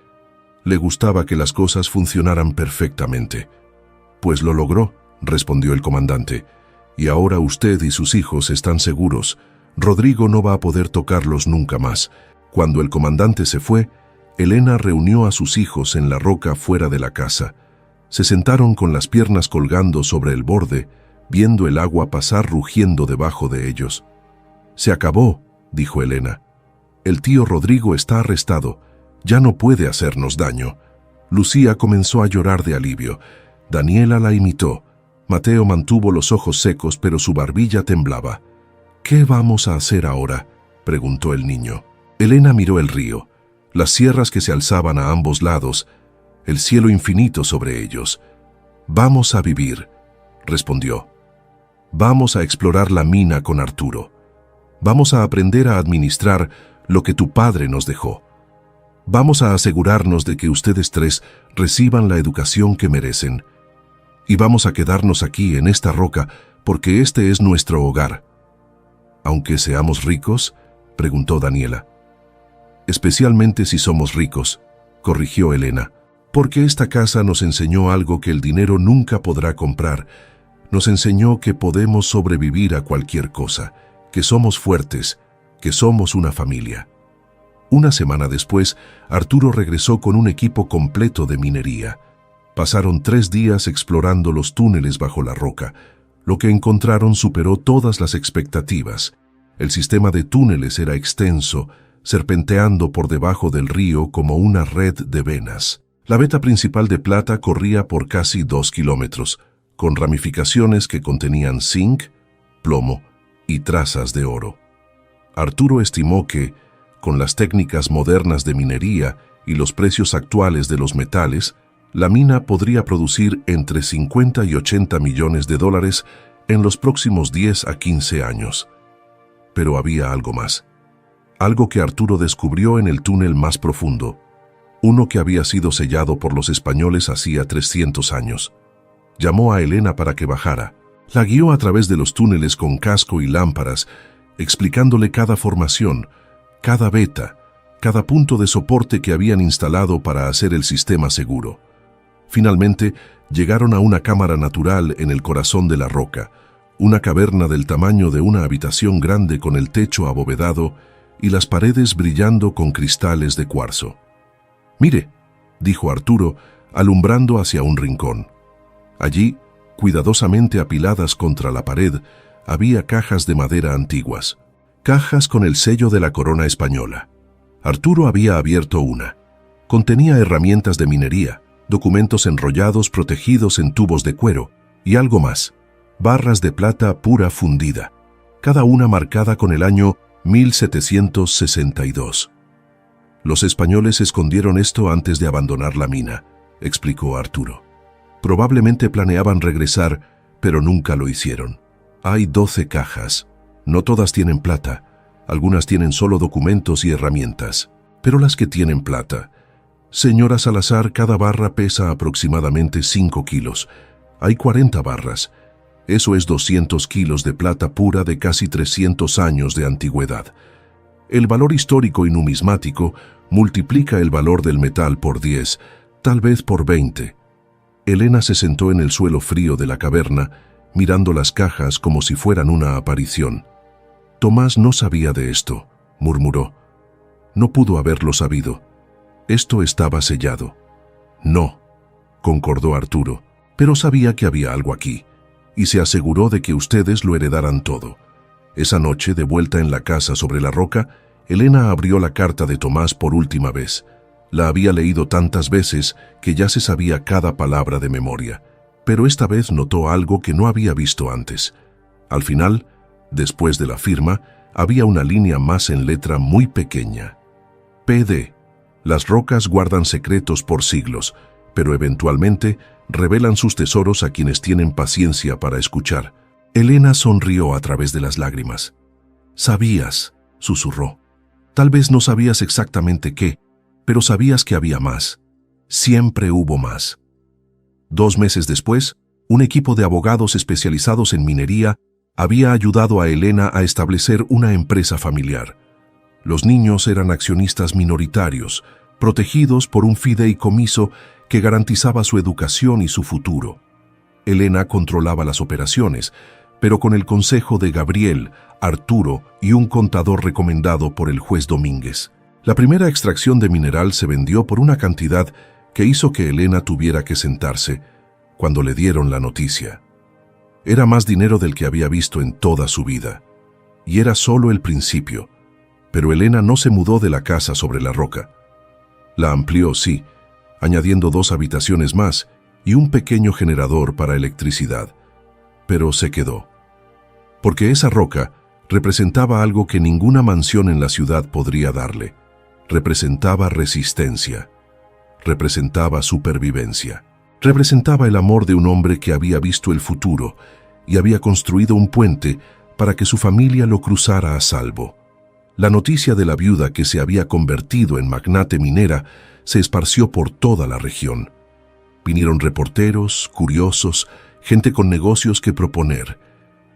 Le gustaba que las cosas funcionaran perfectamente. «Pues lo logró», respondió el comandante. «Y ahora usted y sus hijos están seguros. Rodrigo no va a poder tocarlos nunca más». Cuando el comandante se fue, Elena reunió a sus hijos en la roca fuera de la casa. Se sentaron con las piernas colgando sobre el borde, viendo el agua pasar rugiendo debajo de ellos. «Se acabó», dijo Elena. «El tío Rodrigo está arrestado. Ya no puede hacernos daño». Lucía comenzó a llorar de alivio. Daniela la imitó. Mateo mantuvo los ojos secos, pero su barbilla temblaba. «¿Qué vamos a hacer ahora?», preguntó el niño. Elena miró el río. las sierras que se alzaban a ambos lados, el cielo infinito sobre ellos. «Vamos a vivir», respondió. «Vamos a explorar la mina con Arturo. Vamos a aprender a administrar lo que tu padre nos dejó. Vamos a asegurarnos de que ustedes tres reciban la educación que merecen. Y vamos a quedarnos aquí en esta roca porque este es nuestro hogar». «¿Aunque seamos ricos?», preguntó Daniela. «Especialmente si somos ricos», corrigió Elena, «porque esta casa nos enseñó algo que el dinero nunca podrá comprar. Nos enseñó que podemos sobrevivir a cualquier cosa, que somos fuertes, que somos una familia». Una semana después, Arturo regresó con un equipo completo de minería. Pasaron 3 días explorando los túneles bajo la roca. Lo que encontraron superó todas las expectativas. El sistema de túneles era extenso, serpenteando por debajo del río como una red de venas. La veta principal de plata corría por casi 2 kilómetros, con ramificaciones que contenían zinc, plomo y trazas de oro. Arturo estimó que, con las técnicas modernas de minería y los precios actuales de los metales, la mina podría producir entre 50 y 80 millones de dólares en los próximos 10 a 15 años. Pero había algo más. Algo que Arturo descubrió en el túnel más profundo, uno que había sido sellado por los españoles hacía 300 años. Llamó a Elena para que bajara. La guió a través de los túneles con casco y lámparas, explicándole cada formación, cada veta, cada punto de soporte que habían instalado para hacer el sistema seguro. Finalmente, llegaron a una cámara natural en el corazón de la roca, una caverna del tamaño de una habitación grande con el techo abovedado y las paredes brillando con cristales de cuarzo. «Mire», dijo Arturo, alumbrando hacia un rincón. Allí, cuidadosamente apiladas contra la pared, había cajas de madera antiguas. Cajas con el sello de la corona española. Arturo había abierto una. Contenía herramientas de minería, documentos enrollados protegidos en tubos de cuero y algo más, barras de plata pura fundida, cada una marcada con el año 1762. «Los españoles escondieron esto antes de abandonar la mina», explicó Arturo. «Probablemente planeaban regresar, pero nunca lo hicieron. Hay 12 cajas. No todas tienen plata, algunas tienen solo documentos y herramientas, pero las que tienen plata. Señora Salazar, cada barra pesa aproximadamente 5 kilos. Hay 40 barras. Eso es 200 kilos de plata pura de casi 300 años de antigüedad. El valor histórico y numismático multiplica el valor del metal por 10, tal vez por 20. Elena se sentó en el suelo frío de la caverna, mirando las cajas como si fueran una aparición. «Tomás no sabía de esto», murmuró. «No pudo haberlo sabido. Esto estaba sellado». «No», concordó Arturo, «pero sabía que había algo aquí, y se aseguró de que ustedes lo heredaran todo». Esa noche, de vuelta en la casa sobre la roca, Elena abrió la carta de Tomás por última vez. La había leído tantas veces que ya se sabía cada palabra de memoria, pero esta vez notó algo que no había visto antes. Al final, después de la firma, había una línea más en letra muy pequeña. PD. Las rocas guardan secretos por siglos, pero eventualmente revelan sus tesoros a quienes tienen paciencia para escuchar. Elena sonrió a través de las lágrimas. «Sabías», susurró. «Tal vez no sabías exactamente qué, pero sabías que había más. Siempre hubo más». 2 meses después, un equipo de abogados especializados en minería había ayudado a Elena a establecer una empresa familiar. Los niños eran accionistas minoritarios, protegidos por un fideicomiso que garantizaba su educación y su futuro. Elena controlaba las operaciones, pero con el consejo de Gabriel, Arturo y un contador recomendado por el juez Domínguez. La primera extracción de mineral se vendió por una cantidad que hizo que Elena tuviera que sentarse cuando le dieron la noticia. Era más dinero del que había visto en toda su vida, y era solo el principio. Pero Elena no se mudó de la casa sobre la roca. La amplió, sí, añadiendo 2 habitaciones más y un pequeño generador para electricidad. Pero se quedó. Porque esa roca representaba algo que ninguna mansión en la ciudad podría darle: representaba resistencia, representaba supervivencia, representaba el amor de un hombre que había visto el futuro y había construido un puente para que su familia lo cruzara a salvo. La noticia de la viuda que se había convertido en magnate minera se esparció por toda la región. Vinieron reporteros, curiosos, gente con negocios que proponer.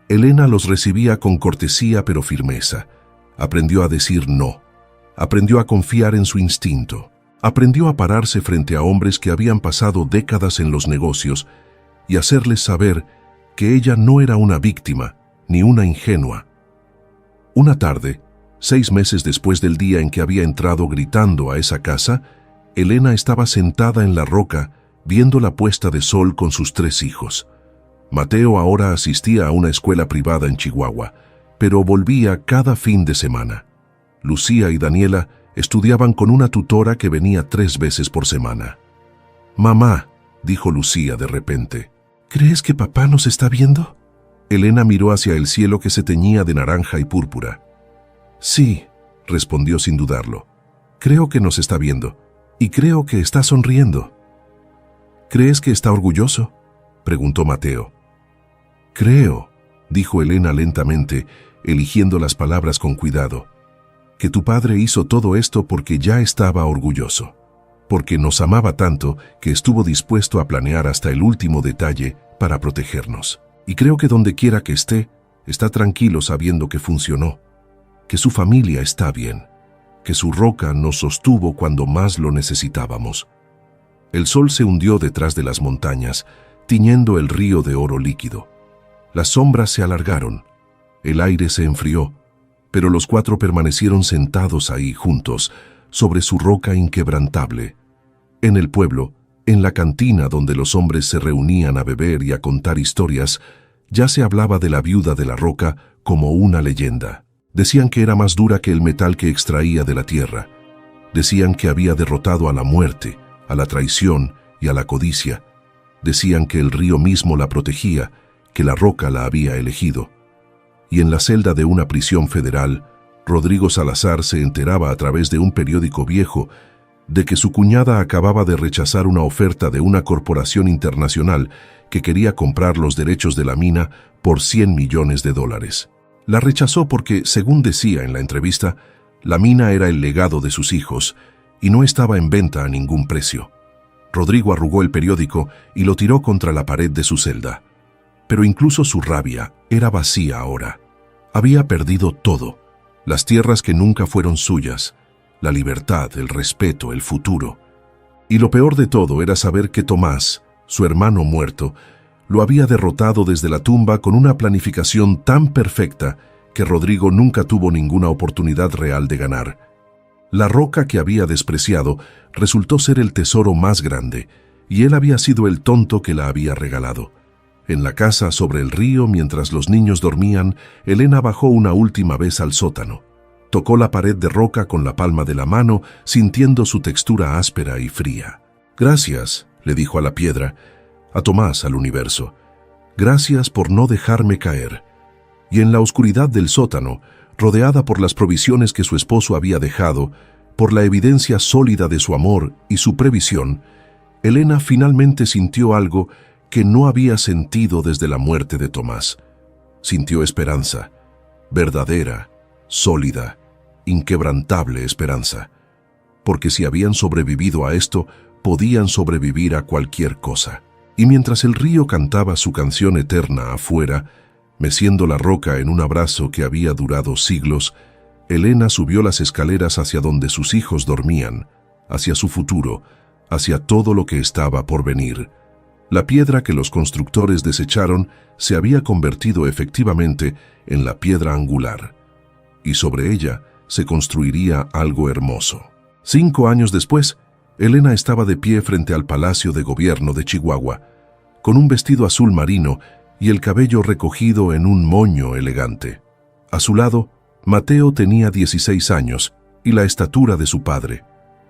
Elena los recibía con cortesía pero firmeza. Aprendió a decir no. Aprendió a confiar en su instinto. Aprendió a pararse frente a hombres que habían pasado décadas en los negocios y hacerles saber que ella no era una víctima ni una ingenua. Una tarde, 6 meses después del día en que había entrado gritando a esa casa, Elena estaba sentada en la roca viendo la puesta de sol con sus 3 hijos. Mateo ahora asistía a una escuela privada en Chihuahua, pero volvía cada fin de semana. Lucía y Daniela estudiaban con una tutora que venía 3 veces por semana. «Mamá», dijo Lucía de repente, «¿crees que papá nos está viendo?» Elena miró hacia el cielo que se teñía de naranja y púrpura. «Sí», respondió sin dudarlo. «Creo que nos está viendo, y creo que está sonriendo». «¿Crees que está orgulloso?», preguntó Mateo. «Creo», dijo Elena lentamente, eligiendo las palabras con cuidado, «que tu padre hizo todo esto porque ya estaba orgulloso, porque nos amaba tanto que estuvo dispuesto a planear hasta el último detalle para protegernos. Y creo que donde quiera que esté, está tranquilo sabiendo que funcionó, que su familia está bien, que su roca nos sostuvo cuando más lo necesitábamos». El sol se hundió detrás de las montañas, tiñendo el río de oro líquido. Las sombras se alargaron, el aire se enfrió, pero los 4 permanecieron sentados ahí juntos, sobre su roca inquebrantable. En el pueblo, en la cantina donde los hombres se reunían a beber y a contar historias, ya se hablaba de la viuda de la roca como una leyenda. Decían que era más dura que el metal que extraía de la tierra. Decían que había derrotado a la muerte, a la traición y a la codicia. Decían que el río mismo la protegía, que la roca la había elegido. Y en la celda de una prisión federal, Rodrigo Salazar se enteraba a través de un periódico viejo de que su cuñada acababa de rechazar una oferta de una corporación internacional que quería comprar los derechos de la mina por $100 millones. La rechazó porque, según decía en la entrevista, la mina era el legado de sus hijos y no estaba en venta a ningún precio. Rodrigo arrugó el periódico y lo tiró contra la pared de su celda. Pero incluso su rabia era vacía ahora. Había perdido todo: las tierras que nunca fueron suyas, la libertad, el respeto, el futuro. Y lo peor de todo era saber que Tomás, su hermano muerto, lo había derrotado desde la tumba con una planificación tan perfecta que Rodrigo nunca tuvo ninguna oportunidad real de ganar. La roca que había despreciado resultó ser el tesoro más grande, y él había sido el tonto que la había regalado. En la casa sobre el río, mientras los niños dormían, Elena bajó una última vez al sótano. Tocó la pared de roca con la palma de la mano, sintiendo su textura áspera y fría. «Gracias», le dijo a la piedra, a Tomás, al universo. «Gracias por no dejarme caer». Y en la oscuridad del sótano, rodeada por las provisiones que su esposo había dejado, por la evidencia sólida de su amor y su previsión, Elena finalmente sintió algo que no había sentido desde la muerte de Tomás. Sintió esperanza, verdadera, sólida, inquebrantable esperanza, porque si habían sobrevivido a esto, podían sobrevivir a cualquier cosa. Y mientras el río cantaba su canción eterna afuera, meciendo la roca en un abrazo que había durado siglos, Elena subió las escaleras hacia donde sus hijos dormían, hacia su futuro, hacia todo lo que estaba por venir. La piedra que los constructores desecharon se había convertido efectivamente en la piedra angular, y sobre ella se construiría algo hermoso. 5 años después, Elena estaba de pie frente al Palacio de Gobierno de Chihuahua, con un vestido azul marino y el cabello recogido en un moño elegante. A su lado, Mateo tenía 16 años y la estatura de su padre.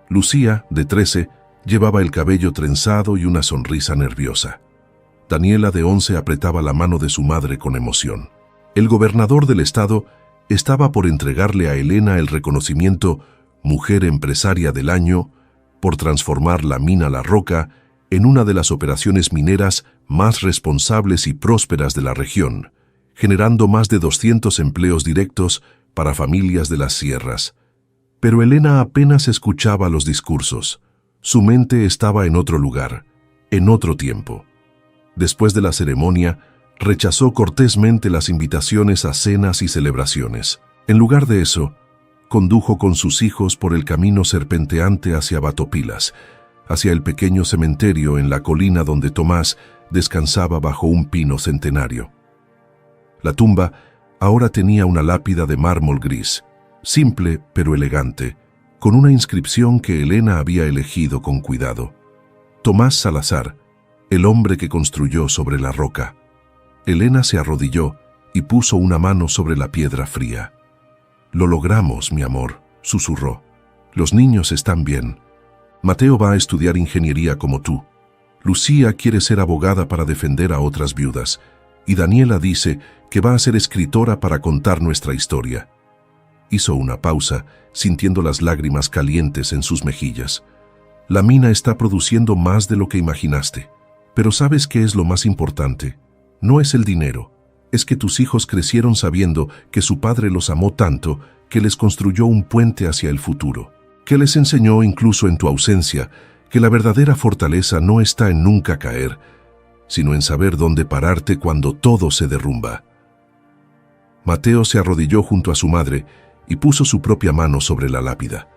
Lucía, de 13, llevaba el cabello trenzado y una sonrisa nerviosa. Daniela, de 11, apretaba la mano de su madre con emoción. El gobernador del estado estaba por entregarle a Elena el reconocimiento mujer empresaria del año, por transformar la mina La Roca en una de las operaciones mineras más responsables y prósperas de la región, generando más de 200 empleos directos para familias de las sierras. Pero Elena apenas escuchaba los discursos. Su mente estaba en otro lugar, en otro tiempo. Después de la ceremonia, rechazó cortésmente las invitaciones a cenas y celebraciones. En lugar de eso, condujo con sus hijos por el camino serpenteante hacia Batopilas, hacia el pequeño cementerio en la colina donde Tomás descansaba bajo un pino centenario. La tumba ahora tenía una lápida de mármol gris, simple pero elegante, con una inscripción que Elena había elegido con cuidado. Tomás Salazar, el hombre que construyó sobre la roca. Elena se arrodilló y puso una mano sobre la piedra fría. «Lo logramos, mi amor», susurró. «Los niños están bien. Mateo va a estudiar ingeniería como tú. Lucía quiere ser abogada para defender a otras viudas. Y Daniela dice que va a ser escritora para contar nuestra historia». Hizo una pausa, sintiendo las lágrimas calientes en sus mejillas. «La mina está produciendo más de lo que imaginaste. Pero ¿sabes qué es lo más importante? No es el dinero. Es que tus hijos crecieron sabiendo que su padre los amó tanto que les construyó un puente hacia el futuro. Que les enseñó, incluso en tu ausencia, que la verdadera fortaleza no está en nunca caer, sino en saber dónde pararte cuando todo se derrumba». Mateo se arrodilló junto a su madre y puso su propia mano sobre la lápida.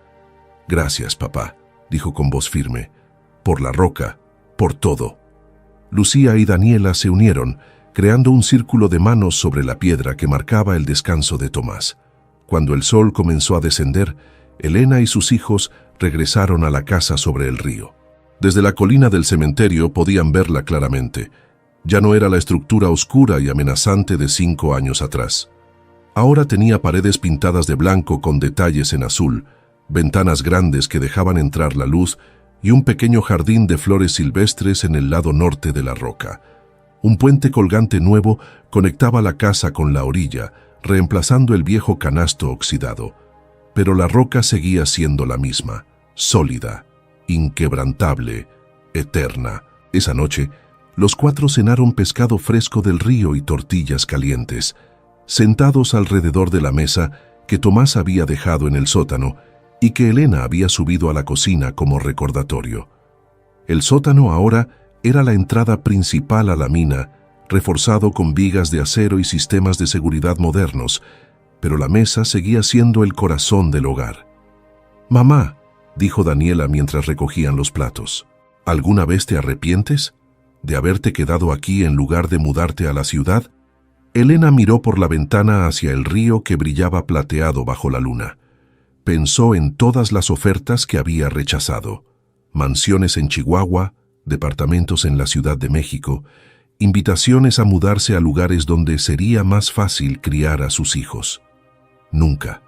«Gracias, papá», dijo con voz firme, «por la roca, por todo». Lucía y Daniela se unieron, creando un círculo de manos sobre la piedra que marcaba el descanso de Tomás. Cuando el sol comenzó a descender, Elena y sus hijos regresaron a la casa sobre el río. Desde la colina del cementerio podían verla claramente. Ya no era la estructura oscura y amenazante de 5 años atrás. Ahora tenía paredes pintadas de blanco con detalles en azul, ventanas grandes que dejaban entrar la luz y un pequeño jardín de flores silvestres en el lado norte de la roca. Un puente colgante nuevo conectaba la casa con la orilla, reemplazando el viejo canasto oxidado. Pero la roca seguía siendo la misma, sólida, inquebrantable, eterna. Esa noche, los 4 cenaron pescado fresco del río y tortillas calientes, sentados alrededor de la mesa que Tomás había dejado en el sótano y que Elena había subido a la cocina como recordatorio. El sótano ahora era la entrada principal a la mina, reforzado con vigas de acero y sistemas de seguridad modernos, pero la mesa seguía siendo el corazón del hogar. «Mamá», dijo Daniela mientras recogían los platos, «¿alguna vez te arrepientes de haberte quedado aquí en lugar de mudarte a la ciudad?» Elena miró por la ventana hacia el río que brillaba plateado bajo la luna. Pensó en todas las ofertas que había rechazado: mansiones en Chihuahua, departamentos en la Ciudad de México, invitaciones a mudarse a lugares donde sería más fácil criar a sus hijos. «Nunca»,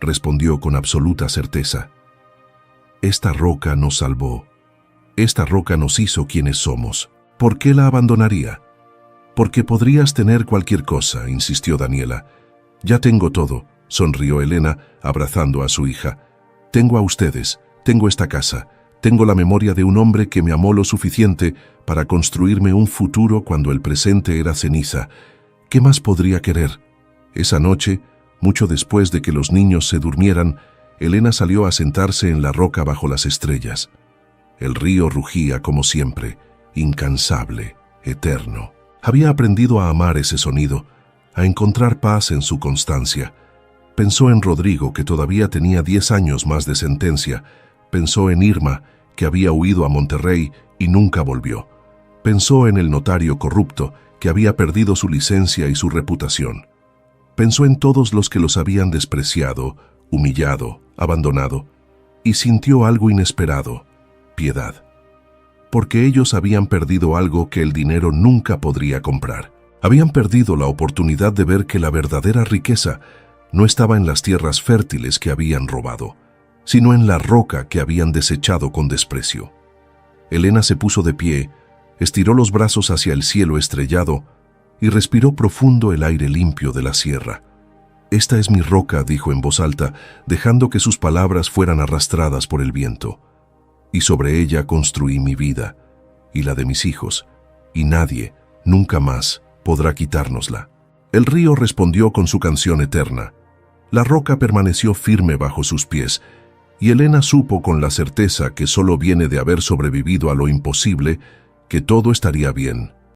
respondió con absoluta certeza. «Esta roca nos salvó. Esta roca nos hizo quienes somos. ¿Por qué la abandonaría?» «Porque podrías tener cualquier cosa», insistió Daniela. «Ya tengo todo», sonrió Elena, abrazando a su hija. «Tengo a ustedes, tengo esta casa, tengo la memoria de un hombre que me amó lo suficiente para construirme un futuro cuando el presente era ceniza. ¿Qué más podría querer?» Esa noche, mucho después de que los niños se durmieran, Elena salió a sentarse en la roca bajo las estrellas. El río rugía como siempre, incansable, eterno. Había aprendido a amar ese sonido, a encontrar paz en su constancia. Pensó en Rodrigo, que todavía tenía 10 años más de sentencia. Pensó en Irma, que había huido a Monterrey y nunca volvió. Pensó en el notario corrupto, que había perdido su licencia y su reputación. Pensó en todos los que los habían despreciado, humillado, abandonado, y sintió algo inesperado: piedad. Porque ellos habían perdido algo que el dinero nunca podría comprar. Habían perdido la oportunidad de ver que la verdadera riqueza no estaba en las tierras fértiles que habían robado, sino en la roca que habían desechado con desprecio. Elena se puso de pie, estiró los brazos hacia el cielo estrellado y respiró profundo el aire limpio de la sierra. «Esta es mi roca», dijo en voz alta, dejando que sus palabras fueran arrastradas por el viento. «Y sobre ella construí mi vida, y la de mis hijos, y nadie, nunca más, podrá quitárnosla». El río respondió con su canción eterna. La roca permaneció firme bajo sus pies, y Elena supo con la certeza que solo viene de haber sobrevivido a lo imposible, que todo estaría bien.